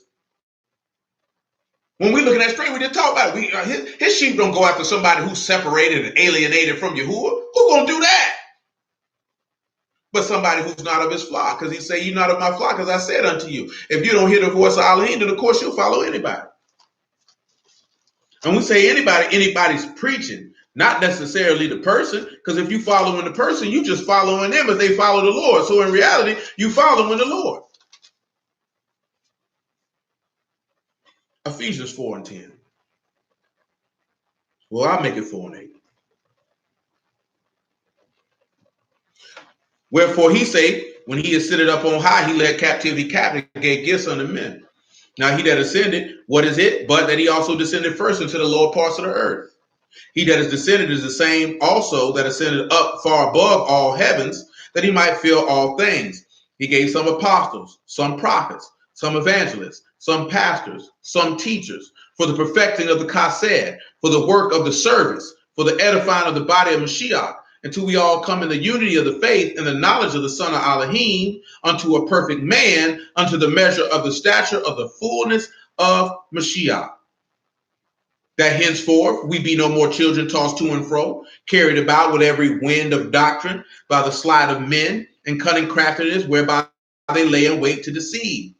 Speaker 2: When we looking at strangers, we just talk about it. His sheep don't go after somebody who's separated and alienated from Yahuwah. Who's going to do that? But somebody who's not of his flock, because he say, you're not of my flock, because I said unto you. If you don't hear the voice of Elohim, then of course you'll follow anybody. And we say anybody's preaching, not necessarily the person, because if you following the person, you just following them as they follow the Lord. So in reality, you following the Lord. Ephesians 4 and 10. Well, I'll make it 4 and 8. Wherefore he say, when he is seated up on high, he led captivity captive, gave gifts unto men. Now he that ascended, what is it? But that he also descended first into the lower parts of the earth. He that is descended is the same also that ascended up far above all heavens, that he might fill all things. He gave some apostles, some prophets, some evangelists, some pastors, some teachers, for the perfecting of the chesed, for the work of the service, for the edifying of the body of Mashiach, until we all come in the unity of the faith and the knowledge of the Son of Elohim, unto a perfect man, unto the measure of the stature of the fullness of Mashiach. That henceforth we be no more children tossed to and fro, carried about with every wind of doctrine, by the sleight of men and cunning craftiness, whereby they lay in wait to deceive.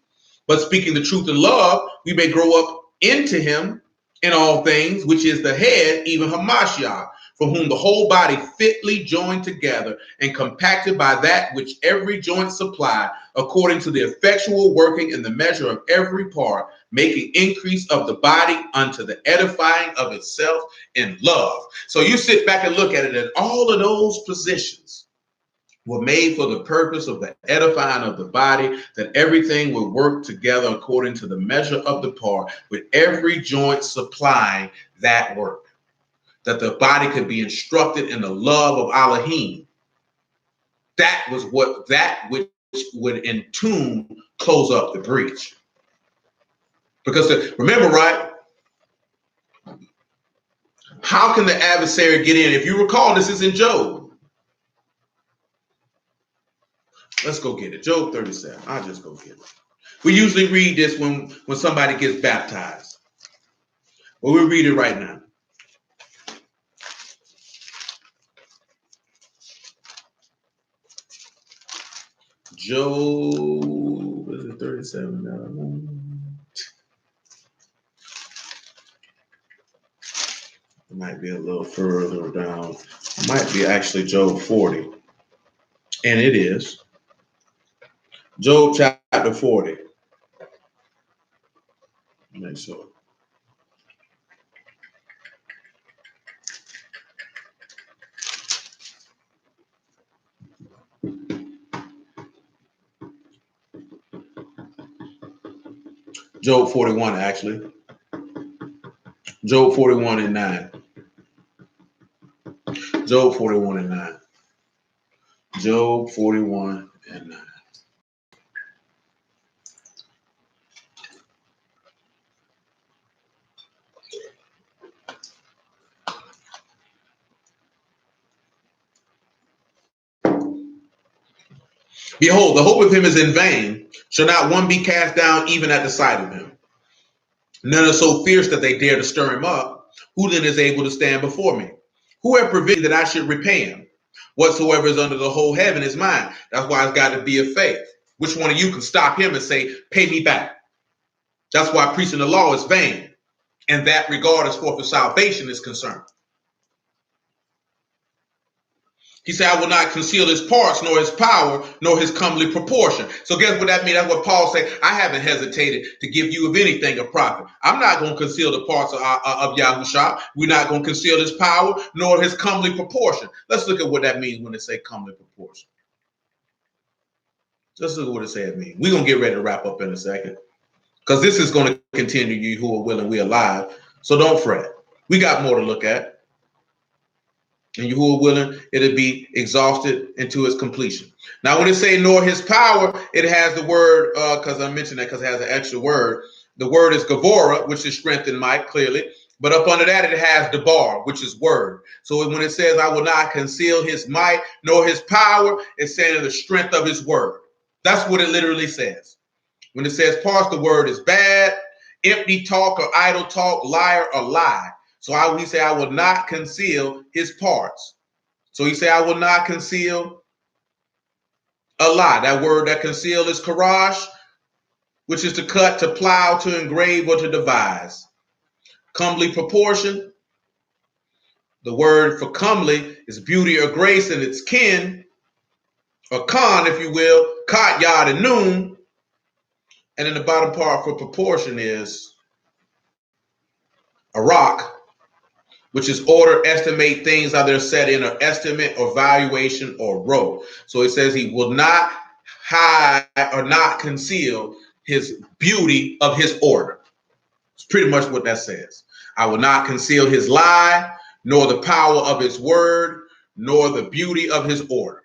Speaker 2: But speaking the truth in love, we may grow up into him in all things, which is the head, even Hamashiach, from whom the whole body fitly joined together and compacted by that which every joint supplied, according to the effectual working in the measure of every part, making increase of the body unto the edifying of itself in love. So you sit back and look at it, and all of those positions were made for the purpose of the edifying of the body, that everything would work together according to the measure of the part, with every joint supplying that work, that the body could be instructed in the love of Elohim. That was which would in tune close up the breach. Because remember, right? How can the adversary get in? If you recall, this is in Job. Let's go get it. Job 37. I'll just go get it. We usually read this when somebody gets baptized. Well, we'll read it right now. Job, is it 37? It might be a little further down. It might be actually Job 40. And it is. Job chapter 40. Make sure. Job 41, actually. Job 41 and 9. Job 41 and 9. Job 41 and 9. Behold, the hope of him is in vain. Shall not one be cast down even at the sight of him? None are so fierce that they dare to stir him up. Who then is able to stand before me? Who have provision that I should repay him? Whatsoever is under the whole heaven is mine. That's why it's got to be of faith. Which one of you can stop him and say, pay me back? That's why preaching the law is vain. And that regard as far as salvation is concerned. He said, I will not conceal his parts, nor his power, nor his comely proportion. So guess what that means? That's what Paul said. I haven't hesitated to give you of anything a profit. I'm not going to conceal the parts of Yahushua. We're not going to conceal his power, nor his comely proportion. Let's look at what that means when they say comely proportion. Let's look at what it says means. We're going to get ready to wrap up in a second. Because this is going to continue, you who are willing, we are alive. So don't fret. We got more to look at. And you who are willing, it'll be exhausted into its completion. Now, when it say nor his power, it has the word, because I mentioned that because it has an extra word. The word is Gavora, which is strength and might, clearly. But up under that, it has Debar, which is word. So when it says, I will not conceal his might, nor his power, it's saying the strength of his word. That's what it literally says. When it says parts, the word is bad, empty talk or idle talk, liar or lie. So we say, I will not conceal his parts. So he say, I will not conceal a lie. That word that conceal is karash, which is to cut, to plow, to engrave, or to devise. Comely proportion. The word for comely is beauty or grace in its kin, or khan, if you will, kot, yod, and noon. And then the bottom part for proportion is a rock, which is order, estimate things how they're set in, or estimate, or valuation, or row. So it says he will not hide or not conceal his beauty of his order. It's pretty much what that says. I will not conceal his lie, nor the power of his word, nor the beauty of his order.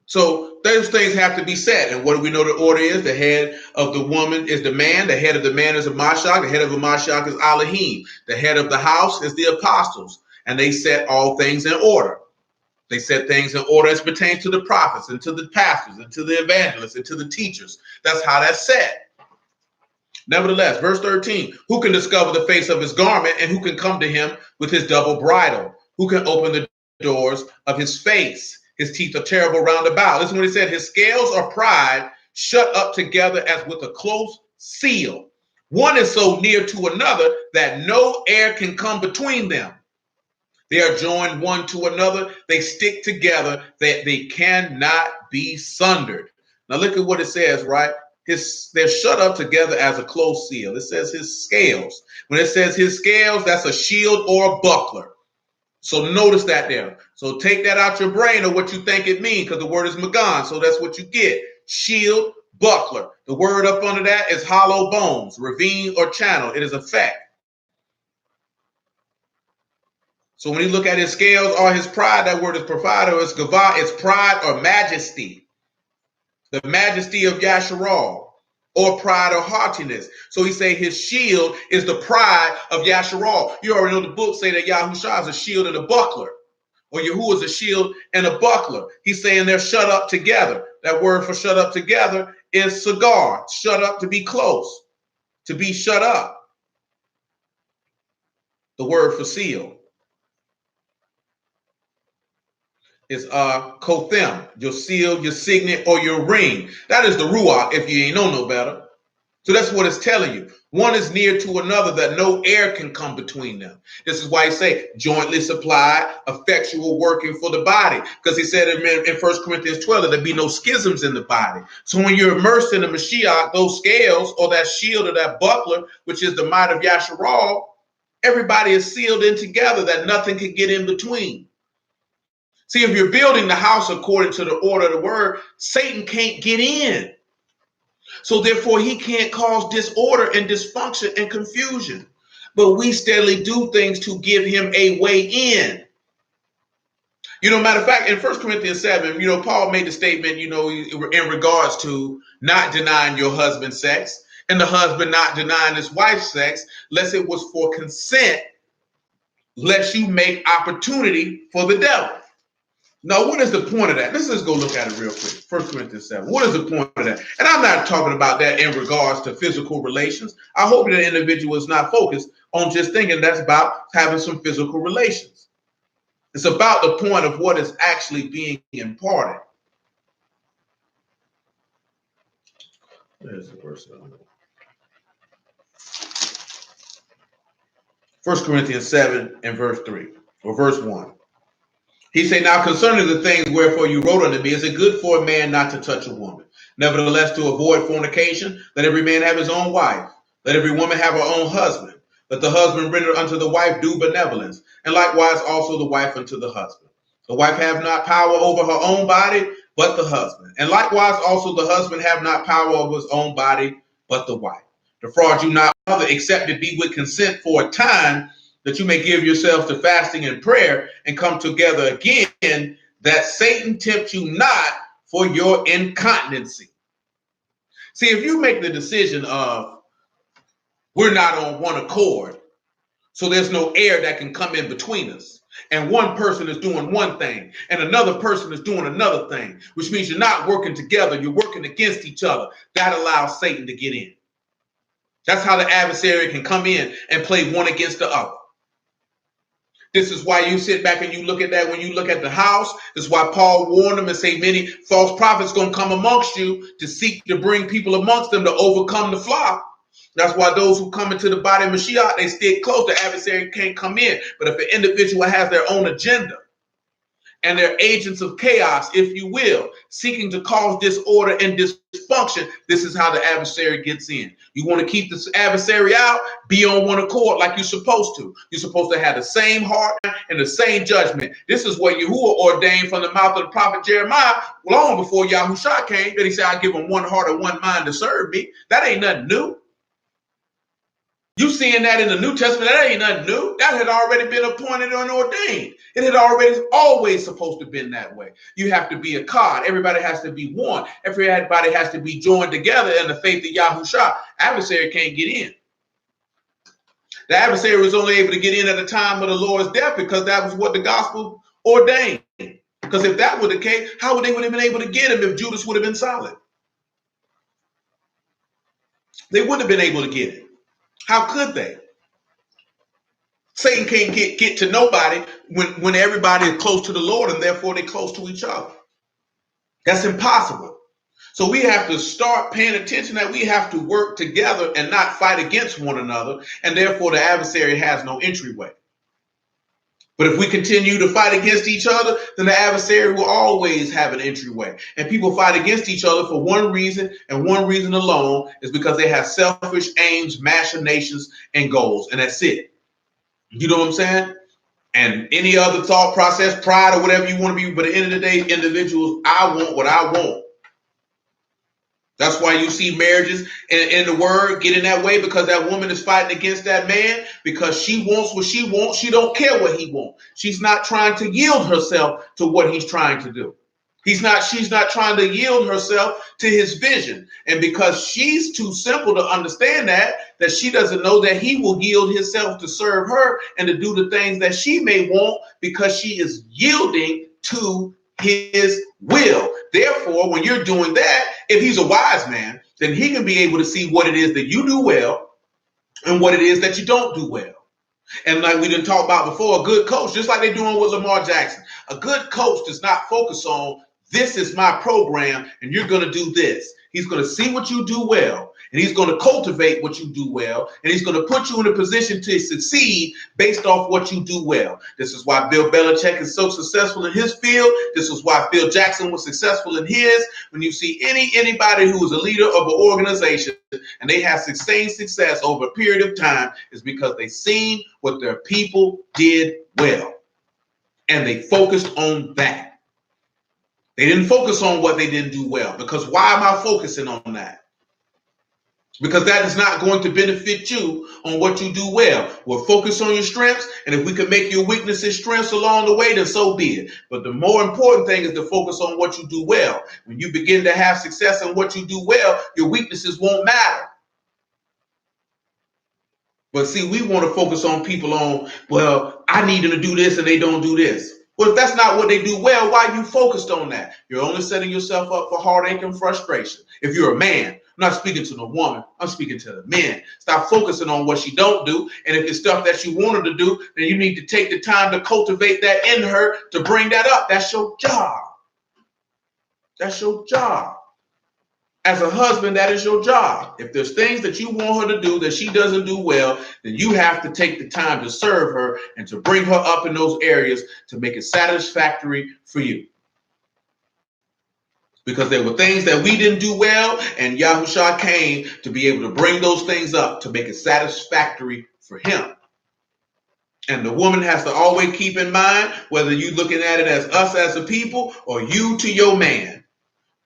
Speaker 2: So those things have to be said. And what do we know the order is? The head of the woman is the man. The head of the man is a Mashal. The head of a Mashal is Elohim. The head of the house is the apostles. And they set all things in order. They set things in order as pertains to the prophets and to the pastors and to the evangelists and to the teachers. That's how that's set. Nevertheless, verse 13, who can discover the face of his garment, and who can come to him with his double bridle? Who can open the doors of his face? His teeth are terrible round about. Listen what he said. His scales are pride, shut up together as with a close seal. One is so near to another that no air can come between them. They are joined one to another. They stick together that they cannot be sundered. Now look at what it says, right? They're shut up together as a close seal. It says his scales. When it says his scales, that's a shield or a buckler. So notice that there. So take that out your brain of what you think it means, because the word is Magan. So that's what you get. Shield, buckler. The word up under that is hollow bones, ravine or channel. It is a fact. So when you look at his scales or his pride, that word is provider, it's gava, it's pride or majesty. The majesty of Yasharal, or pride or haughtiness. So he say his shield is the pride of Yasharal. You already know the book say that Yahushua is a shield and a buckler, or Yahuwah is a shield and a buckler. He's saying they're shut up together. That word for shut up together is cigar, shut up to be close, to be shut up. The word for seal is kothem, your seal, your signet, or your ring. That is the ruach, if you ain't know no better. So that's what it's telling you. One is near to another that no air can come between them. This is why he say jointly supplied, effectual working for the body. Because he said in 1 Corinthians 12 that there be no schisms in the body. So when you're immersed in the Mashiach, those scales or that shield or that buckler, which is the might of Yasharal, everybody is sealed in together that nothing can get in between. See, if you're building the house according to the order of the word, Satan can't get in. So therefore, he can't cause disorder and dysfunction and confusion. But we steadily do things to give him a way in. Matter of fact, in 1 Corinthians 7, Paul made the statement, in regards to not denying your husband's sex and the husband not denying his wife's sex, lest it was for consent, lest you make opportunity for the devil. Now, what is the point of that? Let's just go look at it real quick. 1 Corinthians 7. What is the point of that? And I'm not talking about that in regards to physical relations. I hope that the individual is not focused on just thinking that's about having some physical relations. It's about the point of what is actually being imparted. There's the verse. 1 Corinthians 7 and verse 3, or verse 1. He say, now concerning the things wherefore you wrote unto me, is it good for a man not to touch a woman? Nevertheless, to avoid fornication, let every man have his own wife. Let every woman have her own husband. Let the husband render unto the wife due benevolence, and likewise also the wife unto the husband. The wife have not power over her own body, but the husband. And likewise also the husband have not power over his own body, but the wife. Defraud you not other, except it be with consent for a time, that you may give yourselves to fasting and prayer and come together again, that Satan tempt you not for your incontinency. See, if you make the decision of we're not on one accord, so there's no air that can come in between us, and one person is doing one thing and another person is doing another thing, which means you're not working together, you're working against each other, that allows Satan to get in. That's how the adversary can come in and play one against the other. This is why you sit back and you look at that when you look at the house. This is why Paul warned them and say many false prophets going to come amongst you to seek to bring people amongst them to overcome the flock. That's why those who come into the body of Mashiach, they stay close. The adversary can't come in. But if an individual has their own agenda and they're agents of chaos, if you will, seeking to cause disorder and dysfunction, this is how the adversary gets in. You want to keep this adversary out, be on one accord like you're supposed to. You're supposed to have the same heart and the same judgment. This is what Yahuwah ordained from the mouth of the prophet Jeremiah long before Yahushua came, that he said, I give them one heart and one mind to serve me. That ain't nothing new. You seeing that in the New Testament, that ain't nothing new. That had already been appointed and ordained. It had always supposed to have been that way. You have to be a cod. Everybody has to be one. Everybody has to be joined together in the faith of Yahushua. Adversary can't get in. The adversary was only able to get in at the time of the Lord's death because that was what the gospel ordained. Because if that were the case, how would they have been able to get him if Judas would have been solid? They wouldn't have been able to get him. How could they? Satan can't get to nobody when everybody is close to the Lord and therefore they're close to each other. That's impossible. So we have to start paying attention that we have to work together and not fight against one another, and therefore the adversary has no entryway. But if we continue to fight against each other, then the adversary will always have an entryway. And people fight against each other for one reason and one reason alone, is because they have selfish aims, machinations, and goals. And that's it. You know what I'm saying? And any other thought process, pride or whatever you want to be. But at the end of the day, individuals, I want what I want. That's why you see marriages in the word get in that way, because that woman is fighting against that man because she wants what she wants. She don't care what he wants. She's not trying to yield herself to what he's trying to do. She's not trying to yield herself to his vision. And because she's too simple to understand that she doesn't know that he will yield himself to serve her and to do the things that she may want, because she is yielding to his will. Therefore, when you're doing that, if he's a wise man, then he can be able to see what it is that you do well and what it is that you don't do well. And like we didn't talk about before, a good coach, just like they're doing with Lamar Jackson, a good coach does not focus on this is my program and you're going to do this. He's going to see what you do well, and he's going to cultivate what you do well, and he's going to put you in a position to succeed based off what you do well. This is why Bill Belichick is so successful in his field. This is why Phil Jackson was successful in his. When you see anybody who is a leader of an organization and they have sustained success over a period of time, is because they seen what their people did well, and they focused on that. They didn't focus on what they didn't do well, because why am I focusing on that? Because that is not going to benefit you on what you do well. We'll focus on your strengths, and if we can make your weaknesses strengths along the way, then so be it. But the more important thing is to focus on what you do well. When you begin to have success in what you do well, your weaknesses won't matter. But see, we want to focus on people on, well, I need them to do this and they don't do this. Well, if that's not what they do well, why are you focused on that? You're only setting yourself up for heartache and frustration. If you're a man, I'm not speaking to the woman, I'm speaking to the men. Stop focusing on what she don't do. And if it's stuff that you want her to do, then you need to take the time to cultivate that in her to bring that up. That's your job. That's your job. As a husband, that is your job. If there's things that you want her to do that she doesn't do well, then you have to take the time to serve her and to bring her up in those areas to make it satisfactory for you. Because there were things that we didn't do well, and Yahushua came to be able to bring those things up to make it satisfactory for him. And the woman has to always keep in mind, whether you're looking at it as us as a people or you to your man,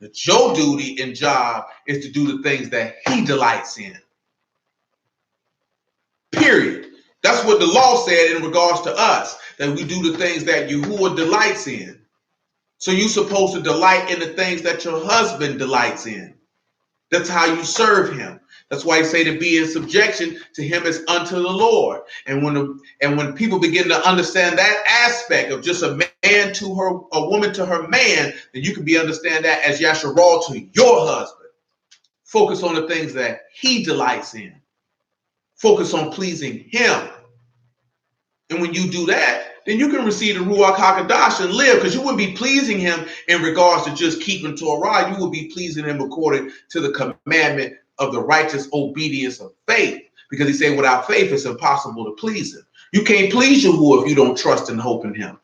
Speaker 2: that your duty and job is to do the things that he delights in. Period. That's what the law said in regards to us, that we do the things that Yahuwah delights in. So you're supposed to delight in the things that your husband delights in. That's how you serve him. That's why he say to be in subjection to him as unto the Lord. And when people begin to understand that aspect of just a man to her, a woman to her man, then you can understand that as Yasharal to your husband. Focus on the things that he delights in. Focus on pleasing him. And when you do that, then you can receive the Ruach HaKodesh and live, because you wouldn't be pleasing him in regards to just keeping Torah. You would be pleasing him according to the commandment of the righteous obedience of faith. Because he said without faith, it's impossible to please him. You can't please Yahuwah if you don't trust and hope in him.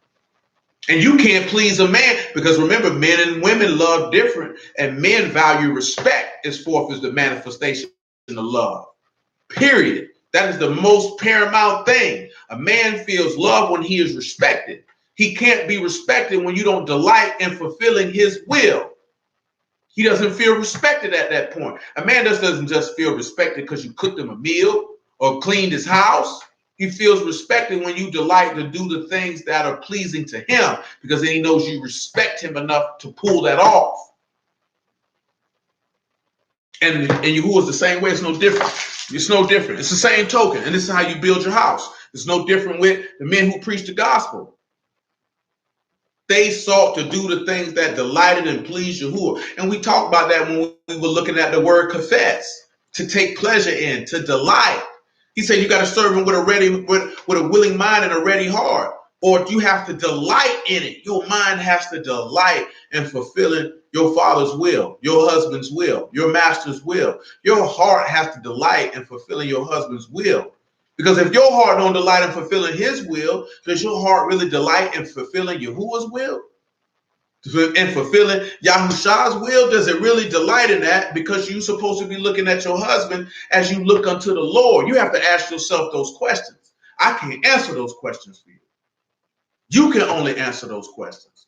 Speaker 2: And you can't please a man, because remember, men and women love different, and men value respect as forth as the manifestation of love. Period. That is the most paramount thing. A man feels love when he is respected. He can't be respected when you don't delight in fulfilling his will. He doesn't feel respected at that point. A man doesn't just feel respected because you cooked him a meal or cleaned his house. He feels respected when you delight to do the things that are pleasing to him, because then he knows you respect him enough to pull that off. And Yahuwah is the same way. It's no different. It's no different. It's the same token. And this is how you build your house. It's no different with the men who preach the gospel. They sought to do the things that delighted and pleased Yahuwah. And we talked about that when we were looking at the word confess, to take pleasure in, to delight. He said you got to serve him with a willing mind and a ready heart. Or you have to delight in it. Your mind has to delight in fulfilling your father's will, your husband's will, your master's will. Your heart has to delight in fulfilling your husband's will. Because if your heart don't delight in fulfilling his will, does your heart really delight in fulfilling Yahuwah's will? In fulfilling Yahushua's will? Does it really delight in that? Because you're supposed to be looking at your husband as you look unto the Lord. You have to ask yourself those questions. I can't answer those questions for you. You can only answer those questions.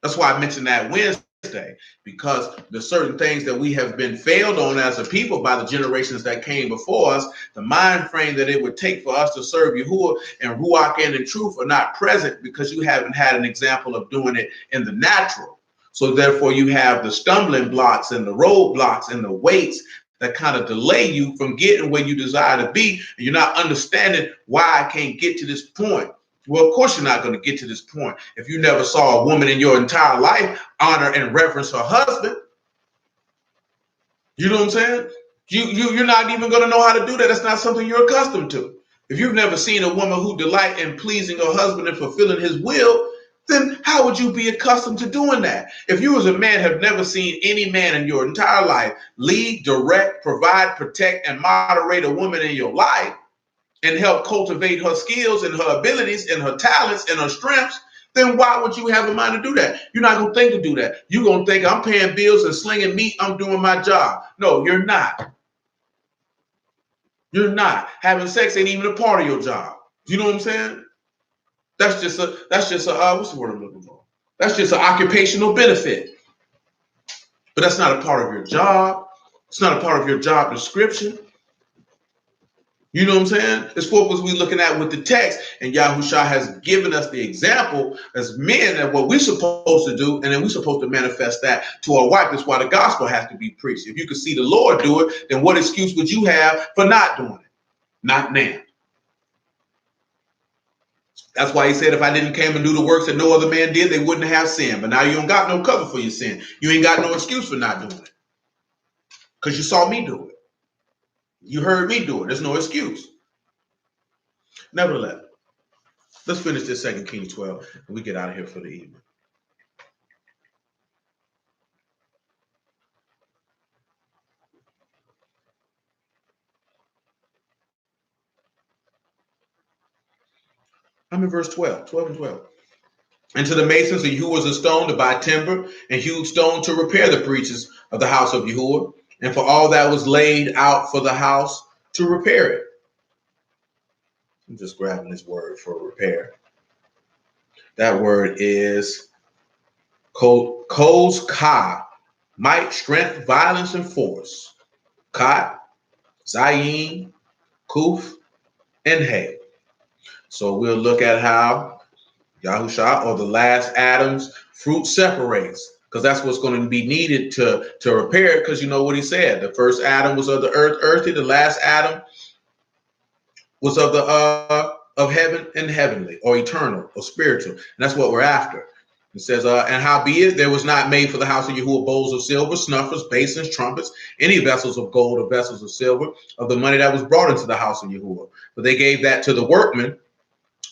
Speaker 2: That's why I mentioned that Wednesday, because the certain things that we have been failed on as a people by the generations that came before us, the mind frame that it would take for us to serve Yahuwah and Ruach and in truth are not present, because you haven't had an example of doing it in the natural. So therefore you have the stumbling blocks and the roadblocks and the weights that kind of delay you from getting where you desire to be. And you're not understanding why I can't get to this point. Well, of course you're not going to get to this point if you never saw a woman in your entire life honor and reverence her husband. You know what I'm saying? You're not even going to know how to do that. That's not something you're accustomed to. If you've never seen a woman who delight in pleasing her husband and fulfilling his will, then how would you be accustomed to doing that? If you as a man have never seen any man in your entire life lead, direct, provide, protect, and moderate a woman in your life, and help cultivate her skills and her abilities and her talents and her strengths, then why would you have a mind to do that? You're not going to think to do that. You're going to think I'm paying bills and slinging meat. I'm doing my job. No, you're not. You're not. Having sex ain't even a part of your job. You know what I'm saying? That's just a what's the word I'm looking for? That's just an occupational benefit. But that's not a part of your job. It's not a part of your job description. You know what I'm saying? It's what was we looking at with the text, and Yahushua has given us the example as men and what we're supposed to do, and then we're supposed to manifest that to our wife. That's why the gospel has to be preached. If you could see the Lord do it, then what excuse would you have for not doing it? Not now. That's why he said, if I didn't come and do the works that no other man did, they wouldn't have sin. But now you don't got no cover for your sin. You ain't got no excuse for not doing it. Because you saw me do it. You heard me do it. There's no excuse. Nevertheless, let's finish this 2 Kings 12 and we get out of here for the evening. I'm in verse 12 and 12. And to the masons, and hewers of stone to buy timber, and hewed stone to repair the breaches of the house of Yahuwah, and for all that was laid out for the house to repair it. I'm just grabbing this word for repair. That word is kos ka, might, strength, violence, and force. Kat, zayin, kuf, and hay. So we'll look at how Yahusha, or the last Adam's fruit, separates, because that's what's going to be needed to repair it. Because you know what he said, the first Adam was of the earth, earthy. The last Adam was of the of heaven and heavenly, or eternal, or spiritual, and that's what we're after. It says, and howbeit there was not made for the house of Yahuwah bowls of silver, snuffers, basins, trumpets, any vessels of gold or vessels of silver, of the money that was brought into the house of Yahuwah. But they gave that to the workmen,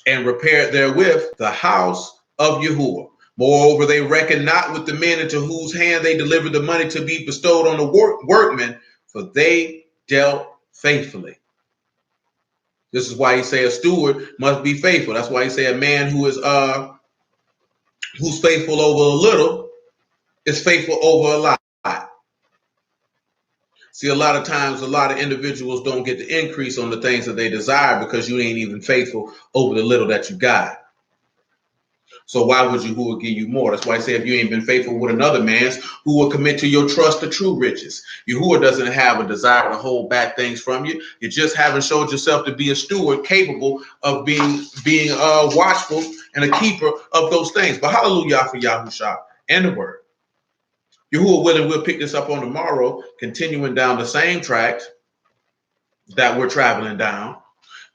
Speaker 2: and repaired therewith the house of Yahuwah. Moreover, they reckoned not with the men into whose hand they delivered the money to be bestowed on the workmen, for they dealt faithfully. This is why he say a steward must be faithful. That's why he say a man who is who's faithful over a little is faithful over a lot. See, a lot of times, a lot of individuals don't get the increase on the things that they desire because you ain't even faithful over the little that you got. So why would Yahuwah give you more? That's why I say if you ain't been faithful with another man's, who will commit to your trust the true riches. Yahuwah doesn't have a desire to hold back things from you. You just haven't showed yourself to be a steward capable of being watchful and a keeper of those things. But hallelujah for Yahusha and the word. Yahuwah willing, we'll pick this up on tomorrow, continuing down the same tracks that we're traveling down.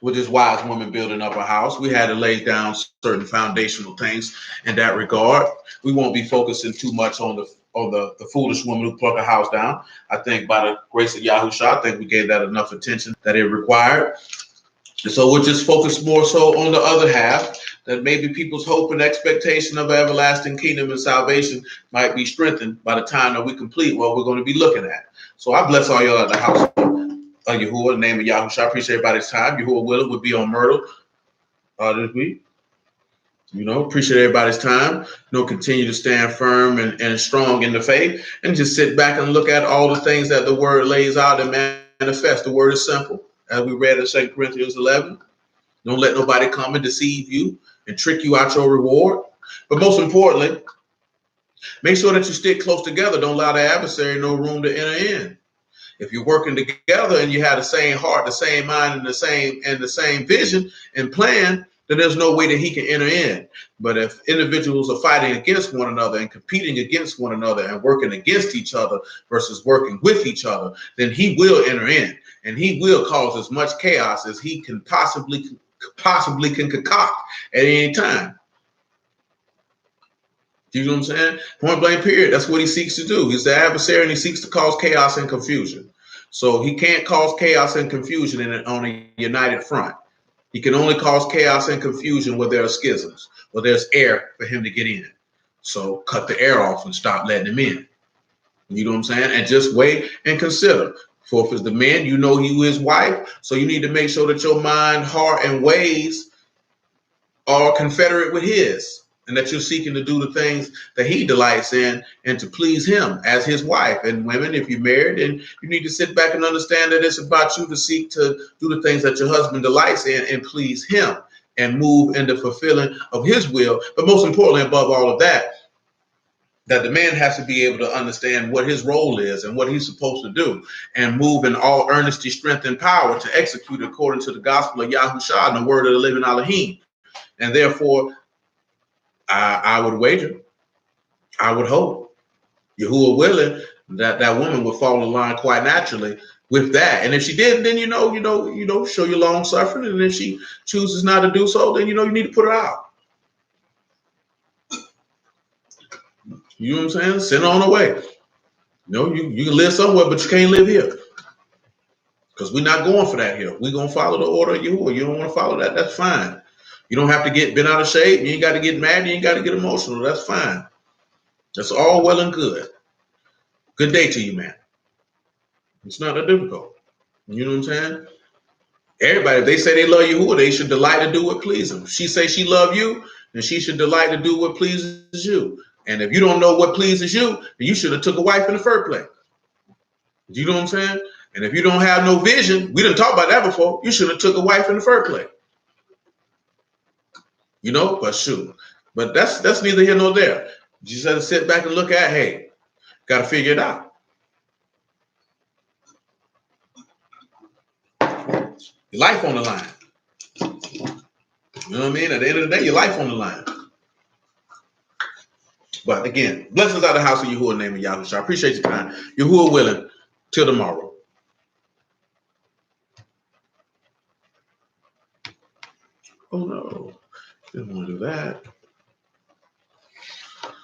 Speaker 2: With this wise woman building up a house, we had to lay down certain foundational things in that regard. We won't be focusing too much on the foolish woman who plucked a house down. I think by the grace of Yahusha, I think we gave that enough attention that it required. And so we'll just focus more so on the other half, that maybe people's hope and expectation of an everlasting kingdom and salvation might be strengthened by the time that we complete what we're going to be looking at. So I bless all y'all at the house. Yahuwah, in the name of Yahushua. I appreciate everybody's time. Yahuwah willing would be on Myrtle this week. Appreciate everybody's time. Continue to stand firm and strong in the faith, and just sit back and look at all the things that the word lays out and manifest. The word is simple, as we read in 2 Corinthians 11. Don't let nobody come and deceive you and trick you out your reward. But most importantly, make sure that you stick close together. Don't allow the adversary no room to enter in. If you're working together and you have the same heart, the same mind, and the same vision and plan, then there's no way that he can enter in. But if individuals are fighting against one another and competing against one another and working against each other versus working with each other, then he will enter in, and he will cause as much chaos as he can possibly can concoct at any time. You know what I'm saying? Point blank period. That's what he seeks to do. He's the adversary, and he seeks to cause chaos and confusion. So he can't cause chaos and confusion on a united front. He can only cause chaos and confusion where there are schisms, where there's air for him to get in. So cut the air off and stop letting him in. You know what I'm saying? And just wait and consider. For if it's the man, you know he his wife. So you need to make sure that your mind, heart, and ways are confederate with his, and that you're seeking to do the things that he delights in and to please him as his wife. And women, if you're married, then you need to sit back and understand that it's about you to seek to do the things that your husband delights in and please him and move in the fulfilling of his will. But most importantly, above all of that, that the man has to be able to understand what his role is and what he's supposed to do and move in all earnesty, strength, and power to execute according to the gospel of Yahushua and the word of the living Elohim. And therefore, I would wager, I would hope, Yahuwah willing, that woman would fall in line quite naturally with that. And if she didn't, then show your long suffering. And if she chooses not to do so, then you need to put her out. You know what I'm saying? Send her on her way. You can live somewhere, but you can't live here. Because we're not going for that here. We're going to follow the order of Yahuwah. You don't want to follow that, that's fine. You don't have to get bent out of shape. You ain't got to get mad. You ain't got to get emotional. That's fine. That's all well and good. Good day to you, man. It's not that difficult. You know what I'm saying? Everybody, if they say they love Yahuwah, they should delight to do what pleases them. She say she love you, then she should delight to do what pleases you. And if you don't know what pleases you, then you should have took a wife in the first place. You know what I'm saying? And if you don't have no vision, we didn't talk about that before, you should have took a wife in the first place. But shoot. But that's neither here nor there. You just have to sit back and look at, hey, got to figure it out. Your life on the line. You know what I mean? At the end of the day, your life on the line. But again, blessings out of the house of Yahuwah, name of Yahushua. I appreciate your time. Yahuwah willing. Till tomorrow. Oh no. Didn't want to do that.